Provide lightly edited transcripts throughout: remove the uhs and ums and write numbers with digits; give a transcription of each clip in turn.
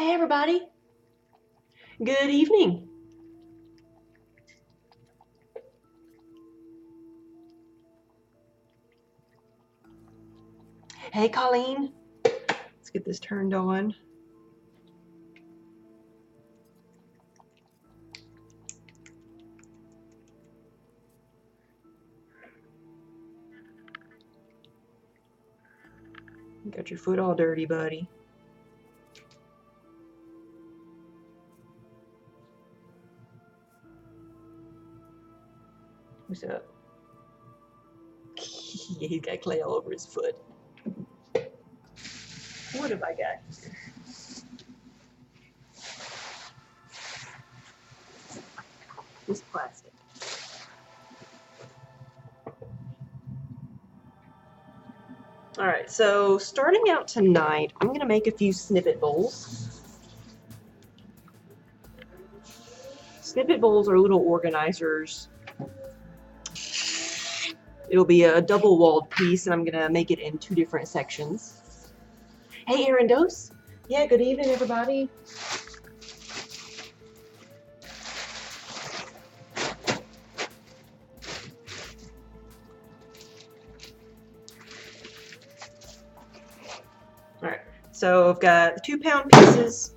Hey everybody, good evening. Hey Colleen, let's get this turned on. You got your foot all dirty, buddy. What's up? He's got clay all over his foot. What have I got here? This plastic. Alright, so starting out tonight, I'm going to make a few snippet bowls. Snippet bowls are little organizers. It'll be a double-walled piece, and I'm going to make it in 2 different sections. Hey, Aaron Dose. Yeah, good evening, everybody. Alright, so I've got the 2-pound pieces.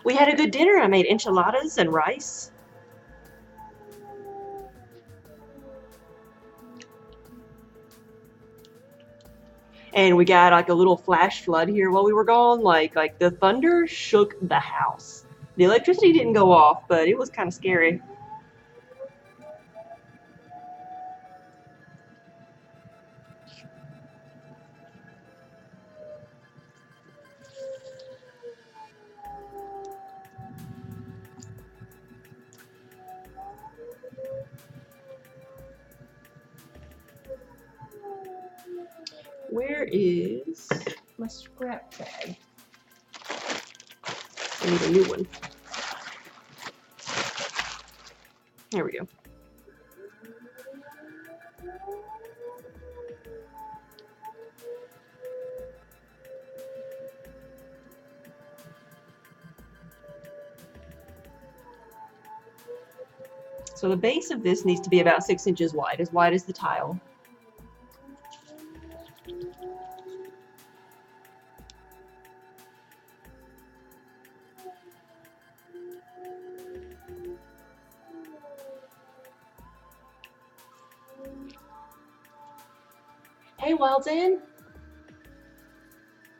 We had a good dinner. I made enchiladas and rice. And we got like a little flash flood here while we were gone. Like the thunder shook the house. The electricity didn't go off, but it was kind of scary. Where is my scrap bag? I need a new one. There we go. So the base of this needs to be about 6 inches wide as the tile. Hey, Wildzen.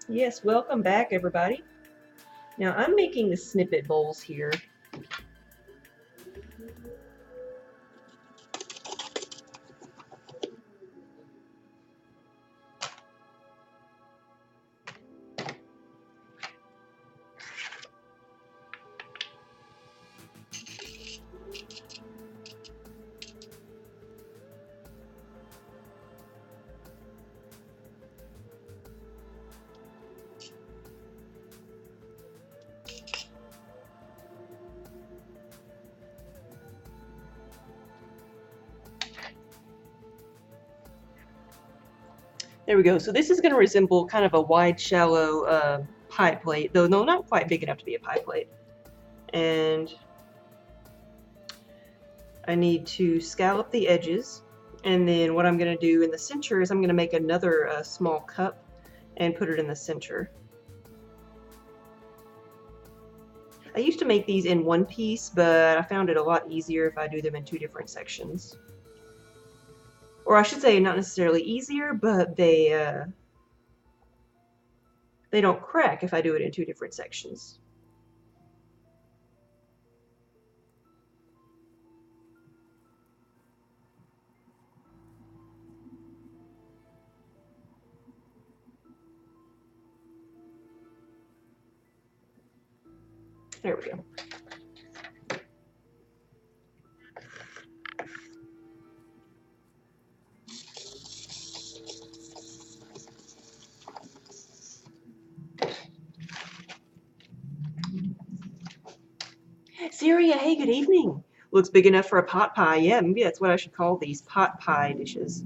Yes, welcome back, everybody. Now I'm making the snippet bowls here. There we go. So this is going to resemble kind of a wide, shallow pie plate, though no, not quite big enough to be a pie plate. And I need to scallop the edges, and then what I'm going to do in the center is I'm going to make another small cup and put it in the center. I used to make these in one piece, but I found it a lot easier if I do them in 2 different sections. Or I should say, not necessarily easier, but they don't crack if I do it in 2 different sections. There we go. Syria, hey, good evening. Looks big enough for a pot pie. Yeah, maybe that's what I should call these, pot pie dishes.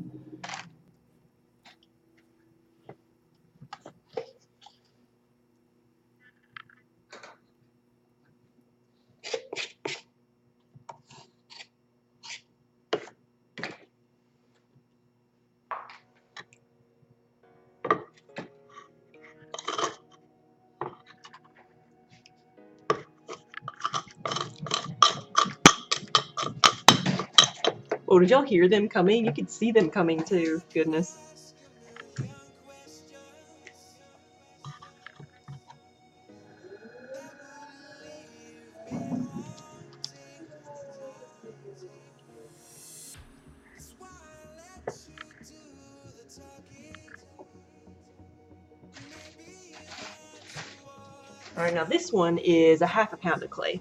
Oh, did y'all hear them coming? You could see them coming too. Goodness. All right, now this one is a 1/2 pound of clay.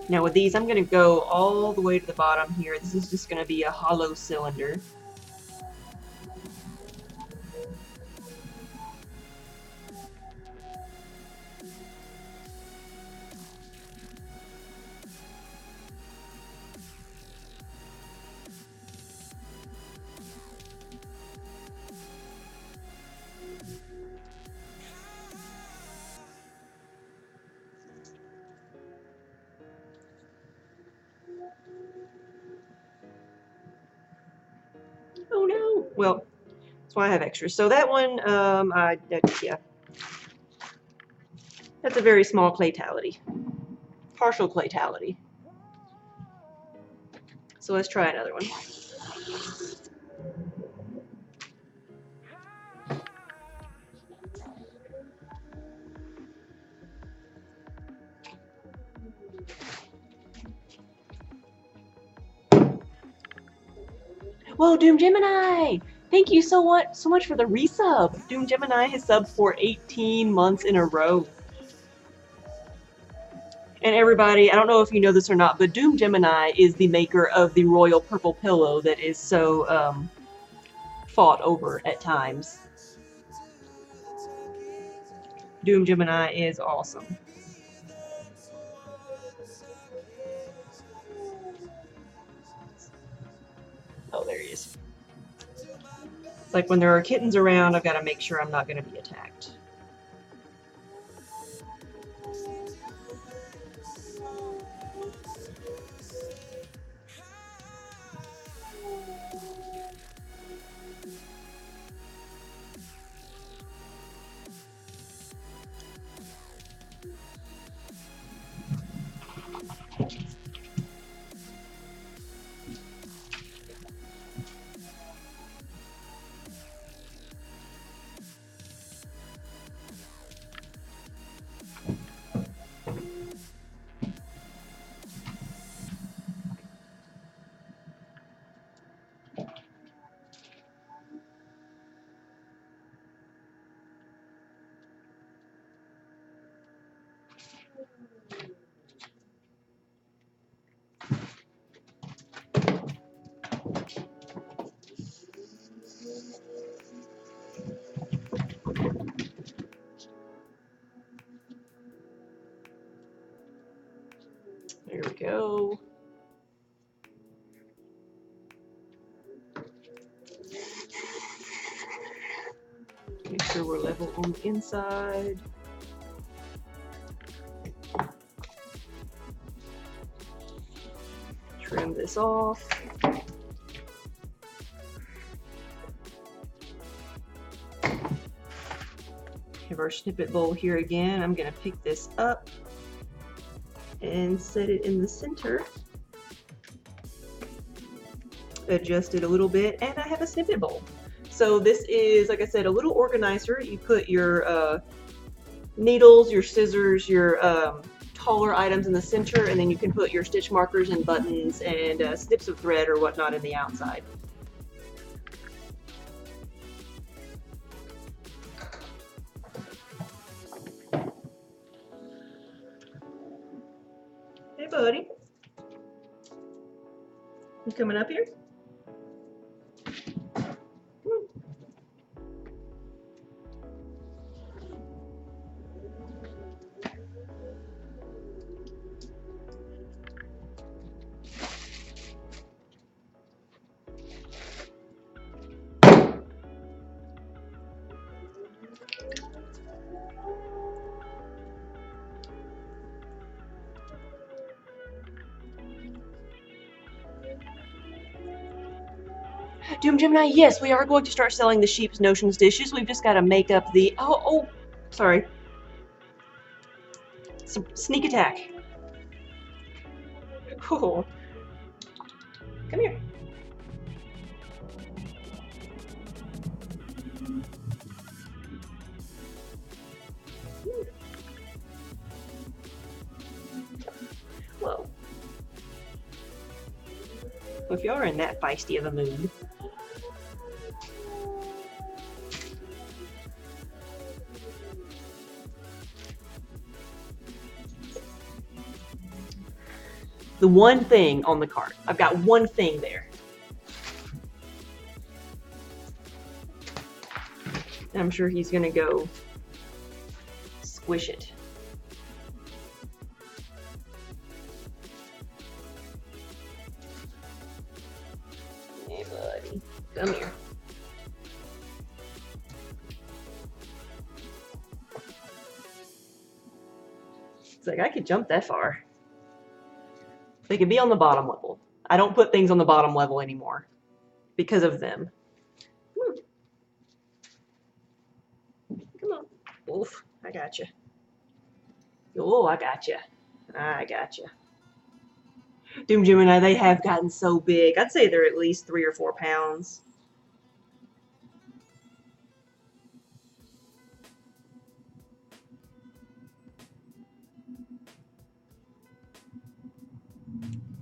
Now with these, I'm going to go all the way to the bottom here. This is just going to be a hollow cylinder. Oh no! Well, that's why I have extras. So that one, yeah. That's a very small claytality. Partial claytality. So let's try another one. Whoa, Doom Gemini! Thank you so much for the resub. Doom Gemini has subbed for 18 months in a row. And everybody, I don't know if you know this or not, but Doom Gemini is the maker of the royal purple pillow that is so fought over at times. Doom Gemini is awesome. Oh, there he is. It's like when there are kittens around, I've got to make sure I'm not going to be attacked. There we go. Make sure we're level on the inside. Trim this off. Have our snippet bowl here again. I'm going to pick this up and set it in the center. Adjust it a little bit, and I have a snippet bowl. So this is, like I said, a little organizer. You put your needles, your scissors, your taller items in the center, and then you can put your stitch markers and buttons and snips of thread or whatnot in the outside. Hey, buddy. You coming up here? Doom Gemini, yes, we are going to start selling the Sheep's Notions dishes. We've just got to make up the... sorry. Sneak attack. Oh. Come here. Whoa. If y'all are in that feisty of a mood. The one thing on the cart. I've got one thing there. And I'm sure he's gonna go squish it. Hey, buddy. Come here. It's like, I could jump that far. They could be on the bottom level. I don't put things on the bottom level anymore because of them. Come on. Wolf, I got you. Oh, I got you. I got you. Doom Gemini, they have gotten so big. I'd say they're at least 3 or 4 pounds.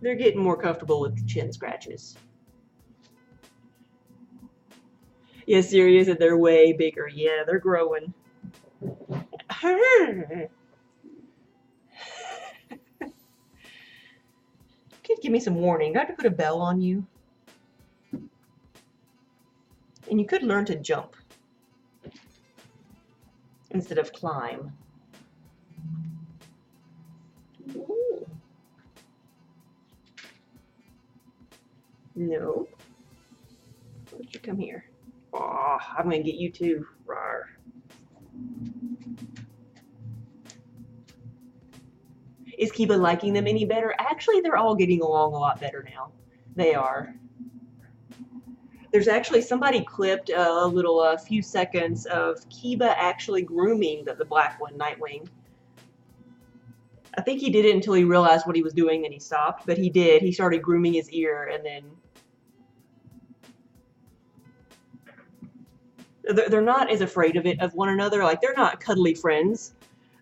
They're getting more comfortable with chin scratches. Yeah, serious, and they're way bigger. Yeah, they're growing. Kid, give me some warning. Do I have to put a bell on you? And you could learn to jump instead of climb. Ooh. No. Why don't you come here? Oh, I'm gonna get you too. Rawr. Is Kiba liking them any better? Actually, they're all getting along a lot better now. They are. There's actually somebody clipped a few seconds of Kiba actually grooming the black one, Nightwing. I think he did it until he realized what he was doing and he stopped, but he did. He started grooming his ear and then... They're not as afraid of one another. Like, they're not cuddly friends,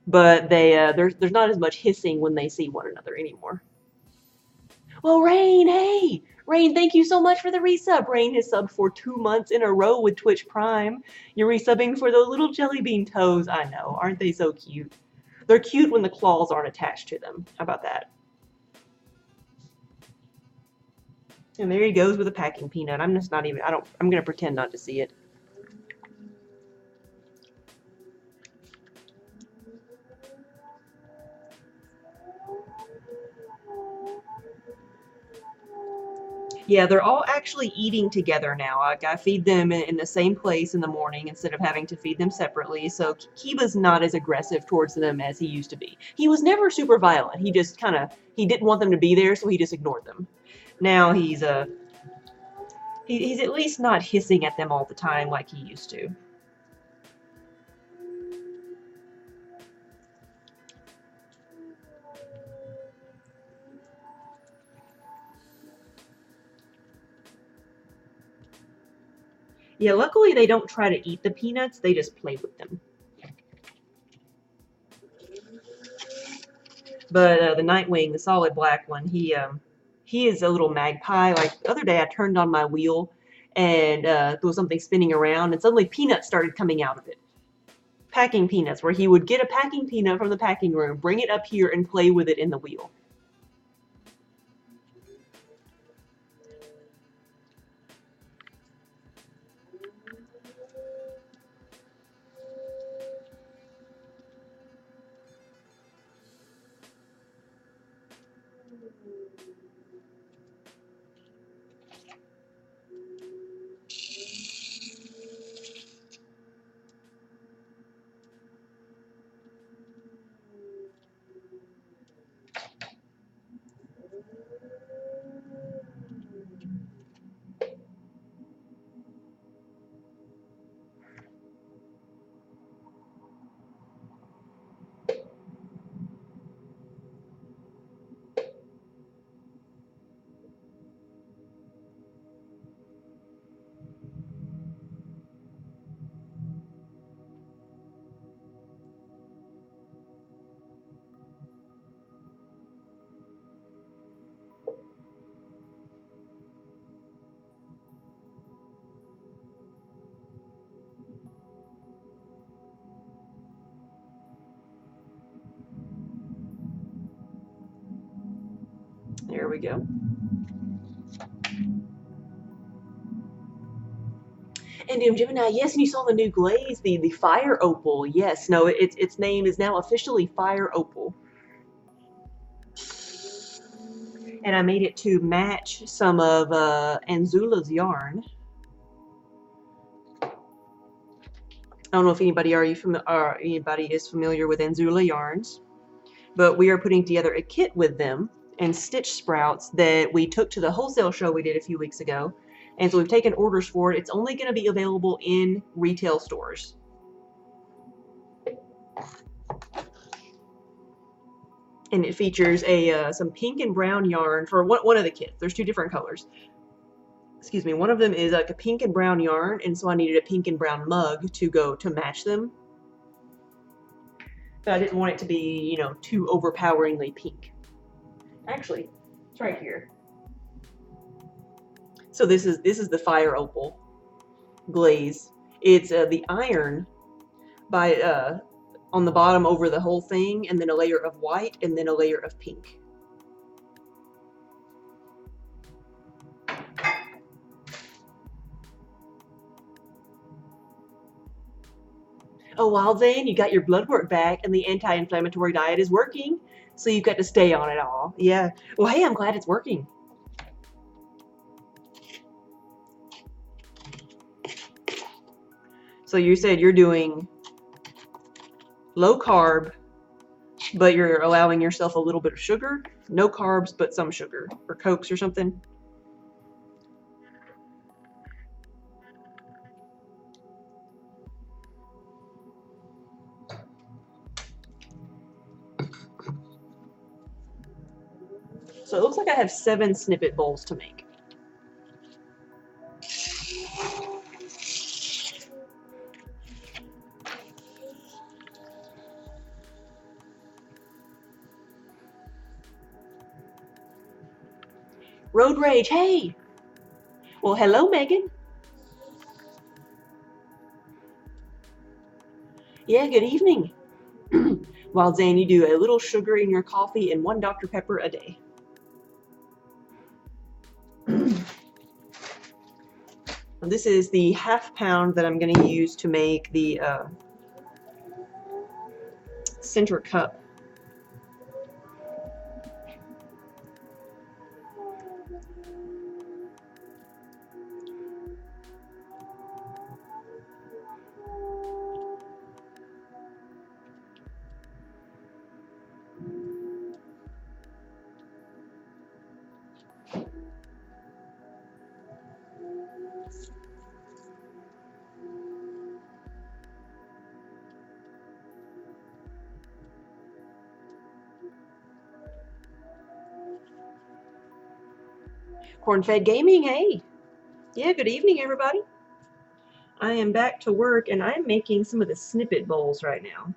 but there's not as much hissing when they see one another anymore. Well, Rain, hey! Rain, thank you so much for the resub. Rain has subbed for 2 months in a row with Twitch Prime. You're resubbing for those little jelly bean toes. I know, aren't they so cute? They're cute when the claws aren't attached to them. How about that? And there he goes with a packing peanut. I'm just not even, I'm gonna pretend not to see it. Yeah, they're all actually eating together now. Like, I feed them in the same place in the morning instead of having to feed them separately, so Kiba's not as aggressive towards them as he used to be. He was never super violent. He just he didn't want them to be there, so he just ignored them. Now he's at least not hissing at them all the time like he used to. Yeah, luckily they don't try to eat the peanuts, they just play with them. But the Nightwing, the solid black one, he is a little magpie. Like, the other day I turned on my wheel and there was something spinning around and suddenly peanuts started coming out of it. Packing peanuts, where he would get a packing peanut from the packing room, bring it up here and play with it in the wheel. There we go. And Gemini, yes, and you saw the new glaze, the fire opal. Yes, no, its name is now officially fire opal. And I made it to match some of Anzula's yarn. I don't know if anybody is familiar with Anzula yarns, but we are putting together a kit with them and stitch sprouts that we took to the wholesale show we did a few weeks ago. And so we've taken orders for it. It's only going to be available in retail stores. And it features some pink and brown yarn for one of the kits. There's two different colors. Excuse me, one of them is like a pink and brown yarn, and so I needed a pink and brown mug to match them. But I didn't want it to be, too overpoweringly pink. Actually, it's right here. So this is the fire opal glaze. It's the iron by on the bottom over the whole thing, and then a layer of white, and then a layer of pink. Oh, Wild Zane, you got your blood work back, and the anti-inflammatory diet is working, so you've got to stay on it all. Yeah. Well, hey, I'm glad it's working. So you said you're doing low carb, but you're allowing yourself a little bit of sugar. No carbs, but some sugar, or Cokes or something. So it looks like I have 7 snippet bowls to make. Road Rage, hey! Well, hello, Megan. Yeah, good evening. Wild Zane, you do a little sugar in your coffee and 1 Dr. Pepper a day. This is the ½ pound that I'm going to use to make the center cup. Cornfed Gaming, hey! Yeah, good evening, everybody. I am back to work, and I'm making some of the snippet bowls right now.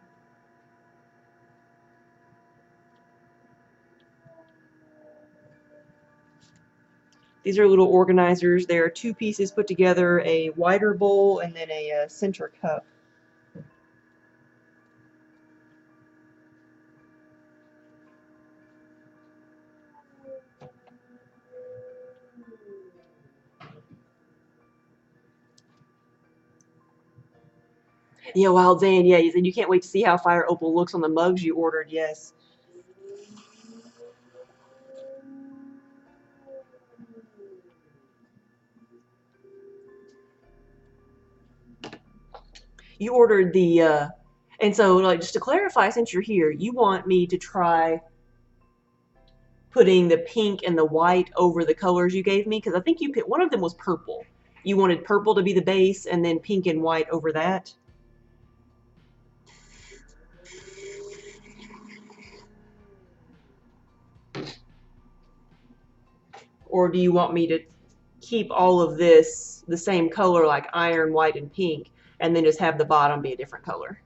These are little organizers. They are 2 pieces put together, a wider bowl and then a center cup. Yeah, Wild Zane, yeah, you said you can't wait to see how Fire Opal looks on the mugs you ordered, yes. You ordered the, and so, like, just to clarify, since you're here, you want me to try putting the pink and the white over the colors you gave me? Because I think you picked, one of them was purple. You wanted purple to be the base, and then pink and white over that? Or do you want me to keep all of this the same color, like iron, white, and pink, and then just have the bottom be a different color?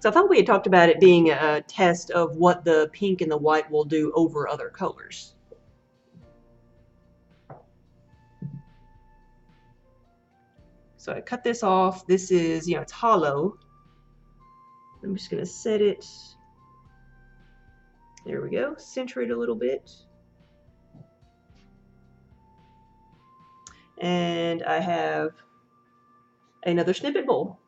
So I thought we had talked about it being a test of what the pink and the white will do over other colors. So I cut this off. This is, it's hollow. I'm just going to set it. There we go. Center it a little bit. And I have another snippet bowl.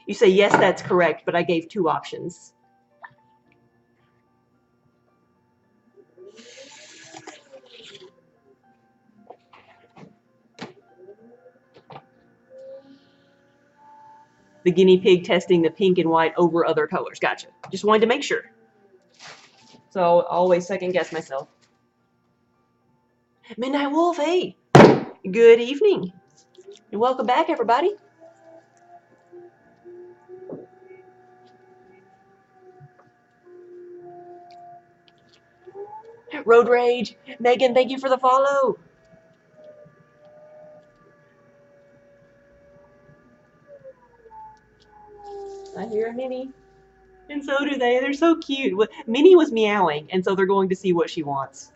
You say, yes, that's correct, but I gave 2 options. The guinea pig testing the pink and white over other colors. Gotcha. Just wanted to make sure. So I'll always second guess myself. Midnight Wolf, hey. Good evening. And welcome back, everybody. Road Rage. Megan, thank you for the follow. I hear a Minnie. And so do they. They're so cute. Minnie was meowing, and so they're going to see what she wants.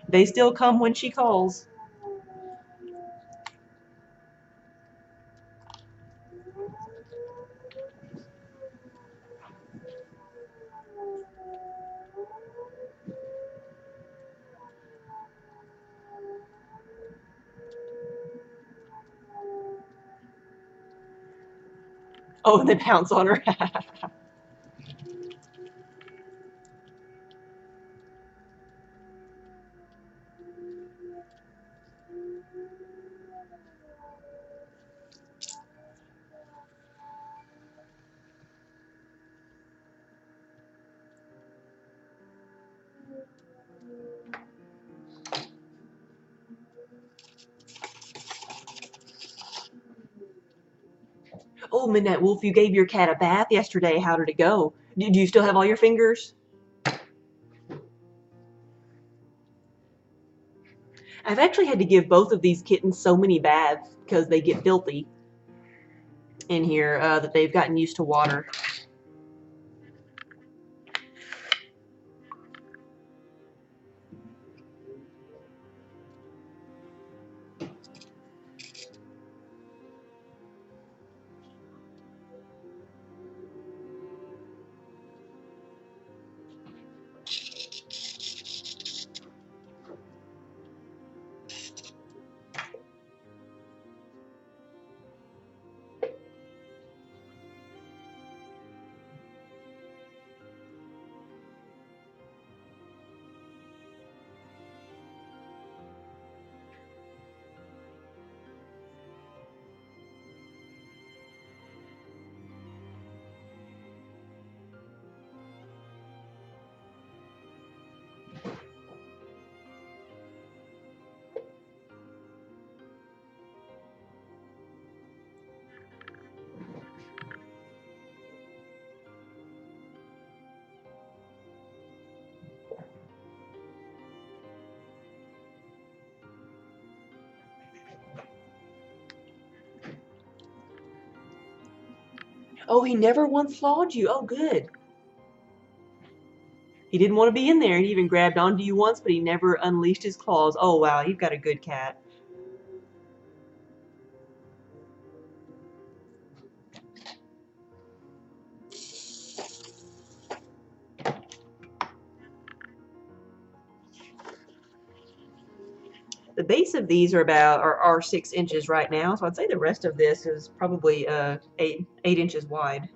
They still come when she calls. Oh, and they pounce on her. Oh, Midnight Wolf, you gave your cat a bath yesterday. How did it go? Do you still have all your fingers? I've actually had to give both of these kittens so many baths because they get filthy in here that they've gotten used to water. Oh, he never once clawed you. Oh, good. He didn't want to be in there, and he even grabbed onto you once, but he never unleashed his claws. Oh, wow, you've got a good cat. The base of these are 6 inches right now, so I'd say the rest of this is probably 8 inches wide.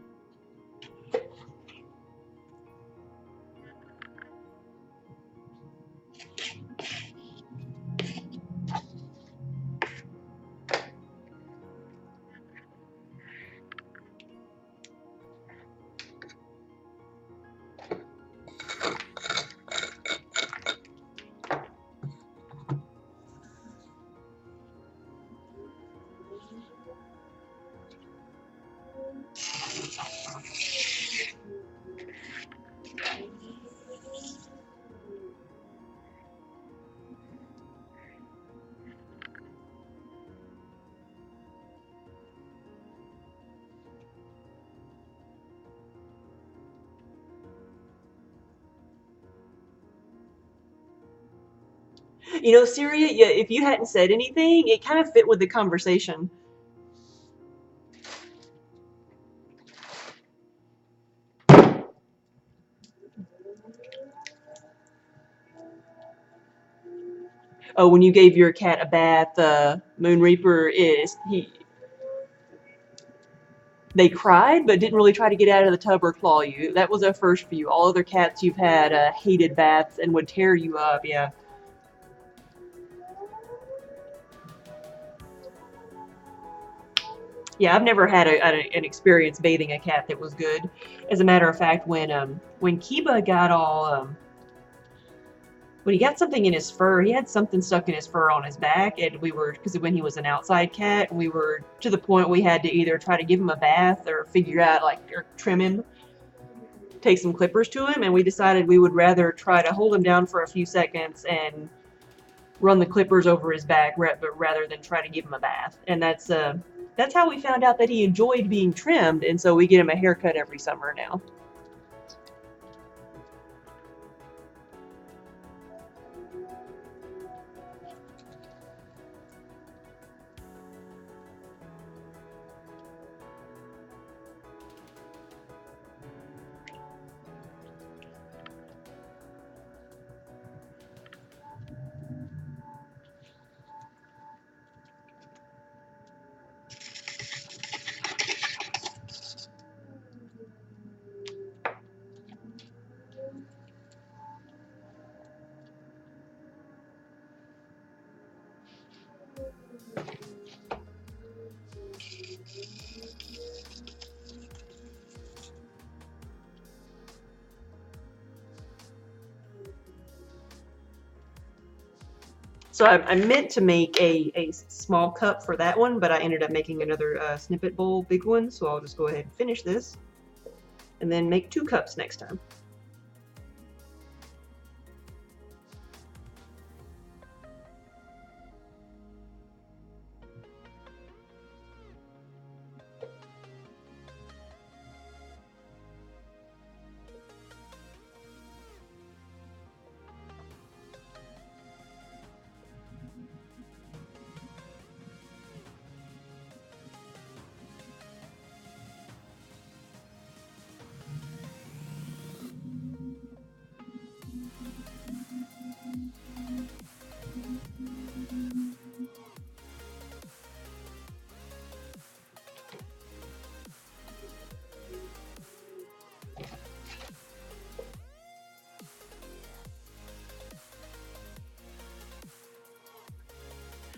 You know, Syria, yeah, if you hadn't said anything, it kind of fit with the conversation. Oh, when you gave your cat a bath, Moon Reaper is they cried but didn't really try to get out of the tub or claw you. That was a first for you. All other cats you've had hated baths and would tear you up. Yeah. Yeah, I've never had an experience bathing a cat that was good. As a matter of fact, when Kiba got all when he got something in his fur, he had something stuck in his fur on his back, and we were because when he was an outside cat, we were to the point we had to either try to give him a bath or figure out like or trim him, take some clippers to him, and we decided we would rather try to hold him down for a few seconds and run the clippers over his back rather than try to give him a bath. And that's how we found out that he enjoyed being trimmed, and so we get him a haircut every summer now. So I meant to make a small cup for that one, but I ended up making another snippet bowl big one, so I'll just go ahead and finish this and then make 2 cups next time.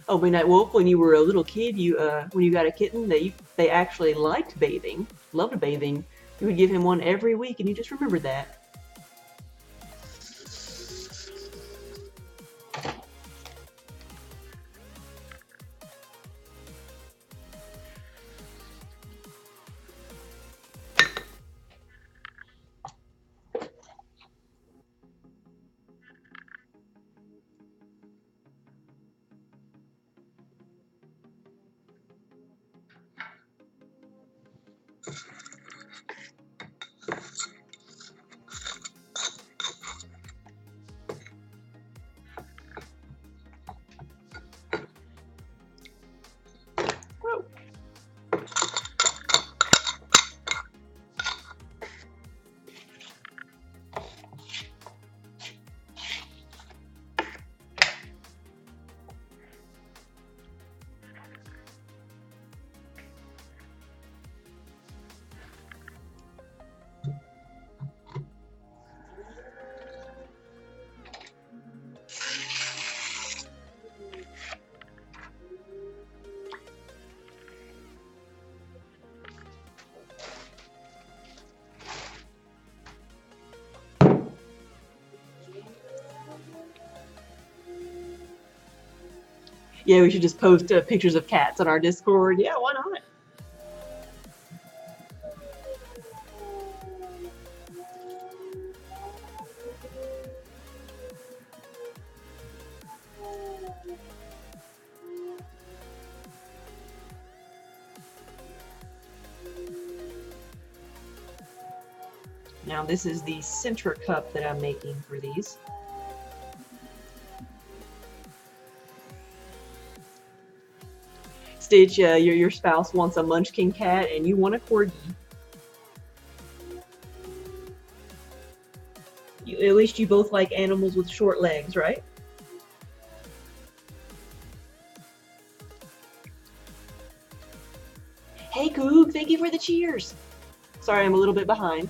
Oh, Midnight Wolf, when you were a little kid, you when you got a kitten, they actually liked bathing, loved bathing. You would give him one every week, and you just remembered that. Yeah, we should just post pictures of cats on our Discord. Yeah, why not? Now this is the center cup that I'm making for these. Stitch, your spouse wants a Munchkin cat and you want a corgi. At least you both like animals with short legs, right? Hey, Coog, thank you for the cheers. Sorry, I'm a little bit behind.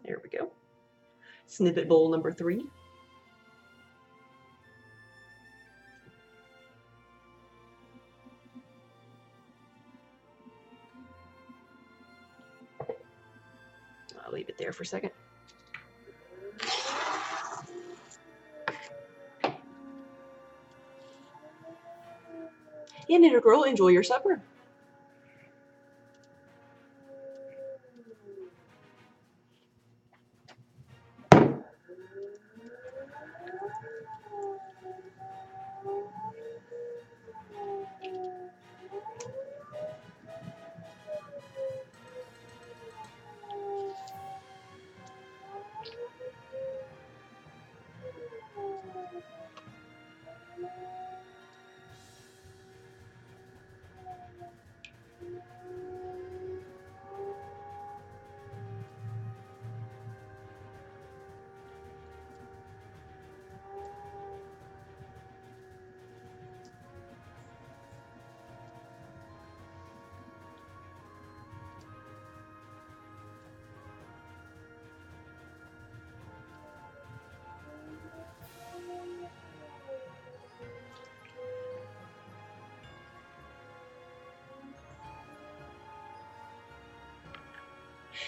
There we go. Snippet bowl number 3. I'll leave it there for a second. Yeah, Knitter Girl, enjoy your supper.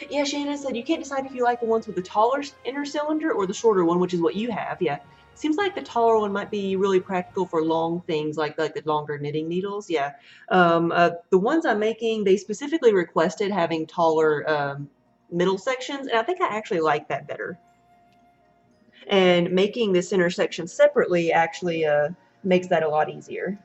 Yeah, Shannon said you can't decide if you like the ones with the taller inner cylinder or the shorter one, which is what you have. Yeah. Seems like the taller one might be really practical for long things like the longer knitting needles. Yeah. The ones I'm making, they specifically requested having taller middle sections, and I think I actually like that better. And making this inner section separately actually makes that a lot easier.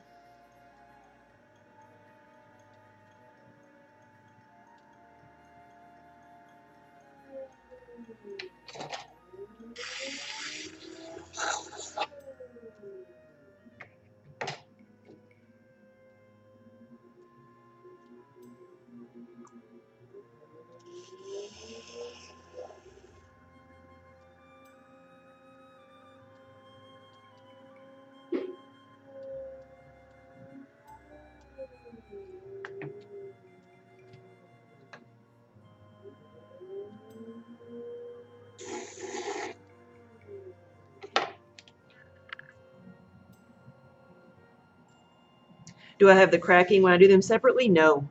Do I have the cracking when I do them separately? No.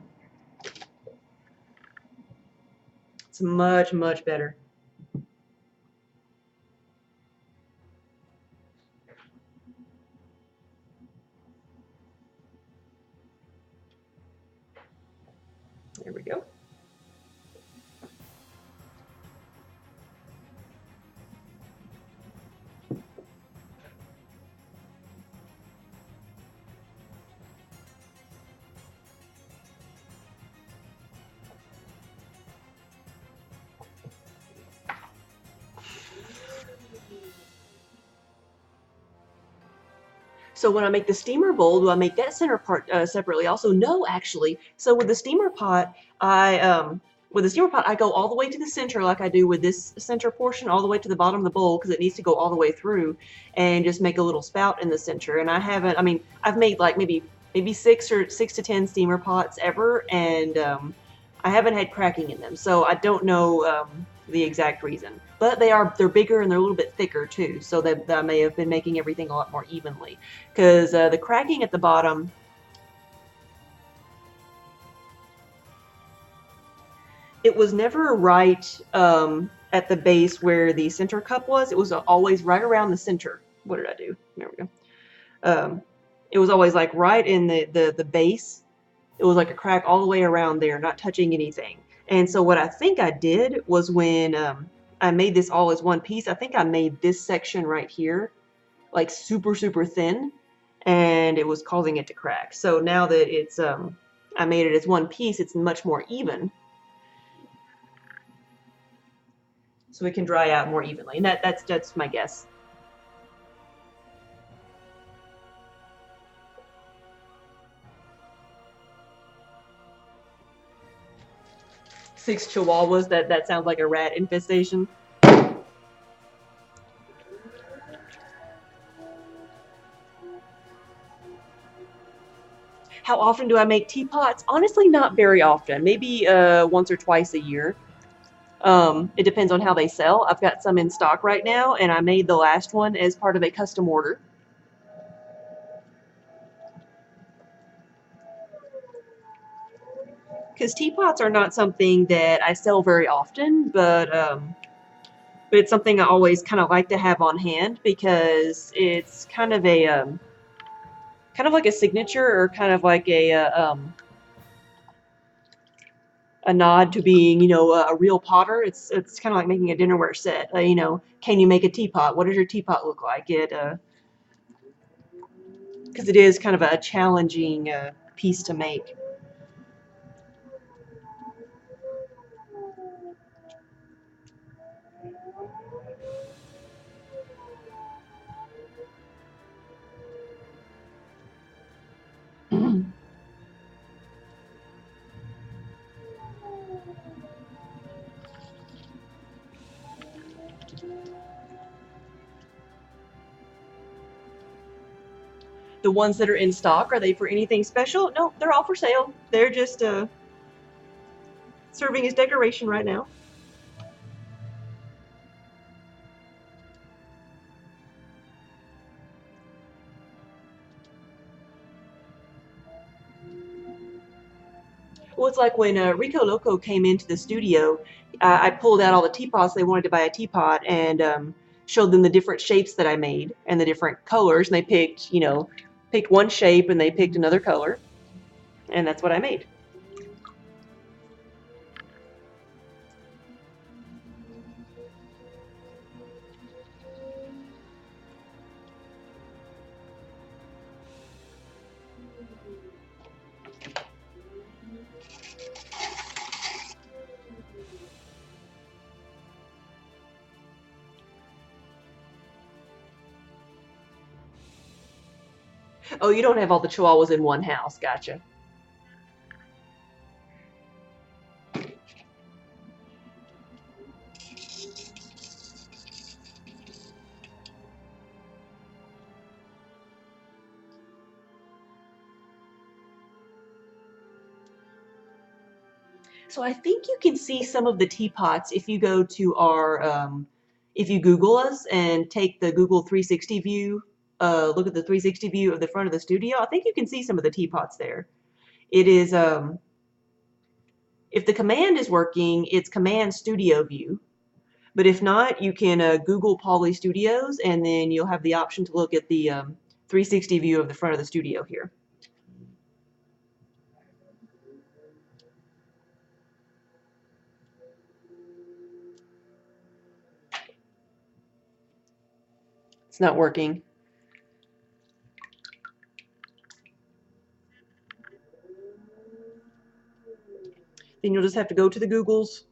It's much, much better. There we go. So when I make the steamer bowl, do I make that center part separately also? No, actually. So with the steamer pot, I with the steamer pot, I go all the way to the center like I do with this center portion, all the way to the bottom of the bowl because it needs to go all the way through, and just make a little spout in the center. And I haven't, I mean, I've made like maybe 6 to 10 steamer pots ever, and I haven't had cracking in them, so I don't know the exact reason. But they're bigger and they're a little bit thicker too, so that I may have been making everything a lot more evenly. Because the cracking at the bottom, it was never right at the base where the center cup was. It was always right around the center. What did I do? There we go. It was always like right in the base. It was like a crack all the way around there, not touching anything. And so what I think I did was when I made this all as one piece, I think I made this section right here like super, super thin, and it was causing it to crack. So now that it's I made it as one piece, it's much more even. So it can dry out more evenly. And that's my guess. Six chihuahuas, that sounds like a rat infestation. How often do I make teapots? Honestly, not very often. Maybe once or twice a year. It depends on how they sell. I've got some in stock right now, and I made the last one as part of a custom order. Because teapots are not something that I sell very often, but it's something I always kind of like to have on hand because it's kind of like a signature, or kind of like a nod to being, a real potter. It's kind of like making a dinnerware set. Can you make a teapot? What does your teapot look like? Because it is kind of a challenging piece to make. The ones that are in stock, are they for anything special? No, they're all for sale. They're just serving as decoration right now. Well, it's like when Rico Loco came into the studio, I pulled out all the teapots. They wanted to buy a teapot, and showed them the different shapes that I made and the different colors. And they picked one shape, and they picked another color, and that's what I made. Oh, you don't have all the chihuahuas in one house. Gotcha. So I think you can see some of the teapots if you go to if you Google us and take the Google 360 view, look at the 360 view of the front of the studio. I think you can see some of the teapots there. It is, if the command is working, it's Command Studio View. But if not, you can Google Pawley Studios, and then you'll have the option to look at the 360 view of the front of the studio here. It's not working. Then you'll just have to go to the Googles.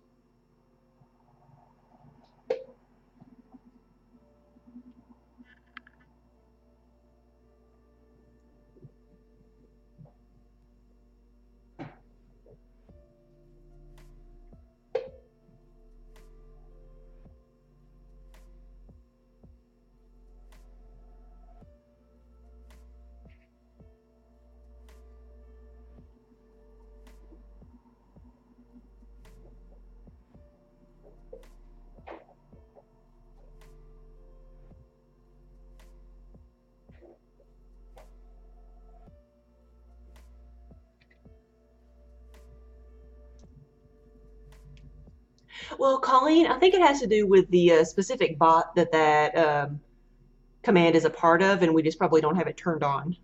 Well, Colleen, I think it has to do with the specific bot that command is a part of, and we just probably don't have it turned on.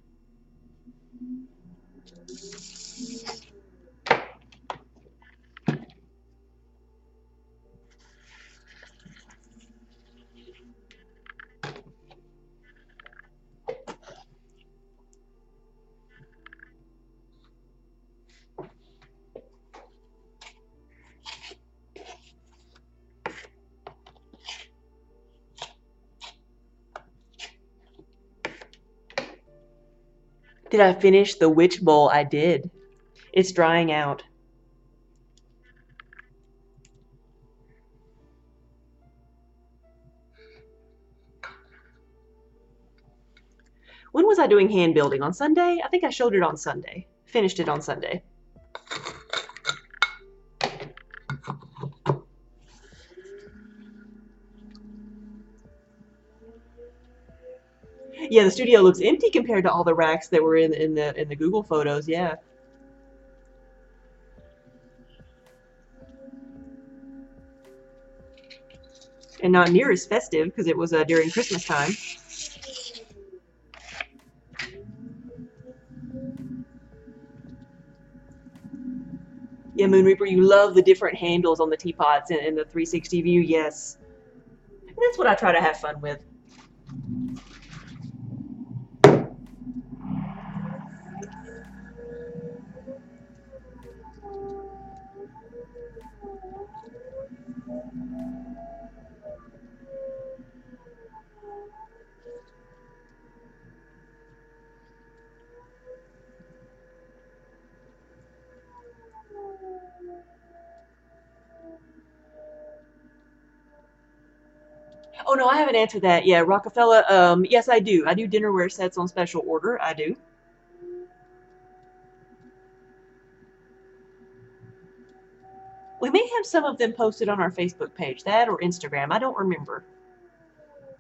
Did I finish the witch bowl? I did. It's drying out. When was I doing hand building? On Sunday? I think I showed it on Sunday. Finished it on Sunday. Yeah, the studio looks empty compared to all the racks that were in the Google photos. Yeah. And not near as festive because it was during Christmas time. Yeah, Moon Reaper, you love the different handles on the teapots in the 360 view. Yes. And that's what I try to have fun with. Oh no, I haven't answered that. Yeah, Rockefeller. Yes, I do. I do dinnerware sets on special order. I do. We may have some of them posted on our Facebook page, that or Instagram. I don't remember.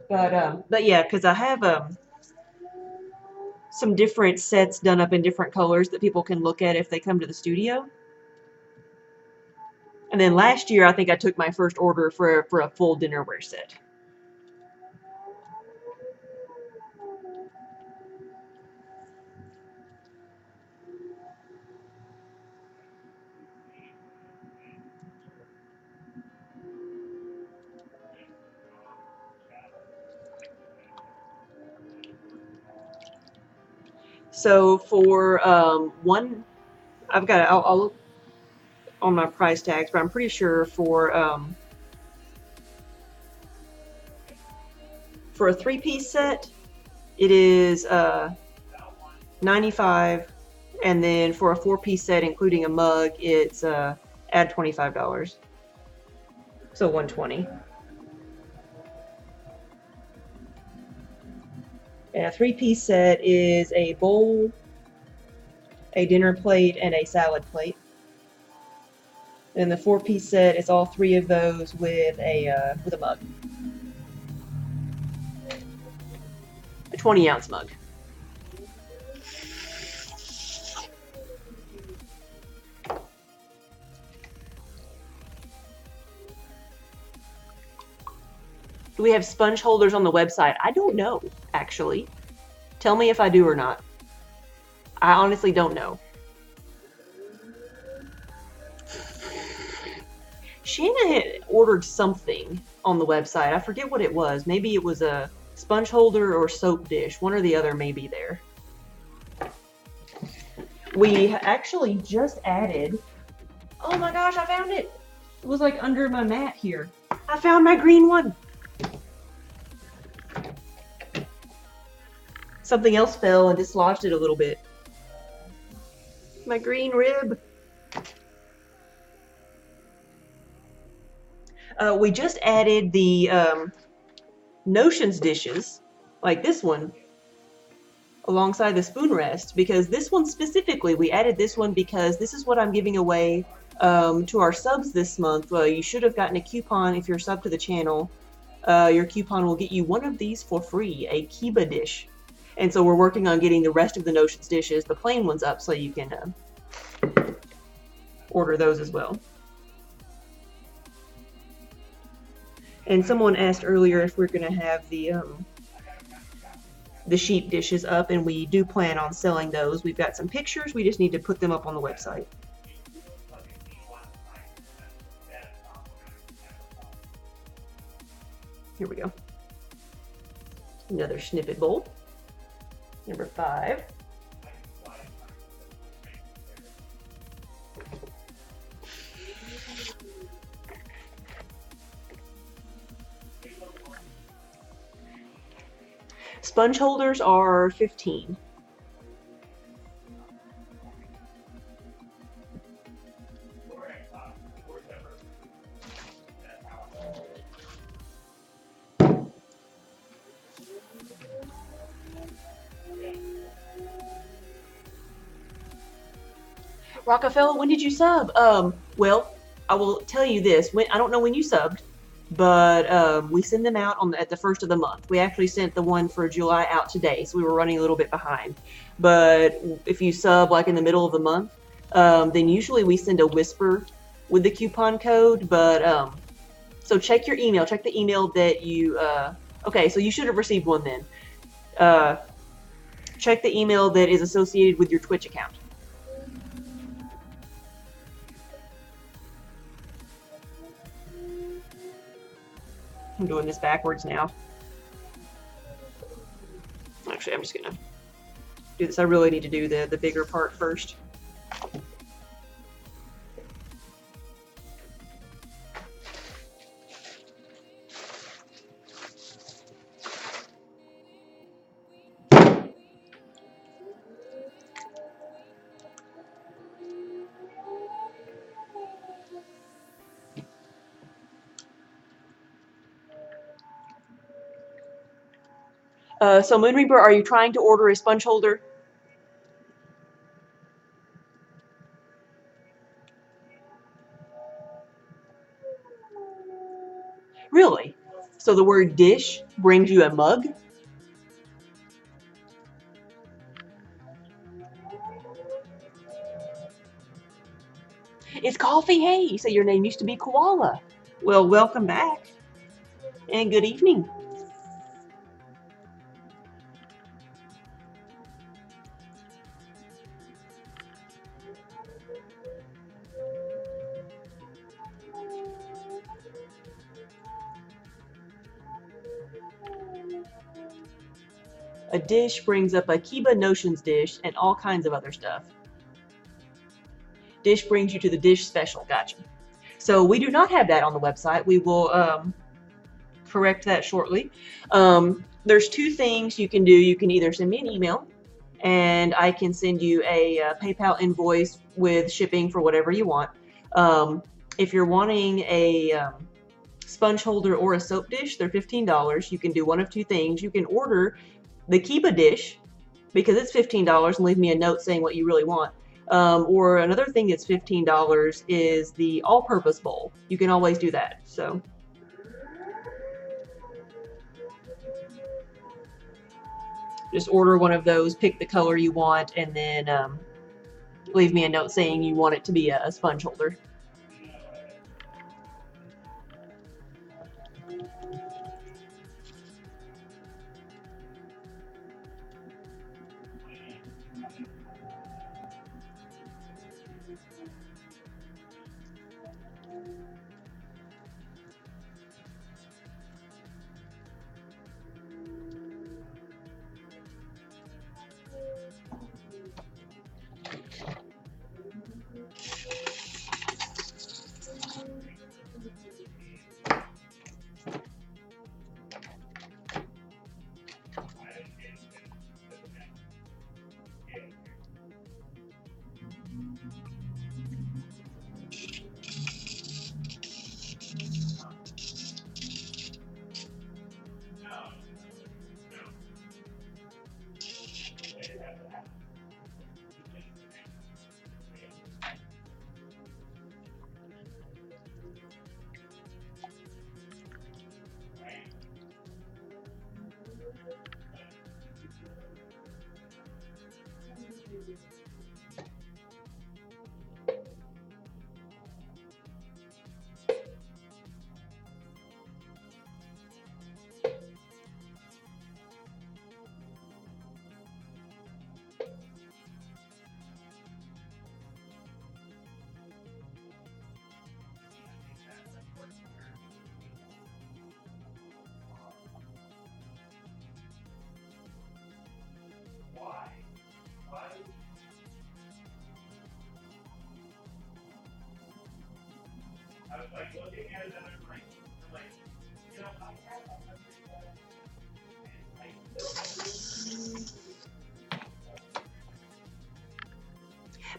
But yeah, because I have some different sets done up in different colors that people can look at if they come to the studio. And then last year, I think I took my first order for a full dinnerware set. So for one, I've got I'll look on my price tags, but I'm pretty sure for a 3-piece set, it is $95, and then for a 4-piece set, including a mug, it's add $25, so $120. And a 3-piece set is a bowl, a dinner plate, and a salad plate. And the 4-piece set is all 3 of those with a mug, a 20-ounce mug. Do we have sponge holders on the website? I don't know, actually. Tell me if I do or not. I honestly don't know. Shanna had ordered something on the website. I forget what it was. Maybe it was a sponge holder or soap dish. One or the other may be there. We actually just added... Oh my gosh, I found it! It was like under my mat here. I found my green one! Something else fell and dislodged it a little bit. My green rib. We just added the Notions dishes, like this one, alongside the spoon rest, because this one specifically, we added this one because this is what I'm giving away to our subs this month. You should have gotten a coupon if you're sub to the channel. Your coupon will get you one of these for free, a Kiba dish. And so we're working on getting the rest of the Notions dishes, the plain ones, up so you can order those as well. And someone asked earlier if we're going to have the sheep dishes up, and we do plan on selling those. We've got some pictures. We just need to put them up on the website. Here we go. Another snippet bowl. Number 5. Sponge holders are 15. Rockefeller, when did you sub? Well, I will tell you this. I don't know when you subbed, but we send them out at the first of the month. We actually sent the one for July out today, so we were running a little bit behind. But if you sub like in the middle of the month, then usually we send a whisper with the coupon code. But so check your email. Check the email that you. Okay, so you should have received one then. Check the email that is associated with your Twitch account. I'm doing this backwards now. Actually, I'm just gonna do this. I really need to do the bigger part first. So Moonreaper, are you trying to order a sponge holder? Really? So the word dish brings you a mug? It's coffee. Hey, you say your name used to be Koala. Well, welcome back. And good evening. A dish brings up a Kiba Notions dish and all kinds of other stuff. Dish brings you to the dish special. Gotcha. So we do not have that on the website. We will correct that shortly. There's 2 things you can do. You can either send me an email, and I can send you a PayPal invoice with shipping for whatever you want. If you're wanting a sponge holder or a soap dish, they're $15. You can do one of 2 things. You can order the Kiba dish because it's $15 and leave me a note saying what you really want. Or another thing that's $15 is the all-purpose bowl. You can always do that. So just order one of those, pick the color you want, and then leave me a note saying you want it to be a sponge holder.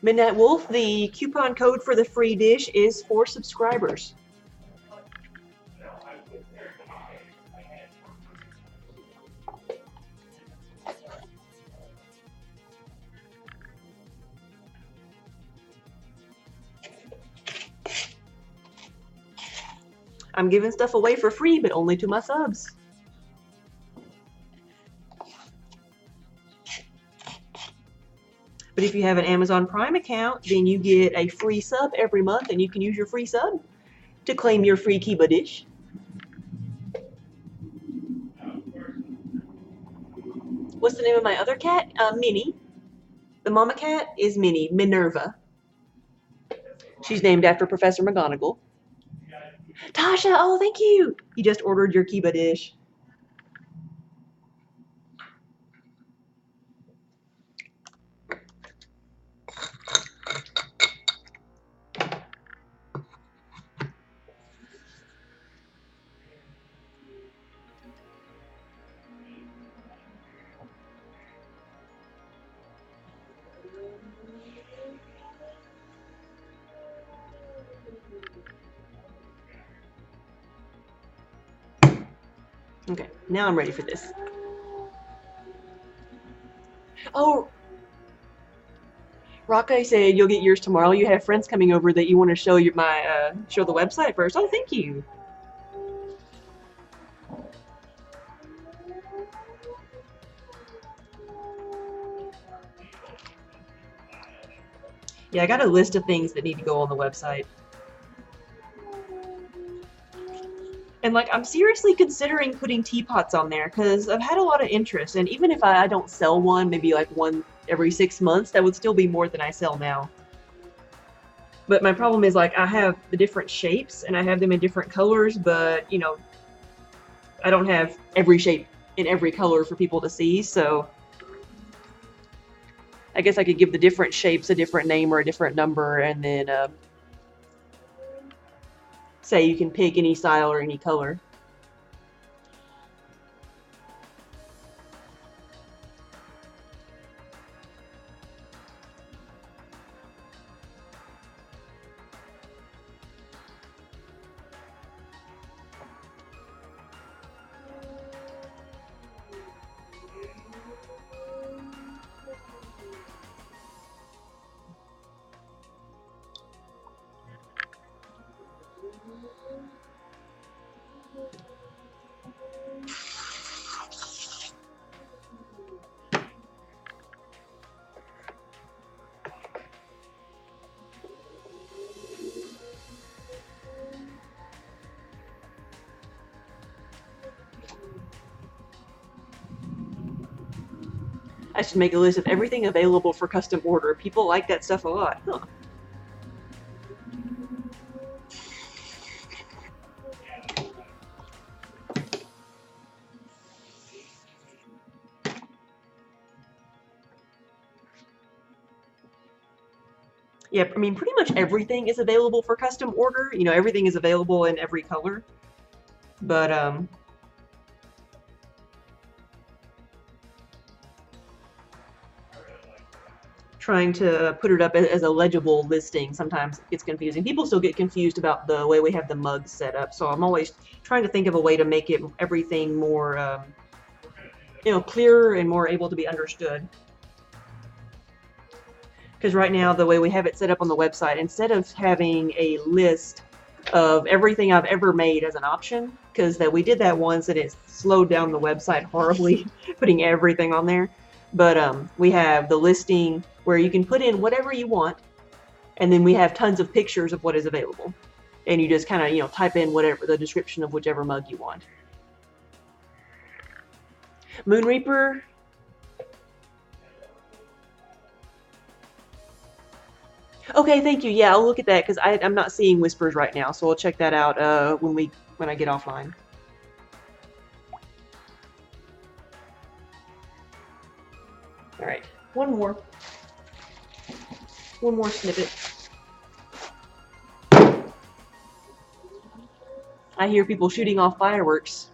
Midnight Wolf, the coupon code for the free dish is for subscribers. I'm giving stuff away for free, but only to my subs. But if you have an Amazon Prime account, then you get a free sub every month, and you can use your free sub to claim your free Kiba dish. What's the name of my other cat? Minnie. The mama cat is Minnie, Minerva. She's named after Professor McGonagall. Tasha, oh, thank you. You just ordered your Kiba dish. Okay, now I'm ready for this. Oh, Raka said you'll get yours tomorrow. You have friends coming over that you want to show show the website first. Oh, thank you. Yeah, I got a list of things that need to go on the website. And like, I'm seriously considering putting teapots on there because I've had a lot of interest. And even if I don't sell one, maybe like one every 6 months, that would still be more than I sell now. But my problem is like, I have the different shapes and I have them in different colors, but you know, I don't have every shape in every color for people to see. So I guess I could give the different shapes a different name or a different number, and then say you can pick any style or any color. I should make a list of everything available for custom order. People like that stuff a lot. Huh. Yeah, I mean, pretty much everything is available for custom order. You know, everything is available in every color. But, trying to put it up as a legible listing sometimes gets confusing. People still get confused about the way we have the mugs set up, so I'm always trying to think of a way to make everything more, you know, clearer and more able to be understood. Because right now, the way we have it set up on the website, instead of having a list of everything I've ever made as an option, because we did that once and it slowed down the website horribly, putting everything on there. But we have the listing where you can put in whatever you want, and then we have tons of pictures of what is available. And you just kind of, you know, type in whatever the description of whichever mug you want. Moon Reaper. Okay, thank you. Yeah, I'll look at that because I'm not seeing whispers right now, so I'll check that out when I get offline. All right, one more snippet. I hear people shooting off fireworks.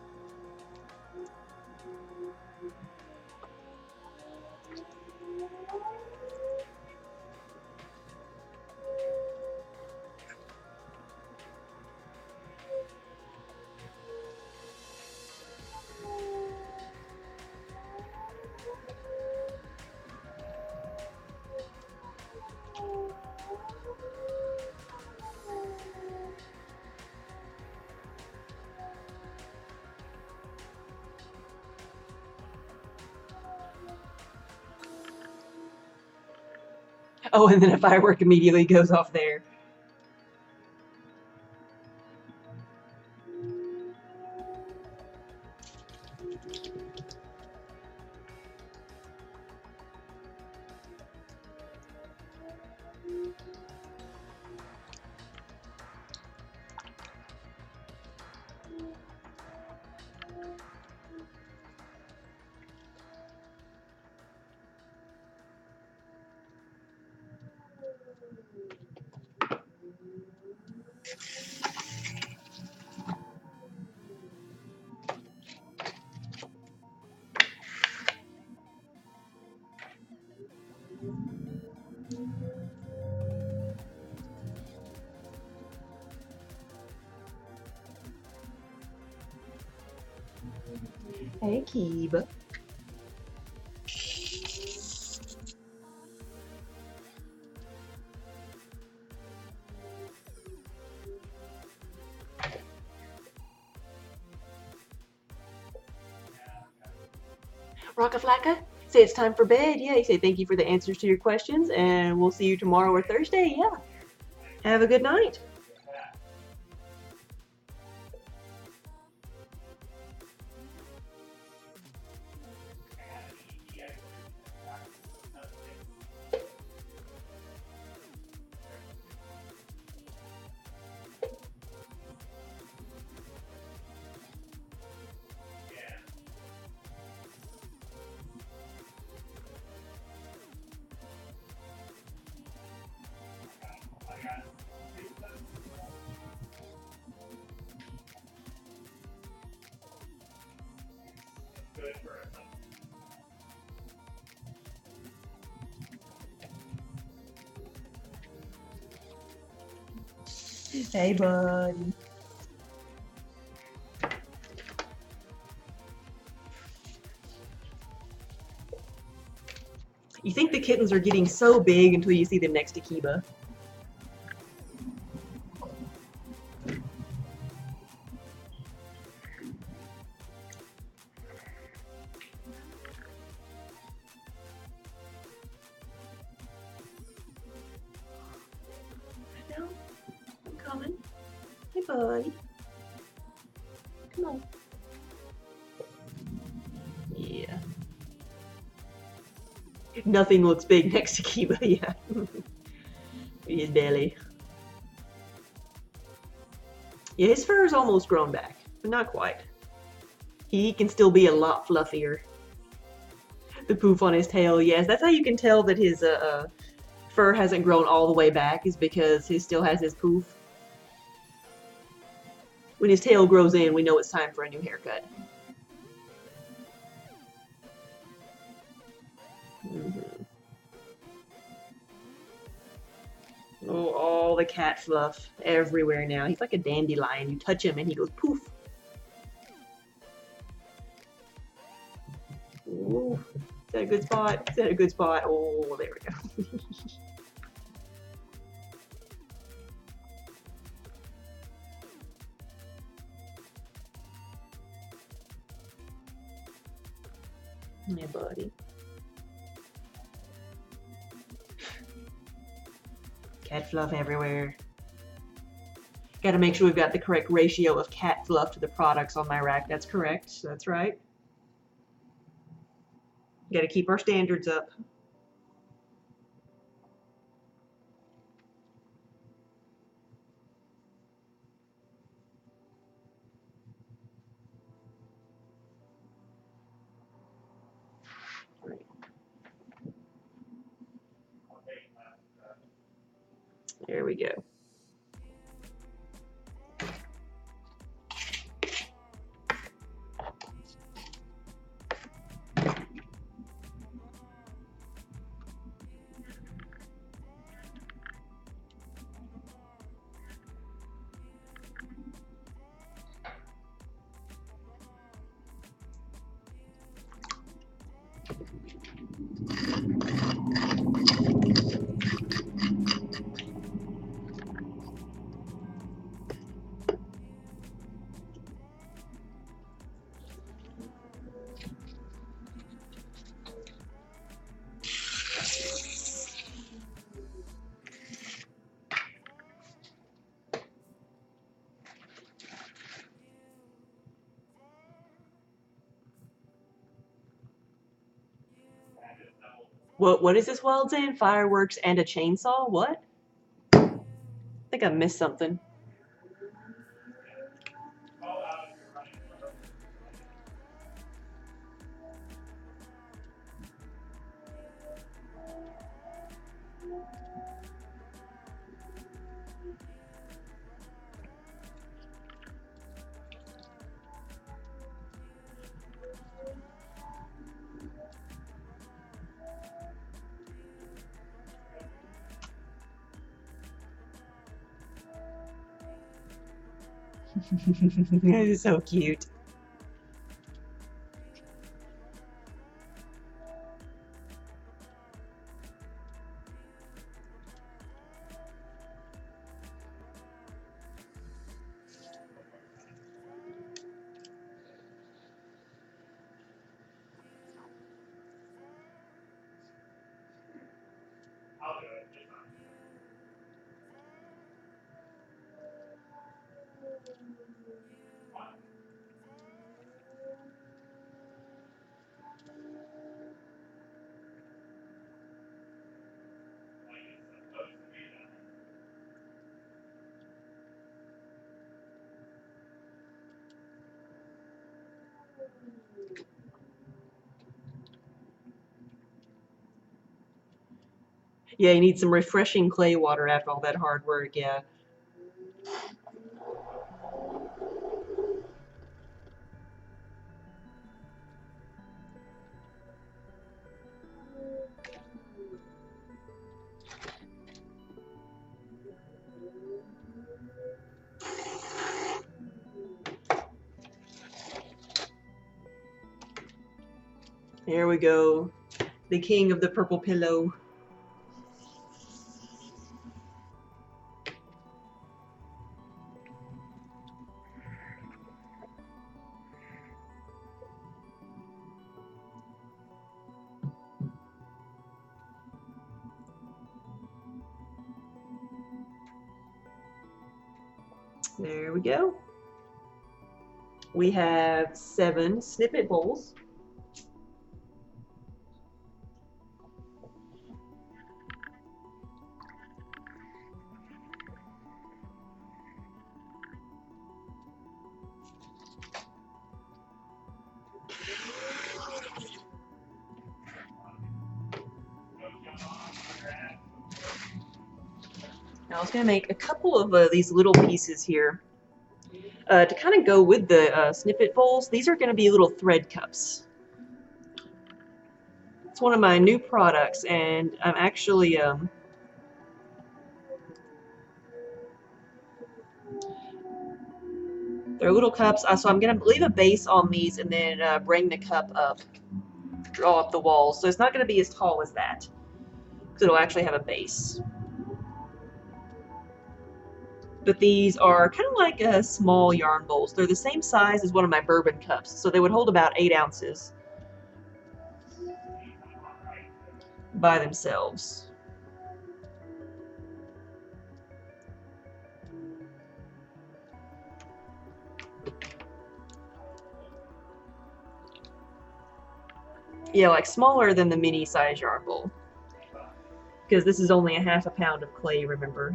Oh, and then a firework immediately goes off there. Hey, Kiba. Rockaflacka, say it's time for bed. Yeah, you say thank you for the answers to your questions, and we'll see you tomorrow or Thursday. Yeah. Have a good night. Hey, buddy. You think the kittens are getting so big until you see them next to Kiba. No, I'm coming. Hey, buddy. Come on. Yeah. Nothing looks big next to Kiba, yeah. His belly. Yeah, his fur is almost grown back, but not quite. He can still be a lot fluffier. The poof on his tail, yes. That's how you can tell that his fur hasn't grown all the way back, is because he still has his poof. When his tail grows in, we know it's time for a new haircut. Mm-hmm. Oh, all the cat fluff everywhere now. He's like a dandelion. You touch him and he goes poof. Ooh, is that a good spot? Is that a good spot? Oh, there we go. Yeah, buddy. Cat fluff everywhere. Got to make sure we've got the correct ratio of cat fluff to the products on my rack. That's correct. That's right. Got to keep our standards up. Right. There we go. What is this Wild saying? Fireworks and a chainsaw? What? I think I missed something. That is so cute. Yeah, you need some refreshing clay water after all that hard work, yeah. There we go. The king of the purple pillow. There we go. We have 7 snippet bowls. Now I was going to make a couple of these little pieces here to kind of go with the snippet bowls. These are going to be little thread cups. It's one of my new products, and I'm actually they're little cups, so I'm going to leave a base on these and then bring the cup up, draw up the walls. So it's not going to be as tall as that, because it'll actually have a base. But these are kind of like small yarn bowls. They're the same size as one of my bourbon cups, so they would hold about 8 ounces by themselves. Yeah, like smaller than the mini size yarn bowl, because this is only a half a pound of clay, remember.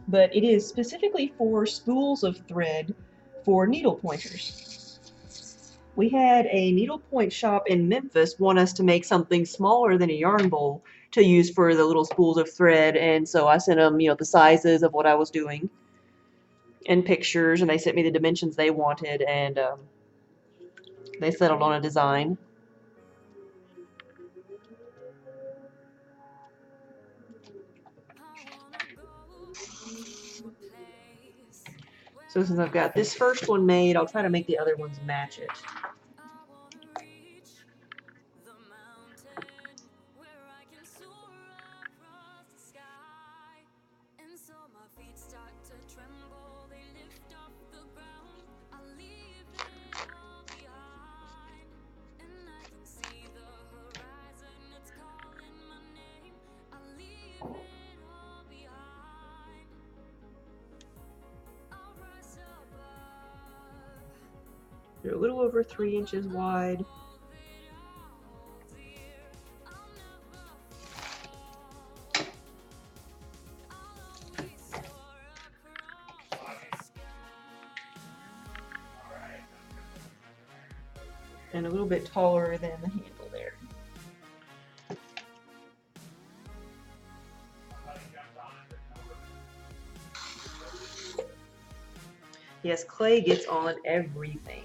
But it is specifically for spools of thread for needle pointers. We had a needlepoint shop in Memphis want us to make something smaller than a yarn bowl to use for the little spools of thread, and so I sent them, the sizes of what I was doing and pictures, and they sent me the dimensions they wanted, and they settled on a design. So since I've got this first one made, I'll try to make the other ones match it. They're a little over 3 inches wide. And a little bit taller than the handle there. Yes, clay gets on everything.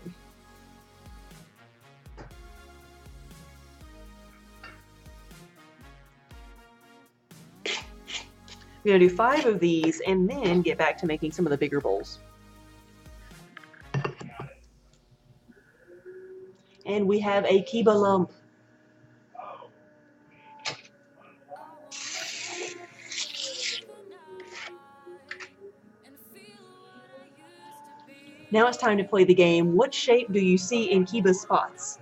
We're gonna do 5 of these and then get back to making some of the bigger bowls. And we have a Kiba lump. Now it's time to play the game. What shape do you see in Kiba's spots?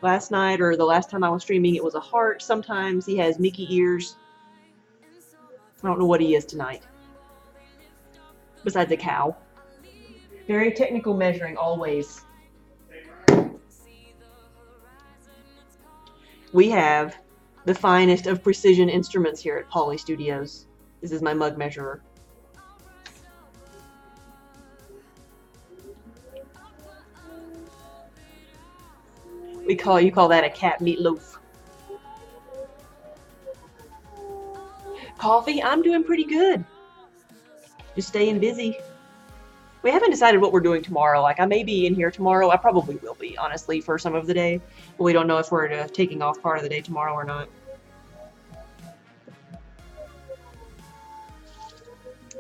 Last night or the last time I was streaming, it was a heart. Sometimes he has Mickey ears. I don't know what he is tonight. Besides a cow. Very technical measuring, always. We have the finest of precision instruments here at Pawley Studios. This is my mug measurer. You call that a cat meatloaf. Coffee, I'm doing pretty good. Just staying busy. We haven't decided what we're doing tomorrow. Like, I may be in here tomorrow. I probably will be, honestly, for some of the day. But we don't know if we're taking off part of the day tomorrow or not.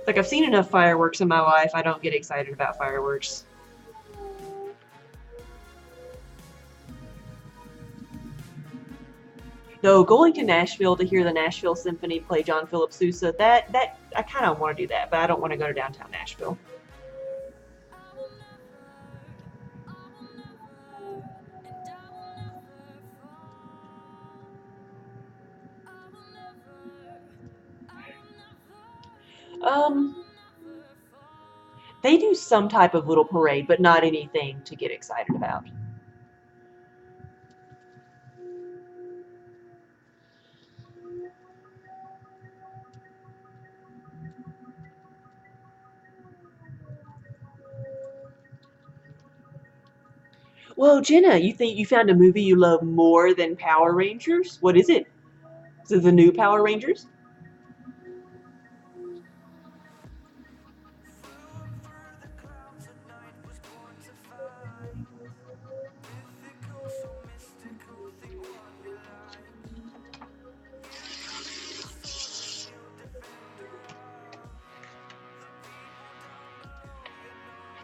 Like, I've seen enough fireworks in my life. I don't get excited about fireworks. Though going to Nashville to hear the Nashville Symphony play John Philip Sousa, that I kind of want to do that, but I don't want to go to downtown Nashville. They do some type of little parade, but not anything to get excited about. Whoa, Jenna, you think you found a movie you love more than Power Rangers? What is it? Is it the new Power Rangers?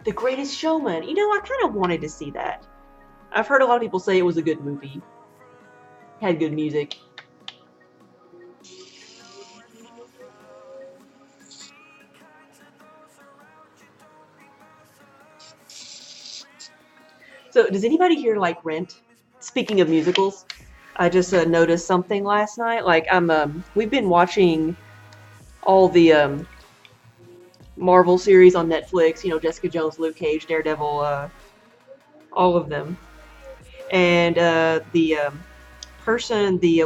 The Greatest Showman. You know, I kind of wanted to see that. I've heard a lot of people say it was a good movie. Had good music. So, does anybody here like Rent? Speaking of musicals, I just noticed something last night. Like, we've been watching all the Marvel series on Netflix. You know, Jessica Jones, Luke Cage, Daredevil, all of them. And the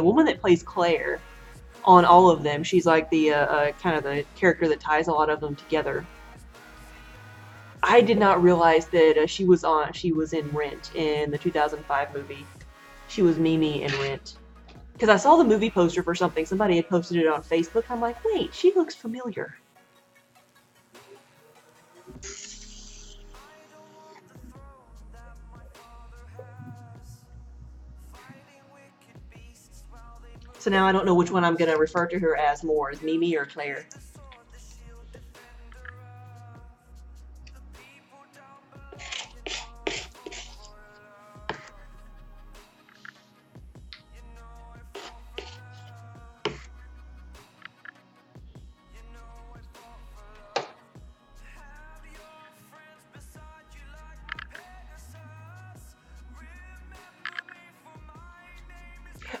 woman that plays Claire on all of them, she's like the kind of the character that ties a lot of them together. I did not realize that she was in Rent in the 2005 movie. She was Mimi in Rent. Because I saw the movie poster for something. Somebody had posted it on Facebook. I'm like, wait, she looks familiar. So now I don't know which one I'm going to refer to her as more, as Mimi or Claire.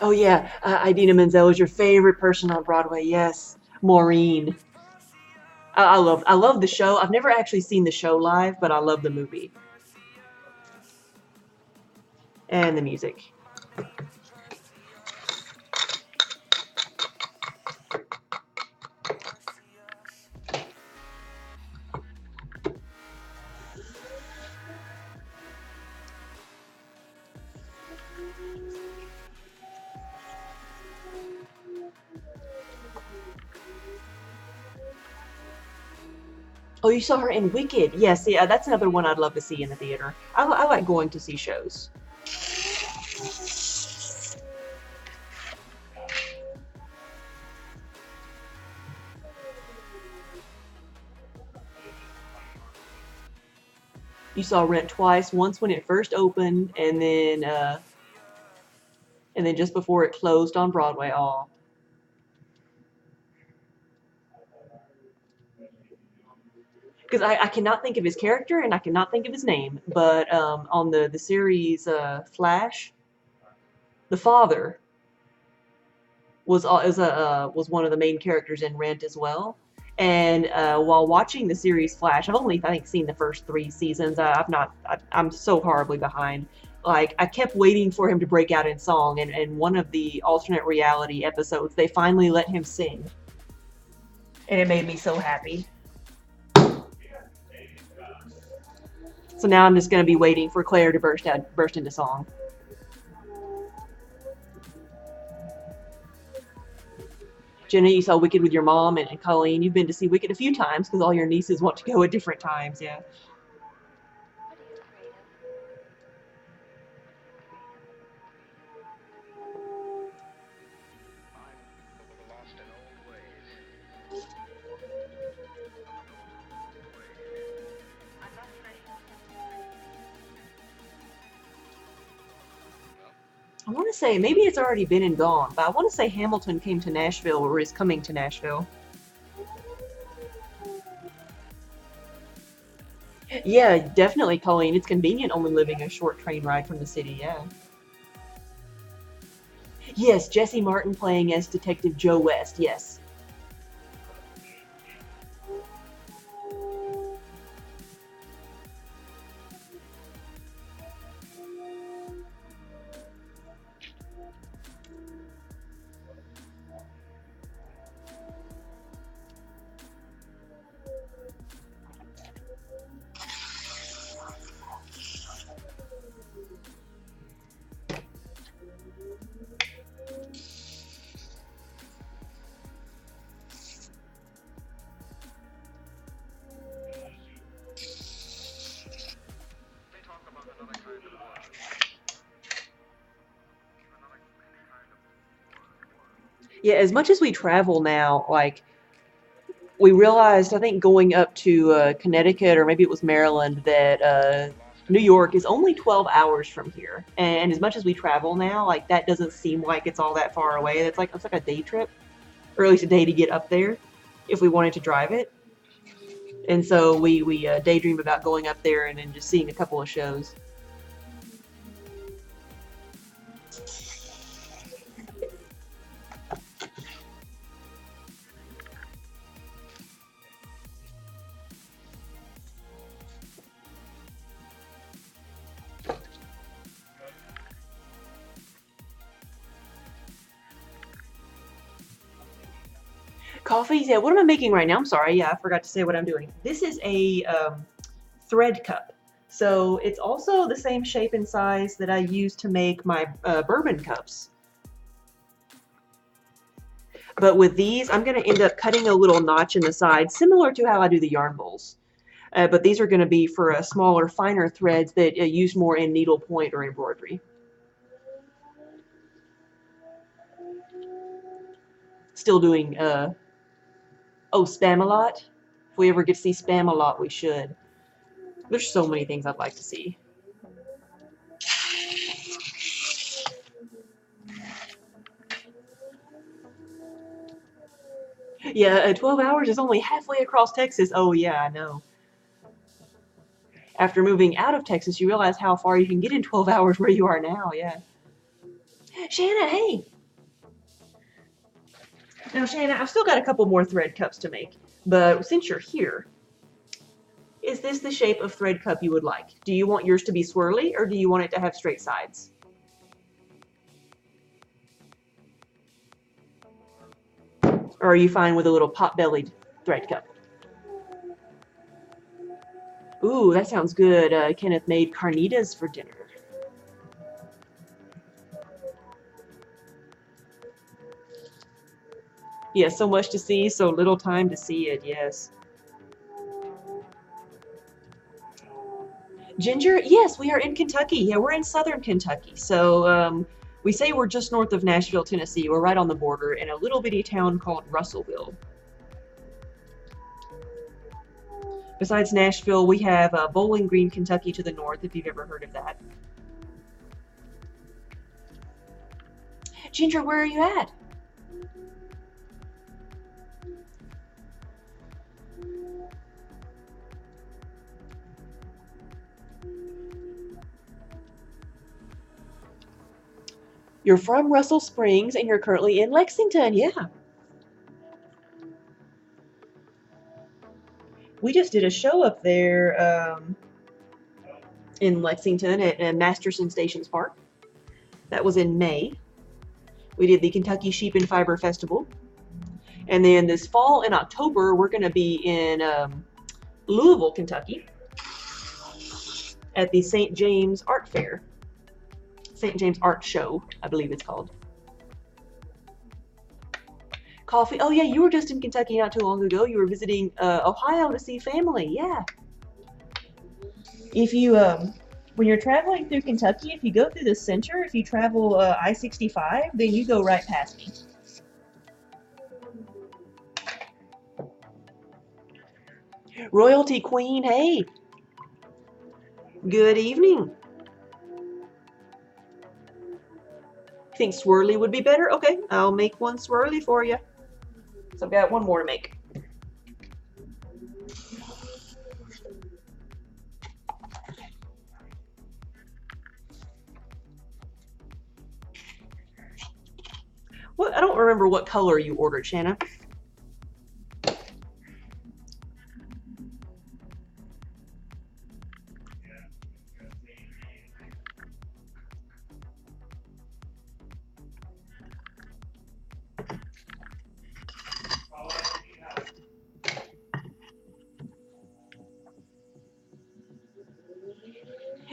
Oh yeah, Idina Menzel is your favorite person on Broadway. Yes, Maureen. I love the show. I've never actually seen the show live, but I love the movie. And the music. Oh, you saw her in Wicked. Yes, yeah, that's another one I'd love to see in the theater. I like going to see shows. You saw Rent twice, once when it first opened, and then just before it closed on Broadway. Oh, because I cannot think of his character and I cannot think of his name, but on the series Flash, the father was one of the main characters in Rent as well. And while watching the series Flash, I've only I think seen the first 3 seasons. I've not. I'm so horribly behind. Like I kept waiting for him to break out in song, and one of the alternate reality episodes, they finally let him sing, and it made me so happy. So now I'm just gonna be waiting for Claire to burst into song. Jenna, you saw Wicked with your mom, and Colleen, you've been to see Wicked a few times because all your nieces want to go at different times. Yeah. I want to say maybe it's already been and gone, but I want to say Hamilton came to Nashville or is coming to Nashville. Yeah, definitely, Colleen. It's convenient only living a short train ride from the city. Yeah. Yes, Jesse Martin playing as Detective Joe West. Yes. Yeah, as much as we travel now, like we realized, I think going up to Connecticut or maybe it was Maryland, that New York is only 12 hours from here. And as much as we travel now, like that doesn't seem like it's all that far away. It's like a day trip, or at least a day to get up there, if we wanted to drive it. And so we daydream about going up there and then just seeing a couple of shows. Coffees, yeah. What am I making right now? I'm sorry. Yeah, I forgot to say what I'm doing. This is a thread cup. So it's also the same shape and size that I use to make my bourbon cups. But with these, I'm going to end up cutting a little notch in the side, similar to how I do the yarn bowls. But these are going to be for smaller, finer threads that use more in needlepoint or embroidery. Still doing, oh, Spamalot. If we ever get to see Spamalot, we should. There's so many things I'd like to see. Yeah, 12 hours is only halfway across Texas. Oh, yeah, I know. After moving out of Texas, you realize how far you can get in 12 hours where you are now, yeah. Shanna, hey! Now, Shanna, I've still got a couple more thread cups to make, but since you're here, is this the shape of thread cup you would like? Do you want yours to be swirly, or do you want it to have straight sides? Or are you fine with a little pot-bellied thread cup? Ooh, that sounds good. Kenneth made carnitas for dinner. Yes, so much to see, so little time to see it, yes. Ginger, yes, we are in Kentucky. Yeah, we're in southern Kentucky. So we say we're just north of Nashville, Tennessee. We're right on the border in a little bitty town called Russellville. Besides Nashville, we have Bowling Green, Kentucky to the north, if you've ever heard of that. Ginger, where are you at? You're from Russell Springs and you're currently in Lexington, yeah. We just did a show up there in Lexington at Masterson Stations Park. That was in May. We did the Kentucky Sheep and Fiber Festival. And then this fall in October, we're going to be in Louisville, Kentucky at the St. James Art Fair. St. James Art Show, I believe it's called. Coffee. Oh, yeah, you were just in Kentucky not too long ago. You were visiting Ohio to see family. Yeah. If you, when you're traveling through Kentucky, if you go through the center, if you travel I-65, then you go right past me. Royalty Queen, hey. Good evening. Think swirly would be better? Okay, I'll make one swirly for you. So I've got one more to make. What? I don't remember what color you ordered, Shanna.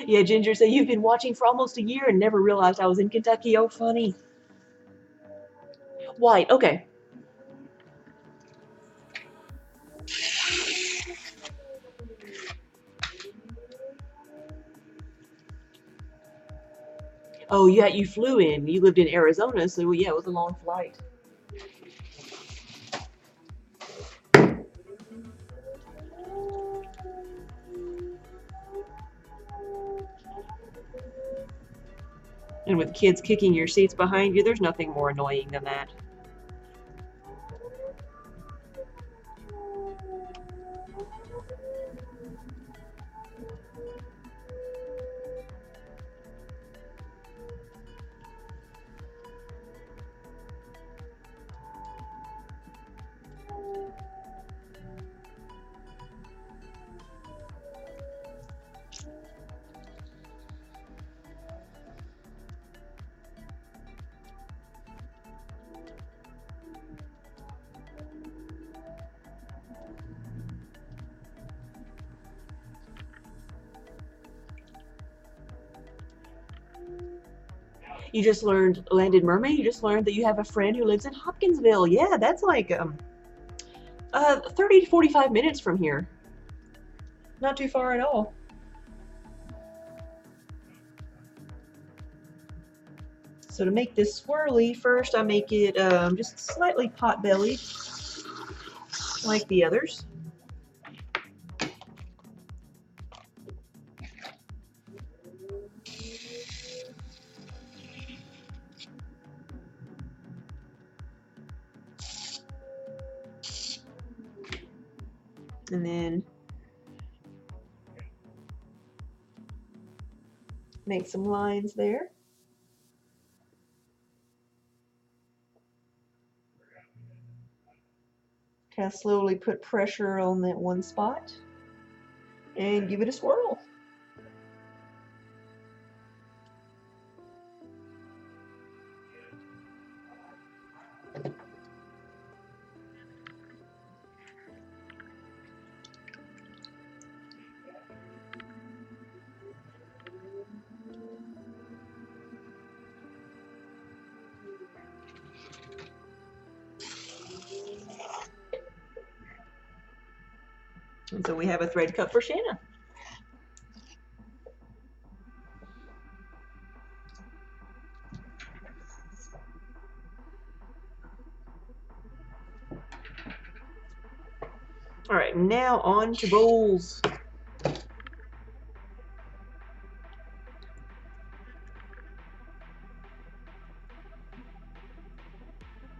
Yeah, Ginger said, you've been watching for almost a year and never realized I was in Kentucky. Oh, funny. White, okay. Oh, yeah, you flew in. You lived in Arizona, so yeah, it was a long flight. And with kids kicking your seats behind you, there's nothing more annoying than that. You just learned Landed Mermaid. You just learned that you have a friend who lives in Hopkinsville. Yeah, that's like 30 to 45 minutes from here. Not too far at all. So to make this swirly, first I make it just slightly pot-bellied, like the others. And then make some lines there. Kind of slowly put pressure on that one spot and give it a swirl. And so we have a thread cup for Shanna. All right, now on to bowls.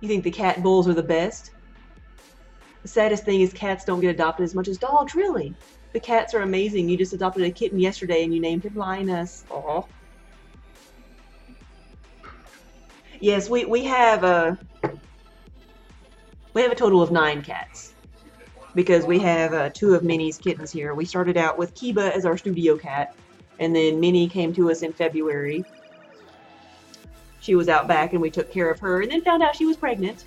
You think the cat bowls are the best? The saddest thing is cats don't get adopted as much as dogs, really. The cats are amazing. You just adopted a kitten yesterday and you named him Linus. Aw. Yes, we have a total of 9 cats because we have 2 of Minnie's kittens here. We started out with Kiba as our studio cat, and then Minnie came to us in February. She was out back and we took care of her, and then found out she was pregnant.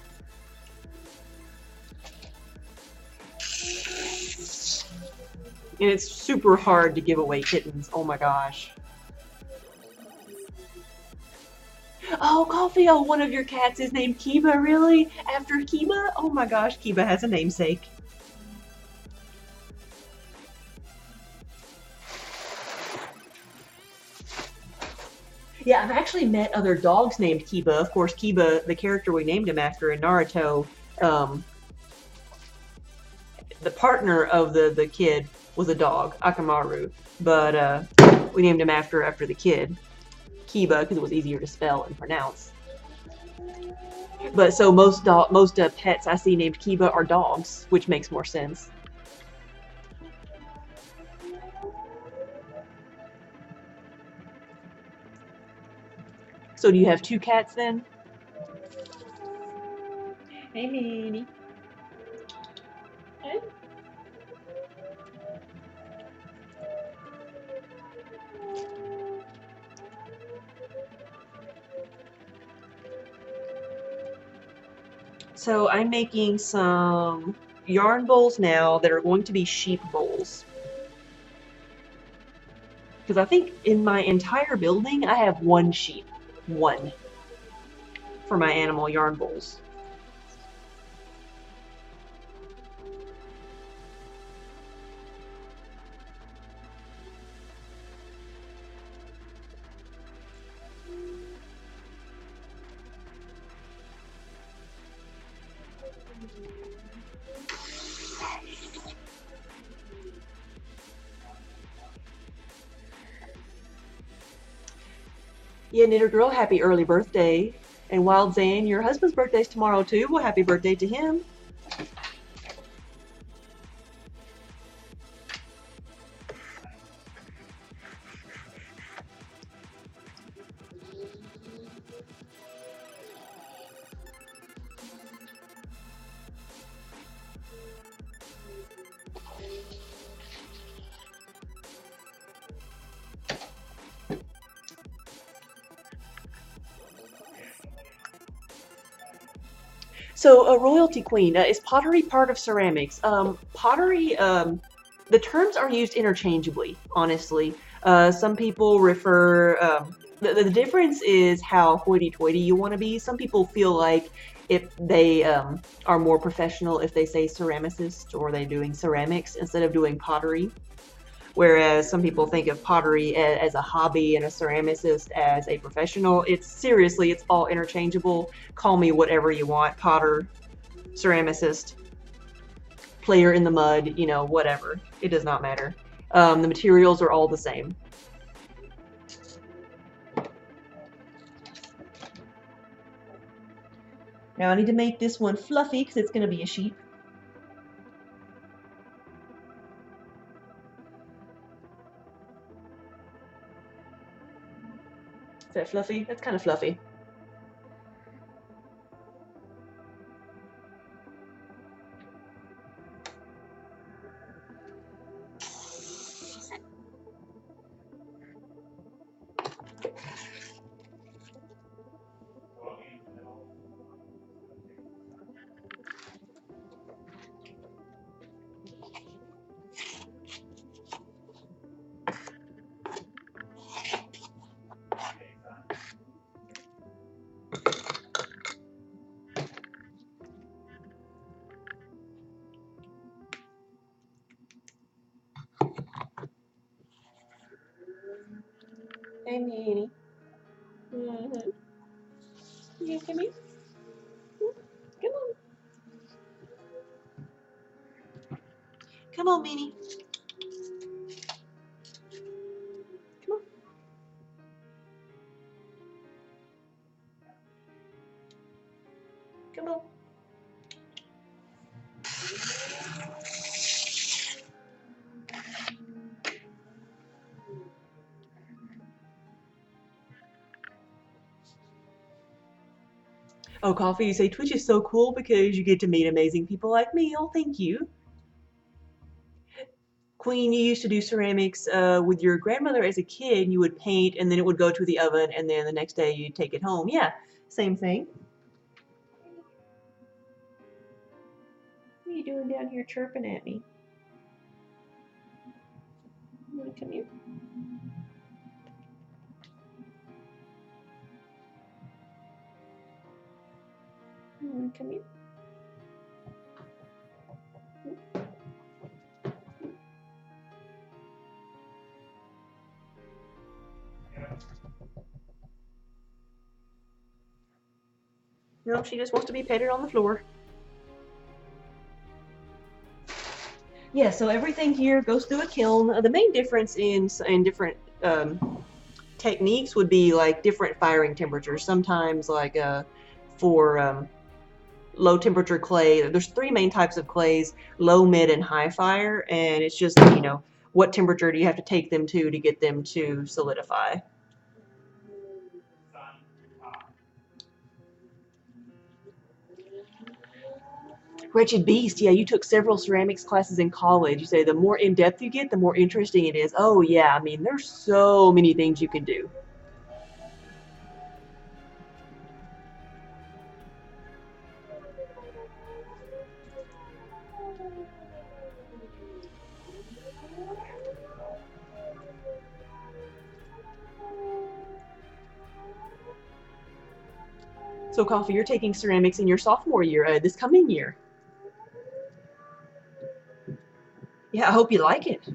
And it's super hard to give away kittens. Oh my gosh. Oh, Coffee, oh, one of your cats is named Kiba, really? After Kiba? Oh my gosh, Kiba has a namesake. Yeah, I've actually met other dogs named Kiba. Of course, Kiba, the character we named him after in Naruto, the partner of the kid was a dog, Akamaru. But we named him after the kid, Kiba, because it was easier to spell and pronounce. But so most pets I see named Kiba are dogs, which makes more sense. So do you have 2 cats then? Hey, Minnie. Hey. So I'm making some yarn bowls now that are going to be sheep bowls. Because I think in my entire building I have 1 sheep. 1. For my animal yarn bowls. Yeah, Knitter Girl, happy early birthday. And Wild Zane, your husband's birthday's tomorrow too. Well, happy birthday to him. So, a royalty queen, is pottery part of ceramics? Pottery, the terms are used interchangeably, honestly. Some people refer, the difference is how hoity-toity you want to be. Some people feel like if they are more professional if they say ceramicist or they're doing ceramics instead of doing pottery. Whereas some people think of pottery as a hobby and a ceramicist as a professional. Seriously, it's all interchangeable. Call me whatever you want, potter, ceramicist, player in the mud, you know, whatever. It does not matter. The materials are all the same. Now I need to make this one fluffy because it's going to be a sheep. Is that fluffy? That's kind of fluffy. Hey, Minnie. Mm-hmm. Yeah, come here. Come on. Come on, Minnie. Come on. Come on. Oh, Coffee, you say Twitch is so cool because you get to meet amazing people like me. Oh, thank you. Queen, you used to do ceramics with your grandmother as a kid. You would paint, and then it would go to the oven, and then the next day you'd take it home. Yeah, same thing. What are you doing down here chirping at me? Come here. Come here. No, she just wants to be petted on the floor. Yeah, so everything here goes through a kiln. The main difference in different techniques would be like different firing temperatures. Sometimes like for low temperature clay, there's three main types of clays: low, mid, and high fire. And it's just, what temperature do you have to take them to get them to solidify. Wretched Beast, yeah, you took several ceramics classes in college. You say the more in depth you get, the more interesting it is. Oh yeah, I mean, there's so many things you can do. So, Coffee, you're taking ceramics in your sophomore year, this coming year. Yeah, I hope you like it.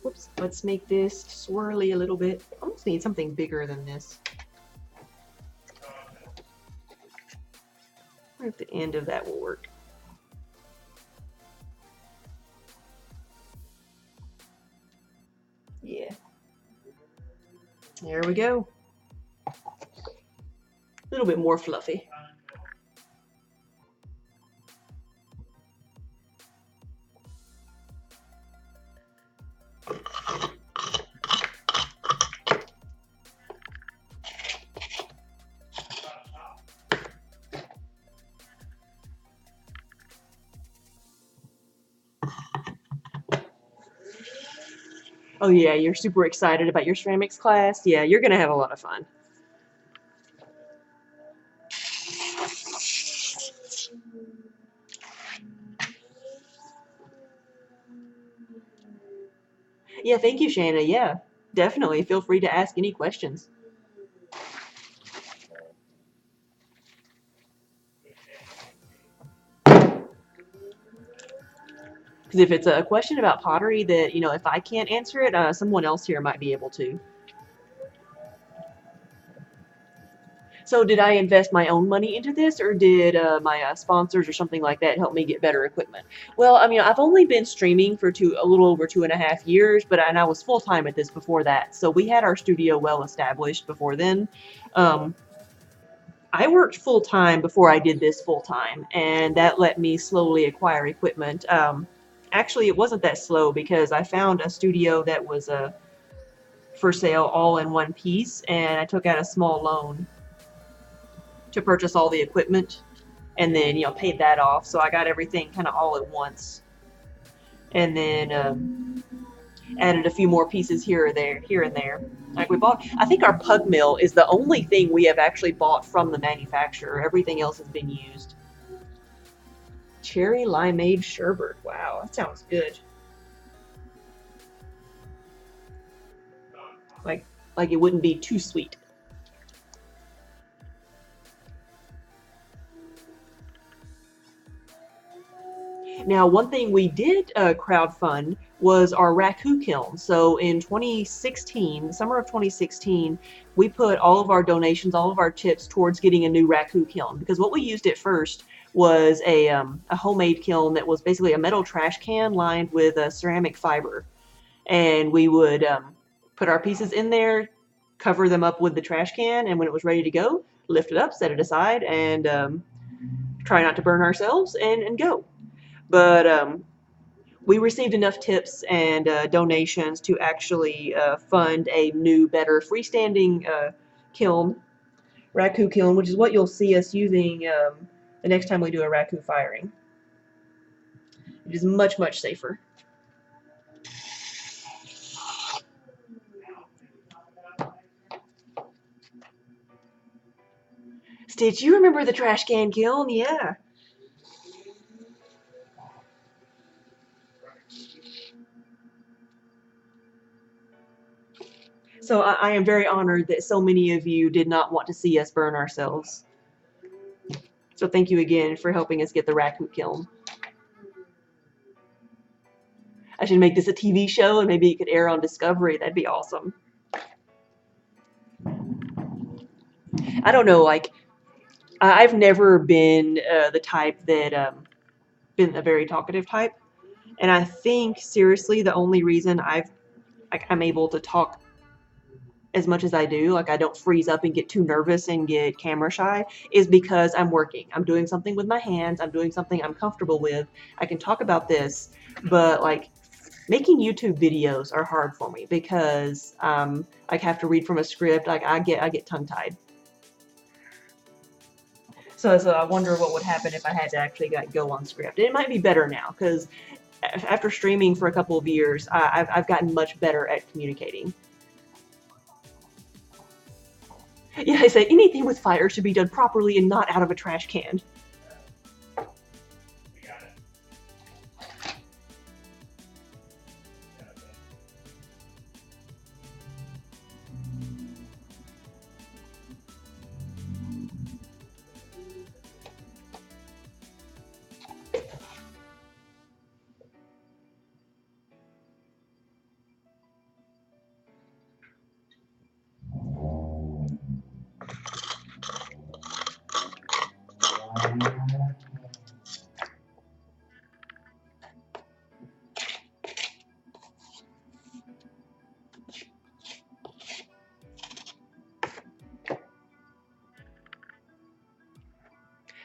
Whoops, let's make this swirly a little bit. I almost need something bigger than this. I wonder if the end of that will work. Yeah. There we go. A little bit more fluffy. Oh yeah, you're super excited about your ceramics class. Yeah, you're gonna have a lot of fun. Yeah, thank you, Shanna. Yeah, definitely. Feel free to ask any questions. Because if it's a question about pottery that, if I can't answer it, someone else here might be able to. So did I invest my own money into this, or did my sponsors or something like that help me get better equipment? Well, I mean, I've only been streaming for a little over 2.5 years, and I was full time at this before that. So we had our studio well established before then. Um, I worked full time before I did this full time, and that let me slowly acquire equipment. Actually, it wasn't that slow because I found a studio that was for sale all in one piece, and I took out a small loan to purchase all the equipment, and then paid that off. So I got everything kind of all at once, and then added a few more pieces here and there. Like we bought, I think our pug mill is the only thing we have actually bought from the manufacturer. Everything else has been used. Cherry limeade sherbet. Wow, that sounds good. Like it wouldn't be too sweet. Now, one thing we did crowdfund was our raku kiln. So in 2016, summer of 2016, we put all of our donations, all of our tips towards getting a new raku kiln, because what we used at first was a homemade kiln that was basically a metal trash can lined with a ceramic fiber, and we would put our pieces in there, cover them up with the trash can, and when it was ready to go, lift it up, set it aside, and try not to burn ourselves, and go. But we received enough tips and donations to actually fund a new, better freestanding kiln, raku kiln, which is what you'll see us using the next time we do a raku firing. It is much, much safer. Stitch, you remember the trash can kiln? Yeah. So I am very honored that so many of you did not want to see us burn ourselves. So thank you again for helping us get the raku kiln. I should make this a TV show, and maybe it could air on Discovery. That'd be awesome. I don't know, like, I've never been the type that been a very talkative type, and I think seriously the only reason I'm able to talk as much as I do, like I don't freeze up and get too nervous and get camera shy, is because I'm working. I'm doing something with my hands. I'm doing something I'm comfortable with. I can talk about this, but like making YouTube videos are hard for me because I have to read from a script. Like I get tongue tied. So I wonder what would happen if I had to actually go on script. It might be better now because after streaming for a couple of years, I've gotten much better at communicating. Yeah, I said anything with fire should be done properly and not out of a trash can.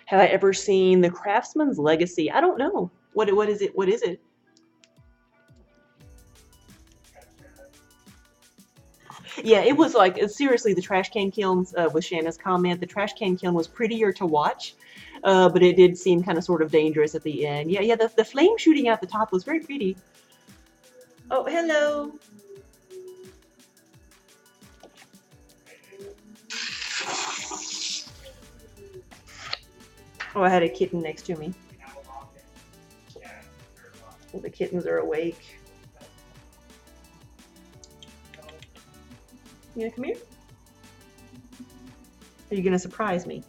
Have I ever seen The Craftsman's Legacy? I don't know. What is it? What is it? Yeah, it was like seriously the trash can kilns. With Shanna's comment, the trash can kiln was prettier to watch, but it did seem kind of sort of dangerous at the end. Yeah, the flame shooting out the top was very pretty. Oh, hello. Oh, I had a kitten next to me. Well, the kittens are awake. You gonna come here? Are you gonna surprise me?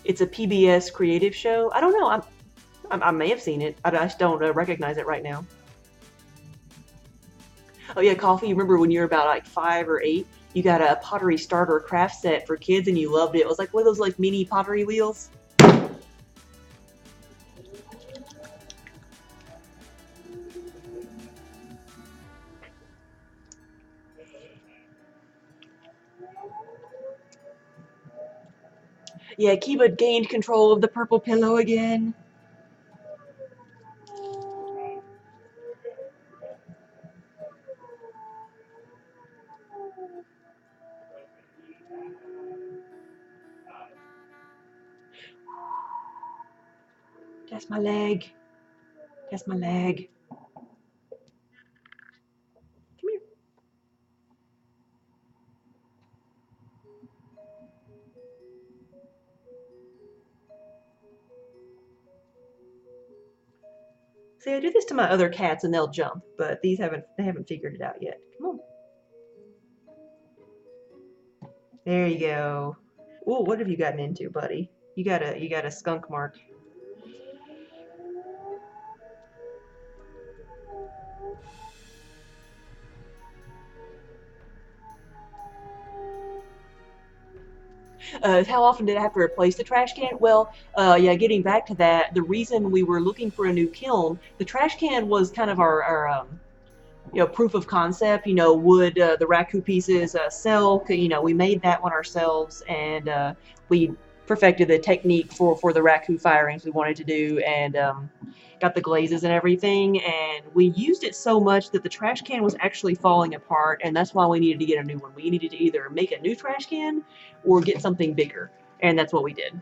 It's a PBS creative show. I don't know. I may have seen it. I just don't recognize it right now. Oh yeah, coffee. You remember when you were about like 5 or 8, you got a pottery starter craft set for kids and you loved it. It was like one of those like mini pottery wheels. Yeah, Kiba gained control of the purple pillow again. That's my leg. That's my leg. Come here. See, I do this to my other cats and they'll jump, but they haven't figured it out yet. Come on. There you go. Ooh, what have you gotten into, buddy? You got a skunk mark. How often did I have to replace the trash can? Well, yeah, getting back to that, the reason we were looking for a new kiln, the trash can was kind of our proof of concept. Would the raku pieces sell? We made that one ourselves, and we perfected the technique for the raku firings we wanted to do, and got the glazes and everything. And we used it so much that the trash can was actually falling apart, and that's why we needed to get a new one. We needed to either make a new trash can or get something bigger, and that's what we did.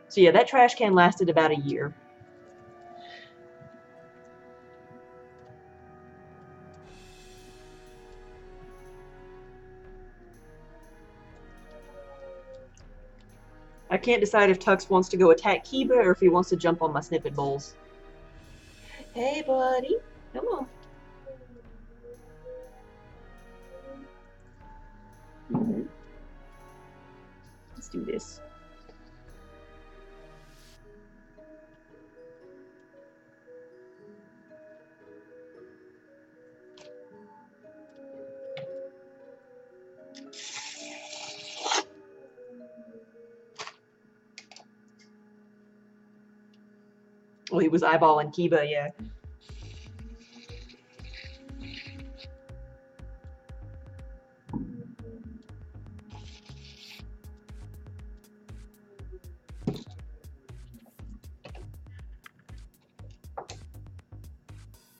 So yeah, that trash can lasted about a year. I can't decide if Tux wants to go attack Kiba or if he wants to jump on my snippet bowls. Hey, buddy. Come on. Mm-hmm. Let's do this. Oh, he was eyeballing Kiba, yeah.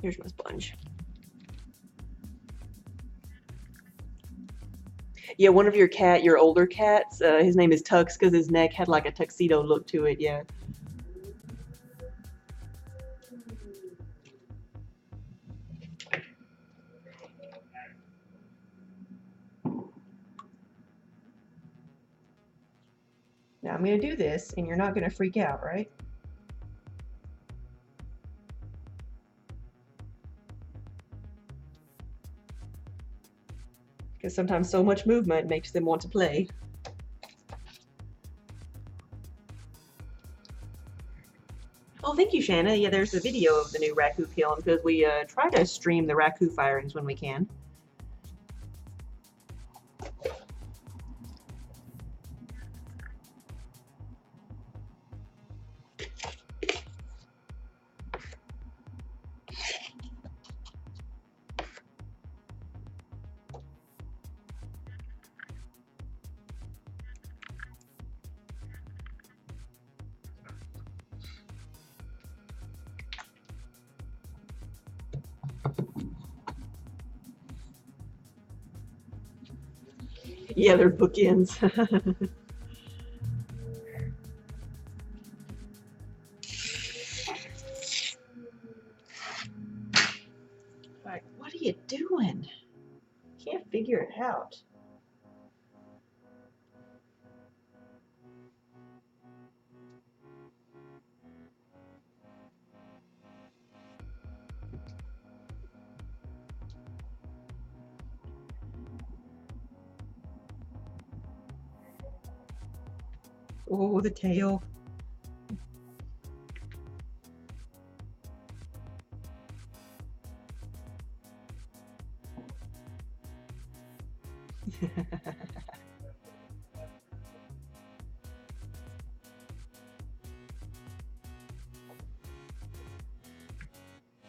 Here's my sponge. Yeah, one of your older cats, his name is Tux because his neck had like a tuxedo look to it, yeah. Now I'm going to do this, and you're not going to freak out, right? Because sometimes so much movement makes them want to play. Oh, thank you, Shanna. Yeah, there's a video of the new Raku kiln because we try to stream the Raku firings when we can. Yeah, they're bookends. Like, what are you doing? Can't figure it out. Oh, the tail.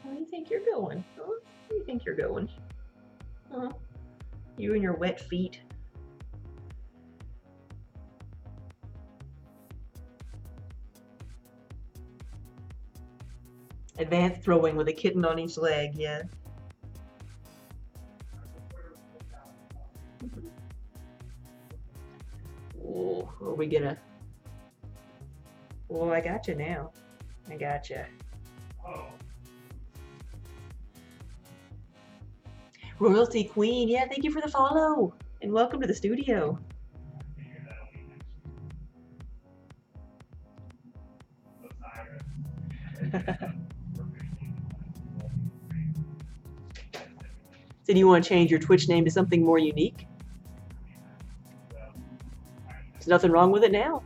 Where do you think you're going? Huh? Where do you think you're going? Huh? You and your wet feet. Advanced throwing with a kitten on each leg, yeah. Oh, are we gonna? Oh, I got you now. I got you. Royalty Queen, yeah, thank you for the follow. And welcome to the studio. So do you want to change your Twitch name to something more unique? There's nothing wrong with it now.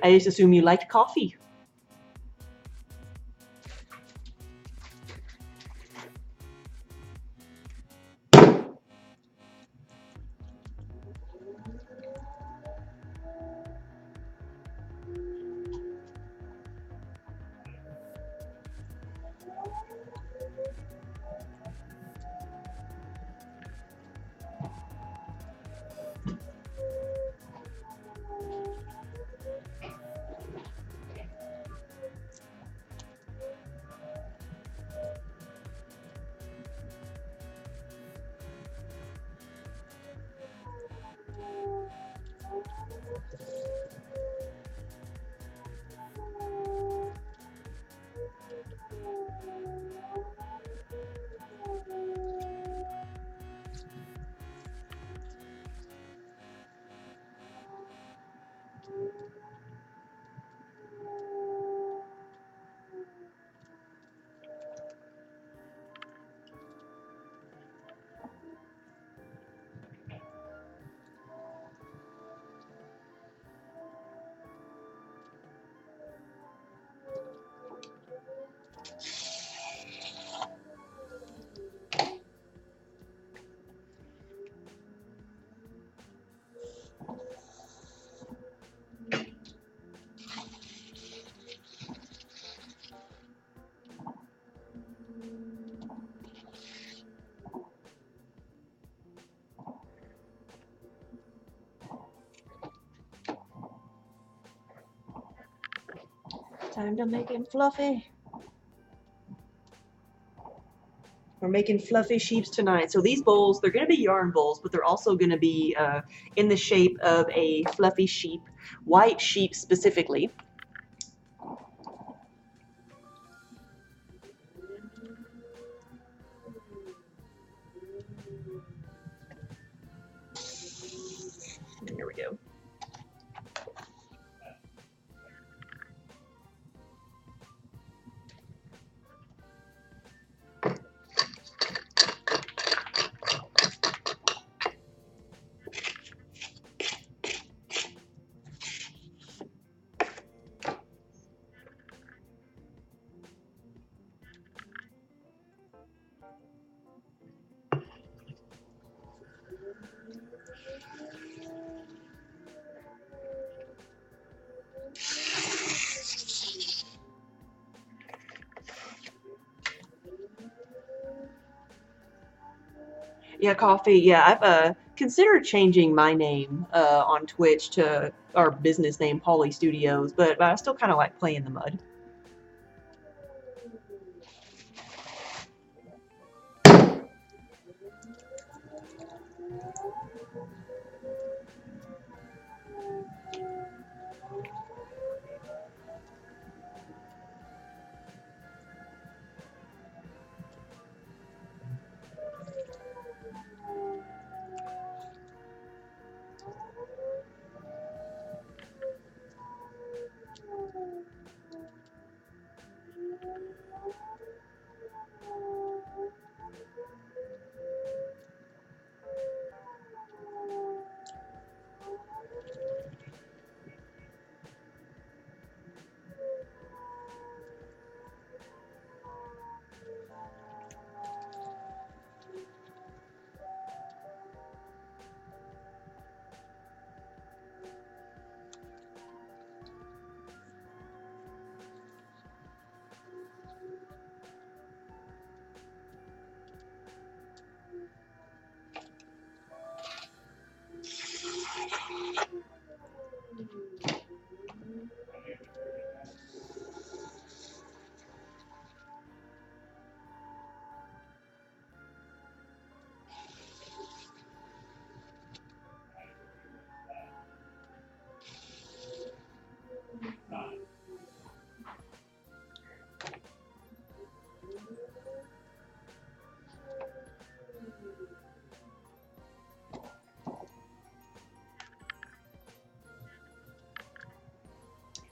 I just assume you liked coffee. Time to make him fluffy. We're making fluffy sheeps tonight. So these bowls, they're going to be yarn bowls, but they're also going to be in the shape of a fluffy sheep, white sheep specifically. Here we go. Yeah, coffee. Yeah, I've considered changing my name on Twitch to our business name, Pawley Studios, but I still kind of like playing the mud.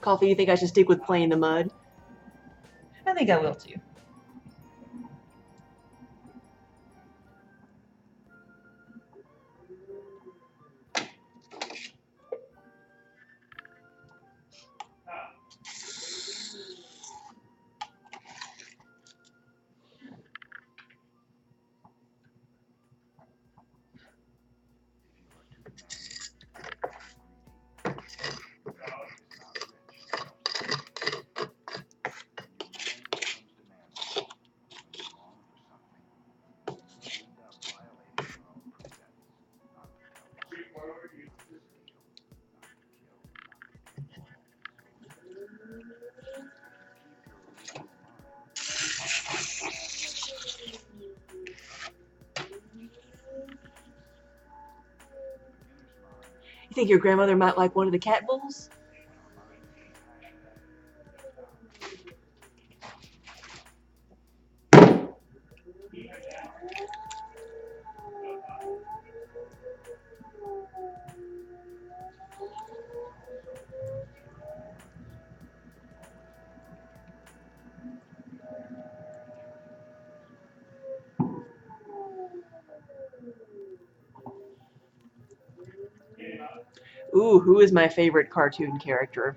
Coffee, you think I should stick with playing the mud? I think I will too. You think your grandmother might like one of the cat bowls? Ooh, who is my favorite cartoon character?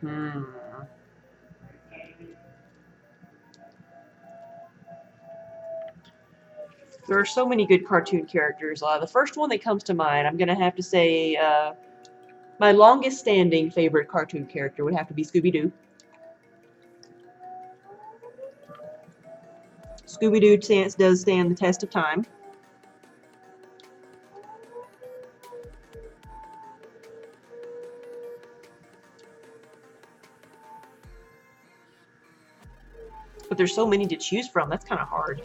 There are so many good cartoon characters. The first one that comes to mind, I'm gonna have to say, my longest standing favorite cartoon character would have to be Scooby-Doo. Scooby-Doo does stand the test of time. But there's so many to choose from, that's kind of hard.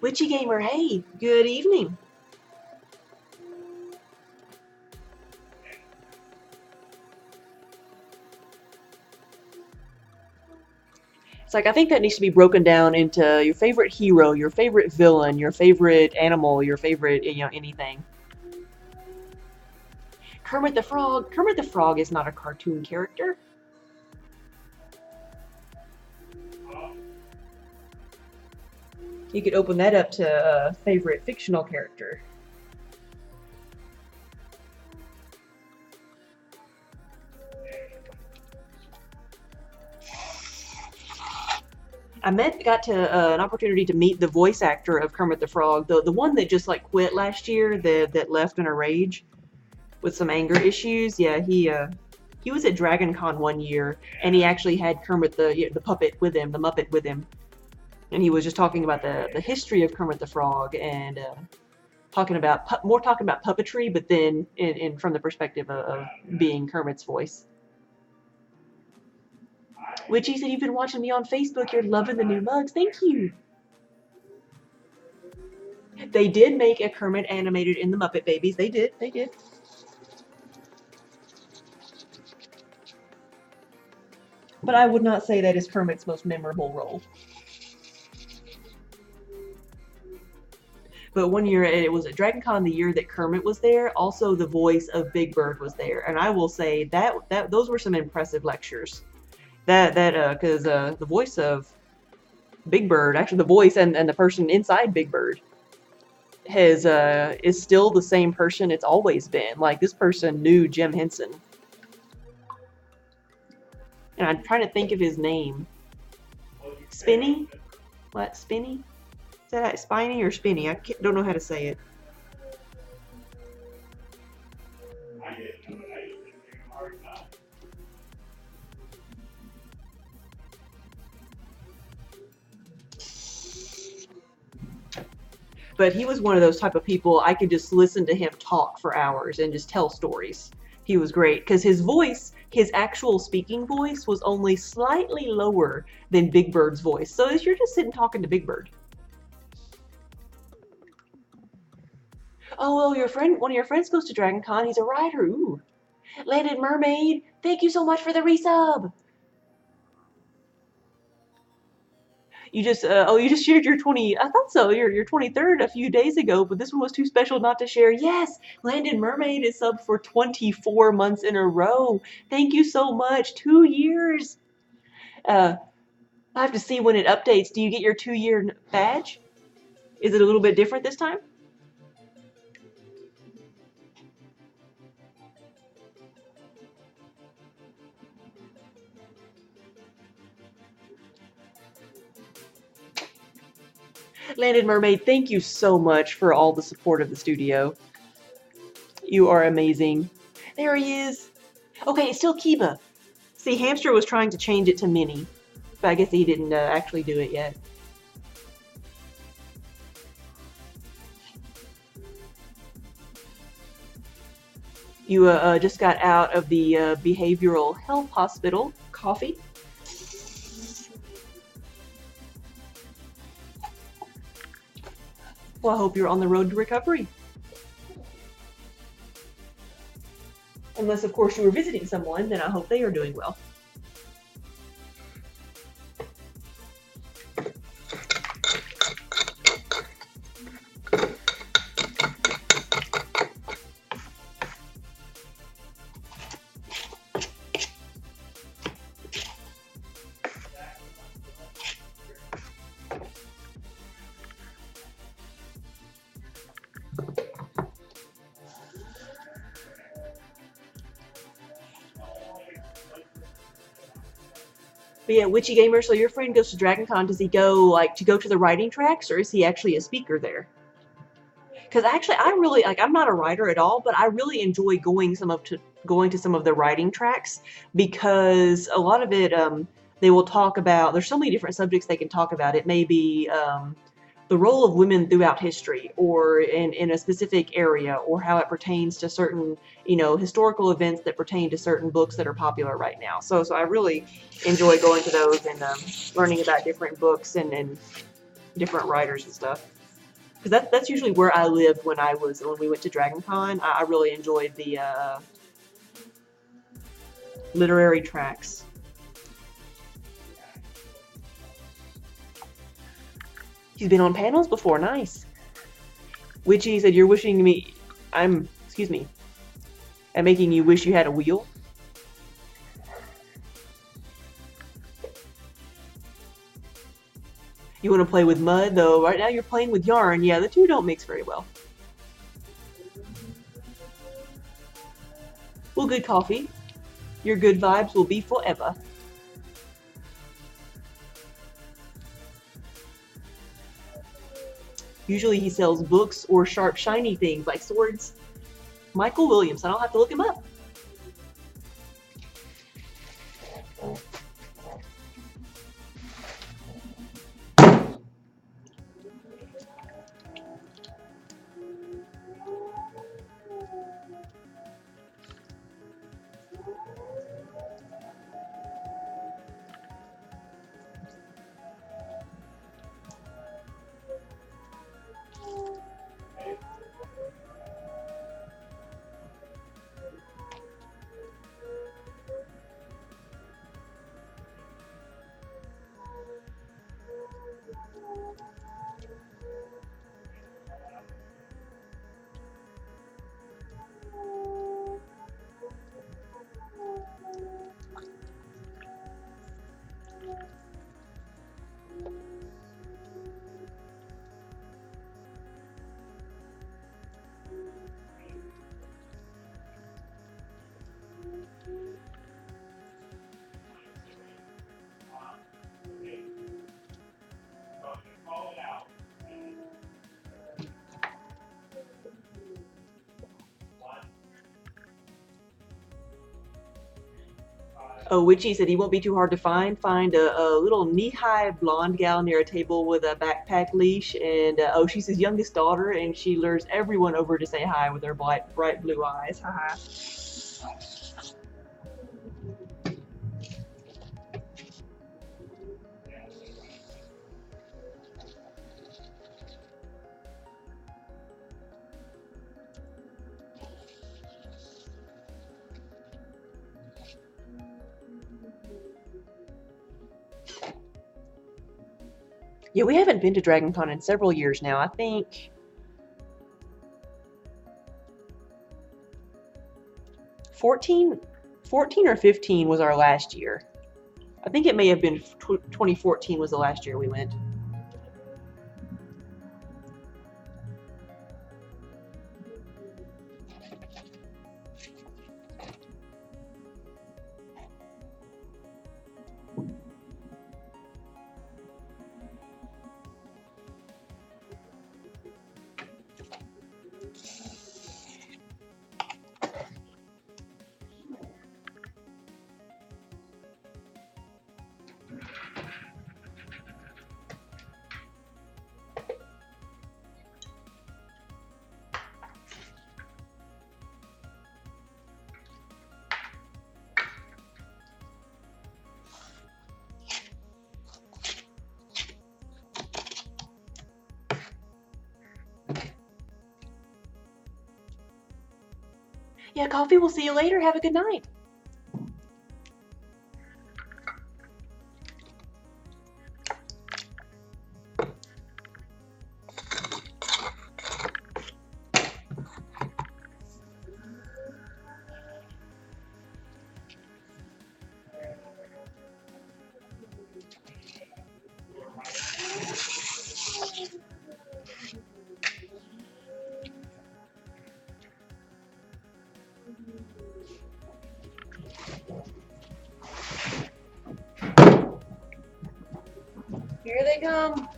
Witchy Gamer, hey, good evening. It's like, I think that needs to be broken down into your favorite hero, your favorite villain, your favorite animal, your favorite, anything. Kermit the Frog. Kermit the Frog is not a cartoon character. You could open that up to a favorite fictional character. I got an opportunity to meet the voice actor of Kermit the Frog, the one that just like quit last year, that left in a rage with some anger issues. Yeah, he was at Dragon Con one year, and he actually had Kermit the puppet with him, the Muppet with him, and he was just talking about the history of Kermit the Frog and talking about puppetry, but then in from the perspective of being Kermit's voice. Witchy said you've been watching me on Facebook. You're loving the new mugs. Thank you. They did make a Kermit animated in the Muppet Babies. They did. They did. But I would not say that is Kermit's most memorable role. But one year, it was at Dragon Con the year that Kermit was there. Also, the voice of Big Bird was there, and I will say that those were some impressive lectures. Because the voice of Big Bird, actually the voice and the person inside Big Bird, is still the same person it's always been. Like, this person knew Jim Henson, and I'm trying to think of his name. Spinny? What, Spinny? Is that Spiny or Spinny? I don't know how to say it. But he was one of those type of people I could just listen to him talk for hours and just tell stories. He was great because his voice, his actual speaking voice, was only slightly lower than Big Bird's voice. So you're just sitting talking to Big Bird. Oh, well, one of your friends goes to Dragon Con. He's a writer. Ooh. Landed Mermaid, thank you so much for the resub. You just you just shared your 20. I thought so. Your 23rd a few days ago, but this one was too special not to share. Yes, Landed Mermaid is up for 24 months in a row. Thank you so much. 2 years. I have to see when it updates. Do you get your 2-year badge? Is it a little bit different this time? Landed Mermaid, thank you so much for all the support of the studio. You are amazing. There he is. Okay, it's still Kiba. See, Hamster was trying to change it to Minnie, but I guess he didn't actually do it yet. You just got out of the behavioral health hospital. Coffee? Well, I hope you're on the road to recovery. Unless, of course, you were visiting someone, then I hope they are doing well. But yeah, Witchy Gamer, so your friend goes to DragonCon, does he go, like, to go to the writing tracks, or is he actually a speaker there? Because actually, I really, like, I'm not a writer at all, but I really enjoy going to some of the writing tracks, because a lot of it, they will talk about, there's so many different subjects they can talk about. It may be the role of women throughout history, or in a specific area, or how it pertains to certain, historical events that pertain to certain books that are popular right now. So I really enjoy going to those and learning about different books and different writers and stuff. Because that's usually where I lived when we went to DragonCon. I really enjoyed the literary tracks. He's been on panels before. Nice. Witchy said, "You're wishing me. Excuse me. I'm making you wish you had a wheel." You want to play with mud, though right now you're playing with yarn. Yeah, the two don't mix very well. Well, good coffee. Your good vibes will be forever. Usually he sells books or sharp, shiny things like swords. Michael Williams. I don't have to look him up. Oh, Witchy said he won't be too hard to find. Find a little knee-high blonde gal near a table with a backpack leash, and oh, she's his youngest daughter, and she lures everyone over to say hi with her bright blue eyes. Haha. Yeah, we haven't been to Dragon Con in several years now. I think 14 or 15 was our last year. I think it may have been 2014 was the last year we went. Yeah, Coffee, we'll see you later. Have a good night. Here they come.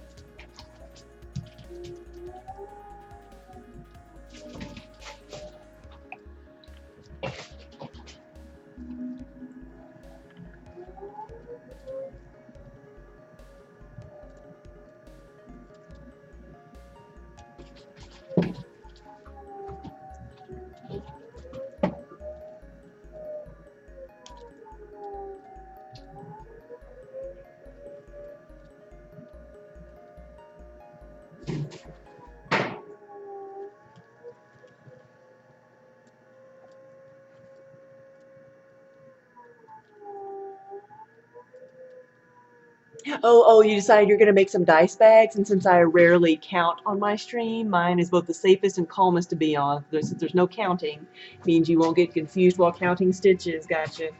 Oh, you decided you're going to make some dice bags, and since I rarely count on my stream, mine is both the safest and calmest to be on. Since there's no counting, means you won't get confused while counting stitches. Gotcha.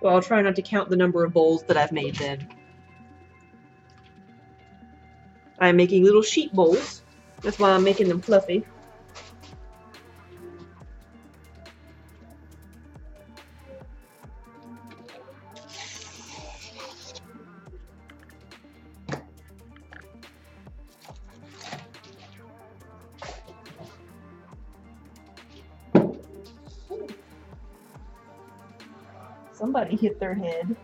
Well, I'll try not to count the number of bowls that I've made then. I'm making little sheep bowls. That's why I'm making them fluffy. Somebody hit their head.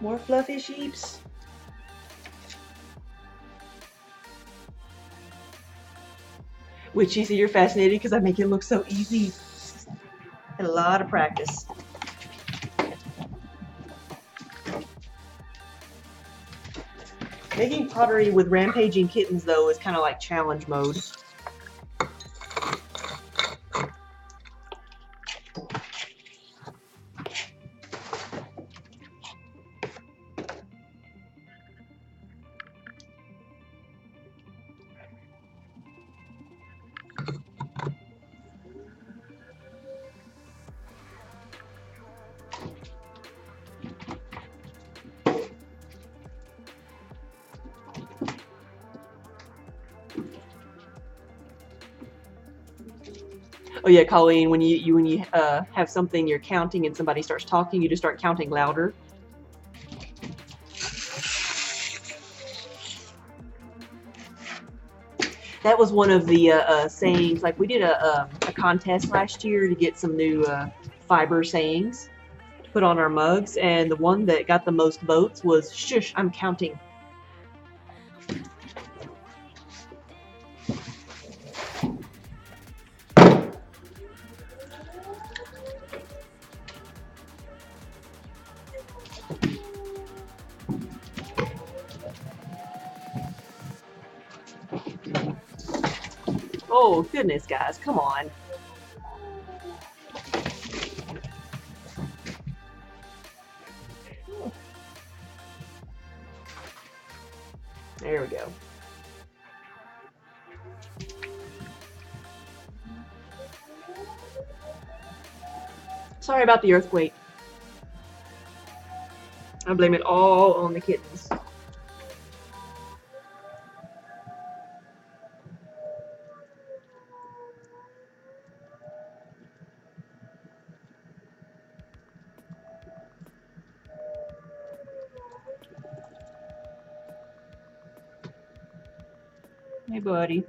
More fluffy sheeps. Which you see, you're fascinated because I make it look so easy. And a lot of practice. Making pottery with rampaging kittens, though, is kind of like challenge mode. Oh yeah, Colleen, when you have something you're counting and somebody starts talking, you just start counting louder. That was one of the sayings. Like we did a contest last year to get some new fiber sayings to put on our mugs, and the one that got the most votes was "Shush, I'm counting." Oh goodness, guys, come on. There we go. Sorry about the earthquake. I blame it all on the kittens. Hey, buddy.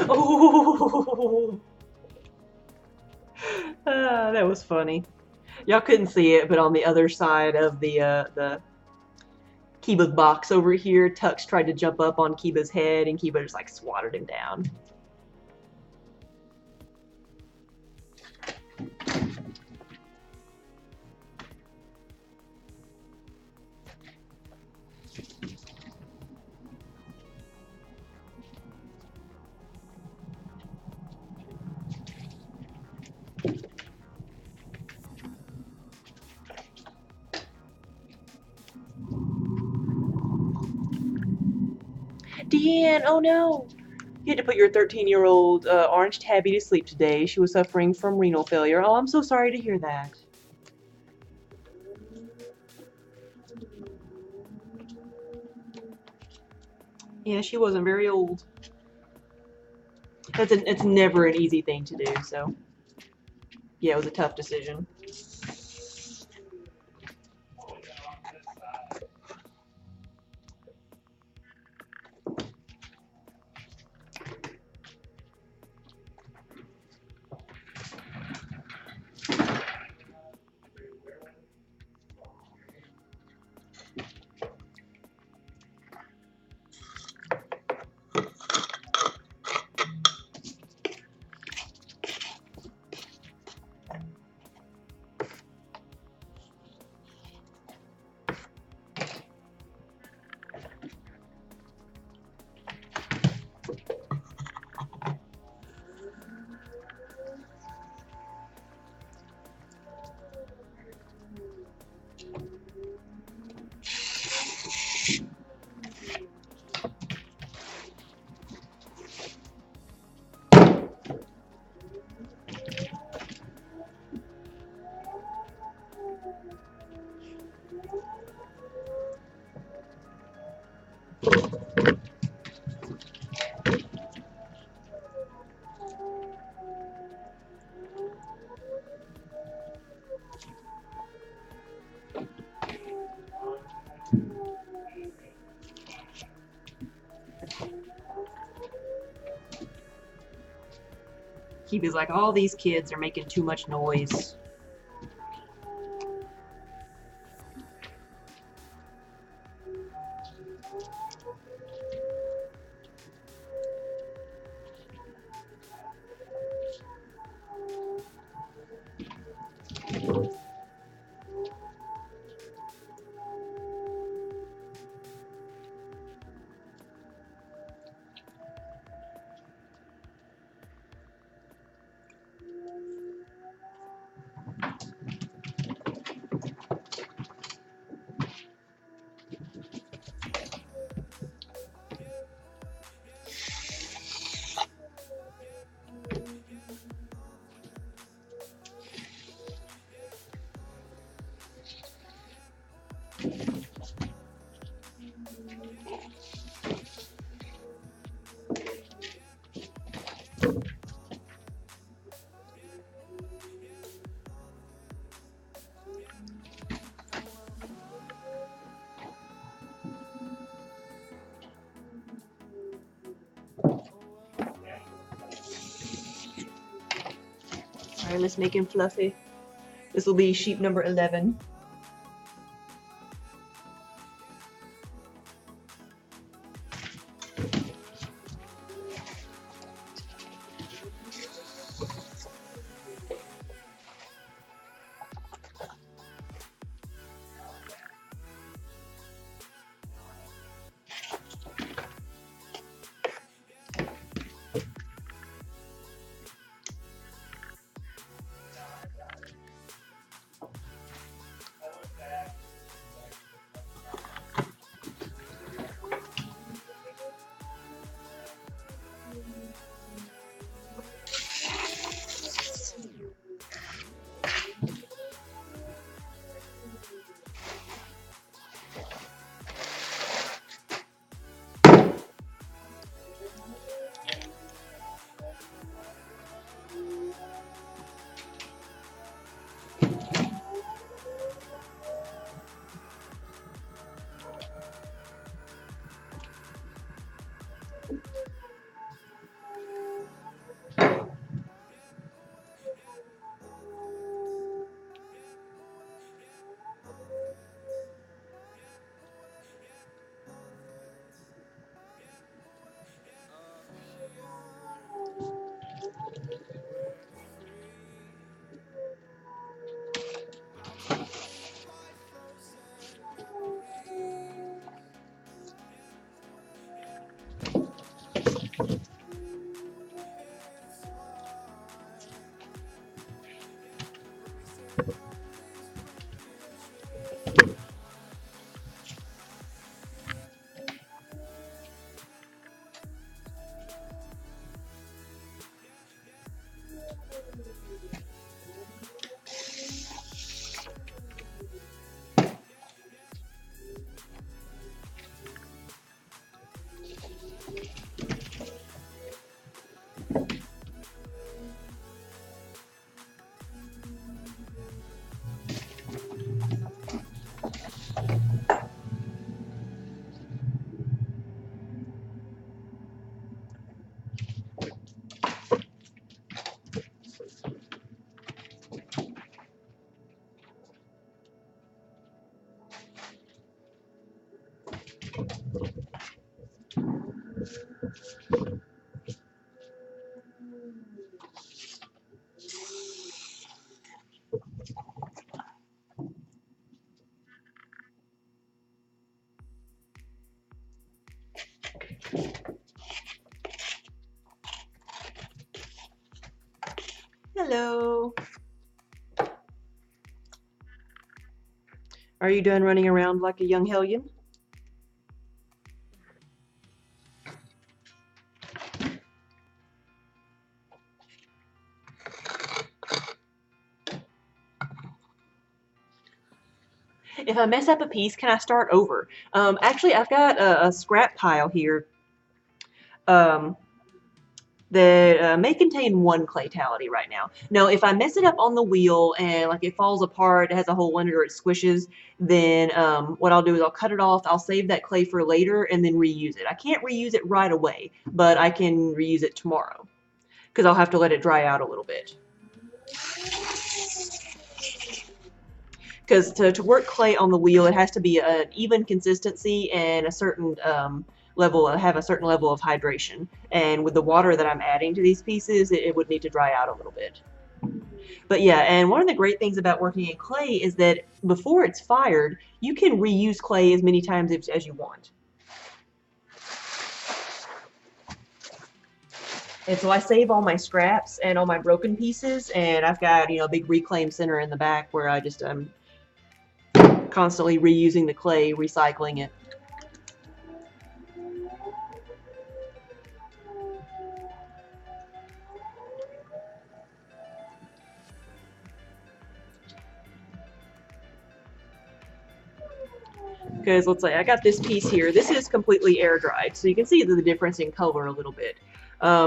Oh, that was funny. Y'all couldn't see it, but on the other side of the Kiba's box over here, Tux tried to jump up on Kiba's head, and Kiba just like swatted him down. Deanne, oh no! You had to put your 13-year-old orange tabby to sleep today. She was suffering from renal failure. Oh, I'm so sorry to hear that. Yeah, she wasn't very old. It's never an easy thing to do, so yeah, it was a tough decision. Kiba's like, all these kids are making too much noise. And let's make him fluffy. This will be sheep number 11. Hello. Are you done running around like a young hellion? If I mess up a piece, can I start over? Actually, I've got a scrap pile here that may contain 1 claytality right now. Now, if I mess it up on the wheel and like it falls apart, it has a hole in it or it squishes, then what I'll do is I'll cut it off, I'll save that clay for later and then reuse it. I can't reuse it right away, but I can reuse it tomorrow because I'll have to let it dry out a little bit. Because to work clay on the wheel, it has to be an even consistency and a certain have a certain level of hydration. And with the water that I'm adding to these pieces, it would need to dry out a little bit. But yeah, and one of the great things about working in clay is that before it's fired, you can reuse clay as many times as you want. And so I save all my scraps and all my broken pieces, and I've got, a big reclaim center in the back where I just constantly reusing the clay, recycling it. Because let's say I got this piece here. This is completely air dried, so you can see the difference in color a little bit.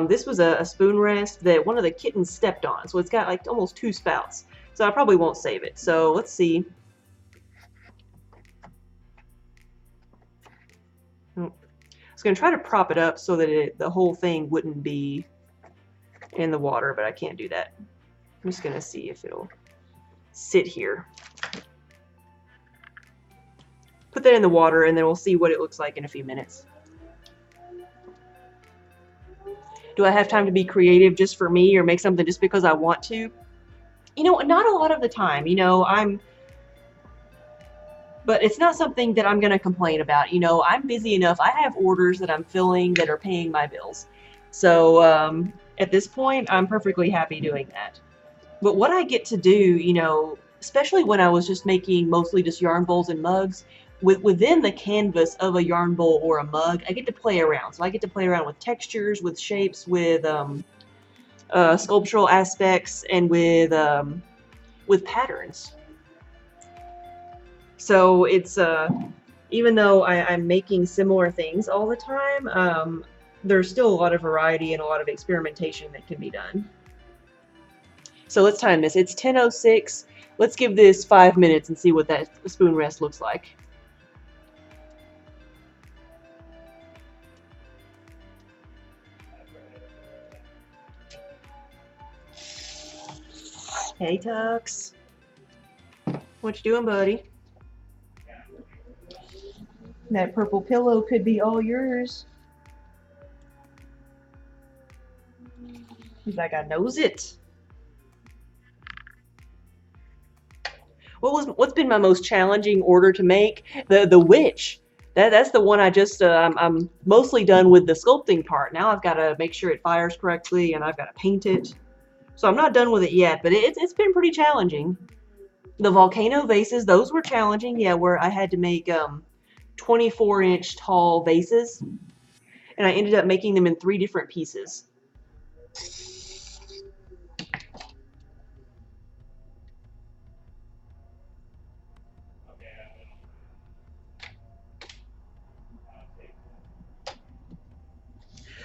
This was a spoon rest that one of the kittens stepped on, so it's got like almost 2 spouts. So I probably won't save it. So let's see. I was going to try to prop it up so that the whole thing wouldn't be in the water, but I can't do that. I'm just gonna see if it'll sit here. Put that in the water and then we'll see what it looks like in a few minutes. Do I have time to be creative just for me or make something just because I want to? You know, not a lot of the time. You know, but it's not something that I'm going to complain about. You know, I'm busy enough. I have orders that I'm filling that are paying my bills. So at this point, I'm perfectly happy doing that. But what I get to do, you know, especially when I was just making mostly just yarn bowls and mugs, within the canvas of a yarn bowl or a mug, I get to play around. So I get to play around with textures, with shapes, with sculptural aspects, and with patterns. So it's even though I'm making similar things all the time, there's still a lot of variety and a lot of experimentation that can be done. So let's time this. It's 10:06. Let's give this 5 minutes and see what that spoon rest looks like. Hey, Tux. What you doing, buddy? That purple pillow could be all yours. He's like, I knows it. What's been my most challenging order to make? The witch. That's the one I just I'm mostly done with the sculpting part. Now I've got to make sure it fires correctly and I've got to paint it. So I'm not done with it yet, but it's been pretty challenging. The volcano vases, those were challenging. Yeah, where I had to make 24-inch tall vases, and I ended up making them in 3 different pieces.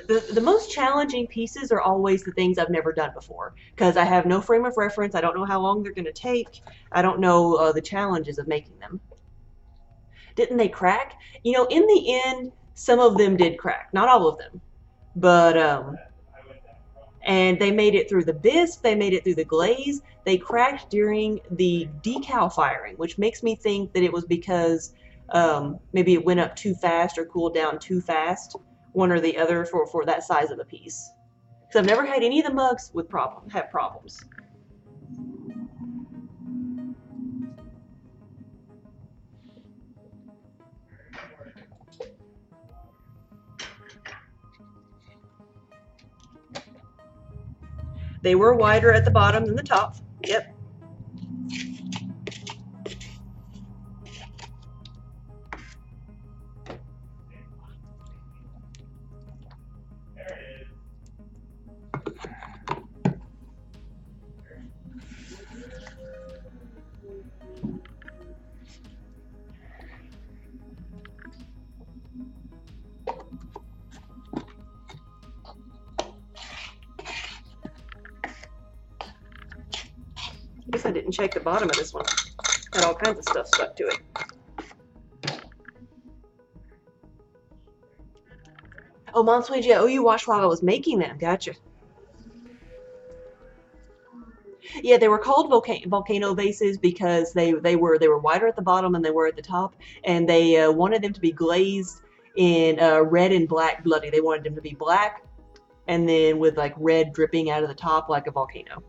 The most challenging pieces are always the things I've never done before, because I have no frame of reference. I don't know how long they're going to take. I don't know the challenges of making them. Didn't they crack? You know, in the end, some of them did crack. Not all of them. But, and they made it through the bisque. They made it through the glaze. They cracked during the decal firing, which makes me think that it was because maybe it went up too fast or cooled down too fast. One or the other for that size of a piece. Because I've never had any of the mugs have problems. They were wider at the bottom than the top. Yep. I guess I didn't check the bottom of this one. Had all kinds of stuff stuck to it. Oh, Mom Swage, yeah. Oh, you watched while I was making them. Gotcha. Yeah, they were called volcano vases because they were wider at the bottom than they were at the top, and they wanted them to be glazed in red and black bloody. They wanted them to be black, and then with like red dripping out of the top like a volcano.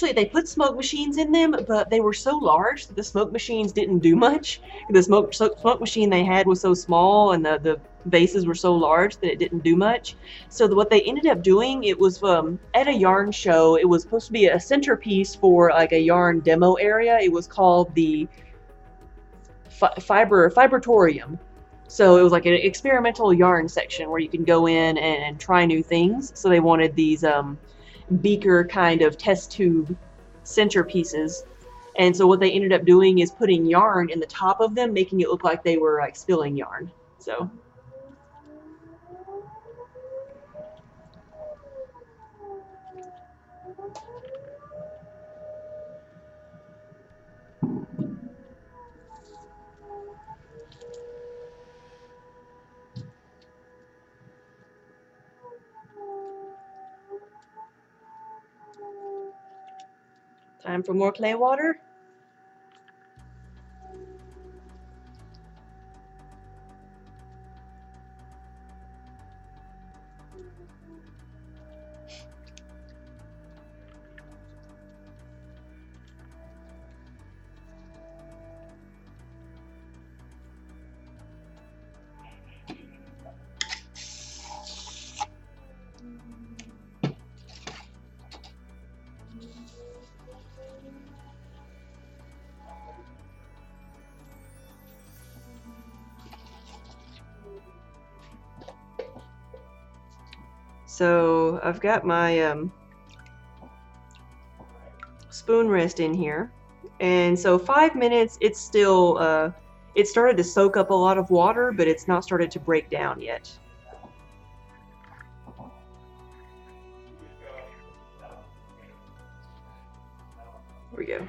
They put smoke machines in them, but they were so large that the smoke machines didn't do much. The smoke machine they had was so small, and the vases were so large that it didn't do much. So what they ended up doing, it was at a yarn show. It was supposed to be a centerpiece for like a yarn demo area. It was called the Fibratorium. So it was like an experimental yarn section where you can go in and try new things. So they wanted these beaker kind of test tube centerpieces, And so what they ended up doing is putting yarn in the top of them, making it look like they were like spilling yarn. So. Time for more clay water. So I've got my spoon rest in here, and so 5 minutes, it's still it started to soak up a lot of water, but it's not started to break down yet. Here we go.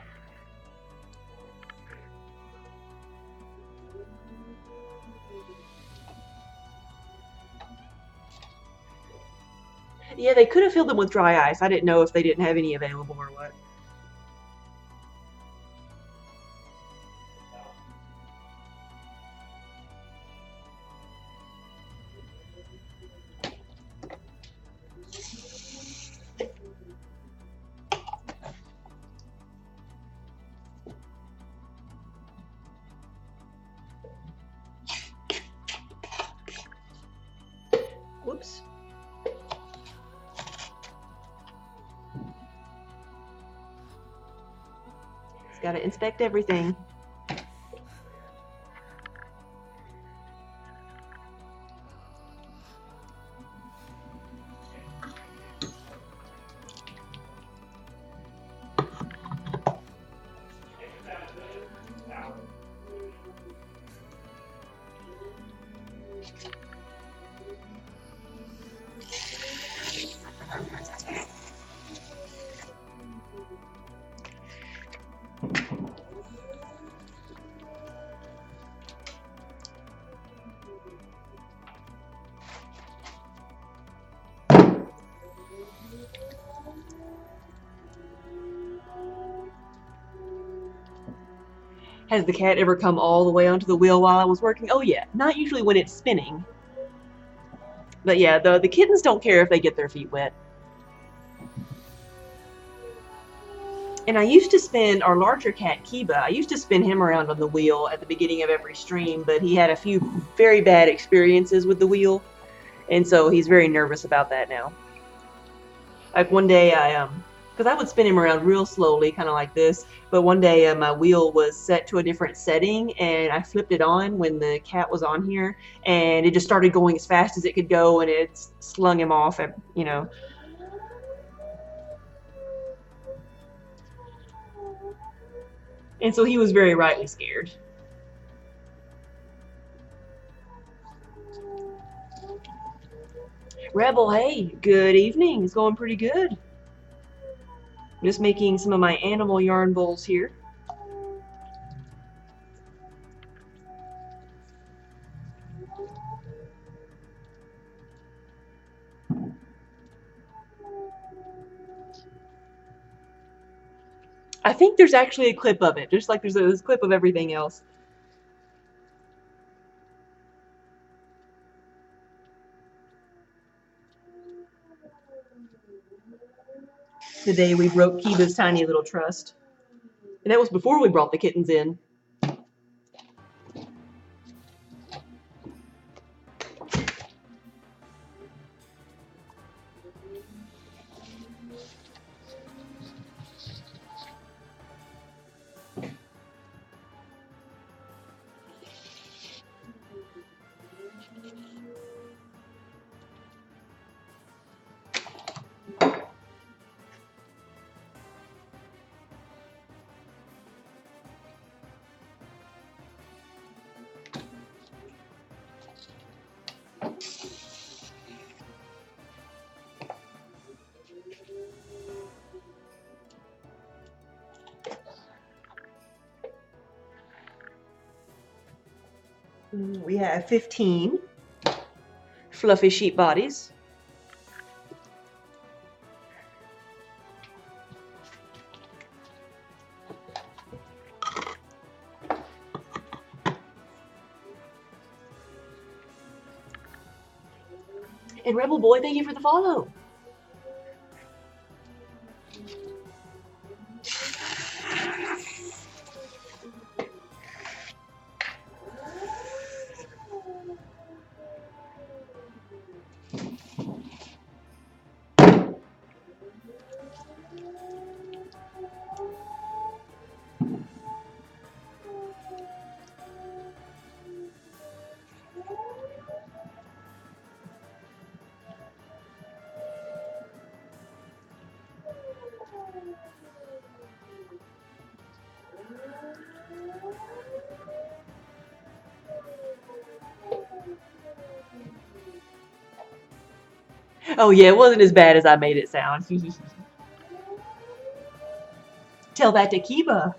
Yeah, they could have filled them with dry ice. I didn't know if they didn't have any available or what. Whoops. It's got to inspect everything. Has the cat ever come all the way onto the wheel while I was working? Oh yeah, not usually when it's spinning. But yeah, the kittens don't care if they get their feet wet. And I used to spin our larger cat, Kiba, I used to spin him around on the wheel at the beginning of every stream, but he had a few very bad experiences with the wheel, and so he's very nervous about that now. Like one day because I would spin him around real slowly, kind of like this, but one day my wheel was set to a different setting, and I flipped it on when the cat was on here, and it just started going as fast as it could go, and it slung him off, you know. And so he was very rightly scared. Rebel, hey, good evening. It's going pretty good. Just making some of my animal yarn bowls here. I think there's actually a clip of it, just like there's a clip of everything else. The day we broke Kiba's tiny little trust. And that was before we brought the kittens in. We have 15 fluffy sheep bodies. And Rebel Boy, thank you for the follow. Oh yeah, it wasn't as bad as I made it sound. Tell that to Kiba.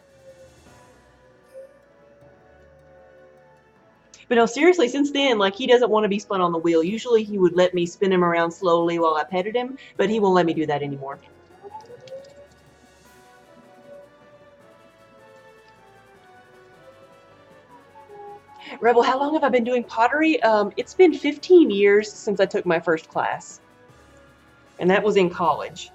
But no, seriously, since then, like, he doesn't want to be spun on the wheel. Usually he would let me spin him around slowly while I petted him, but he won't let me do that anymore. Rebel, how long have I been doing pottery? It's been 15 years since I took my first class. And that was in college.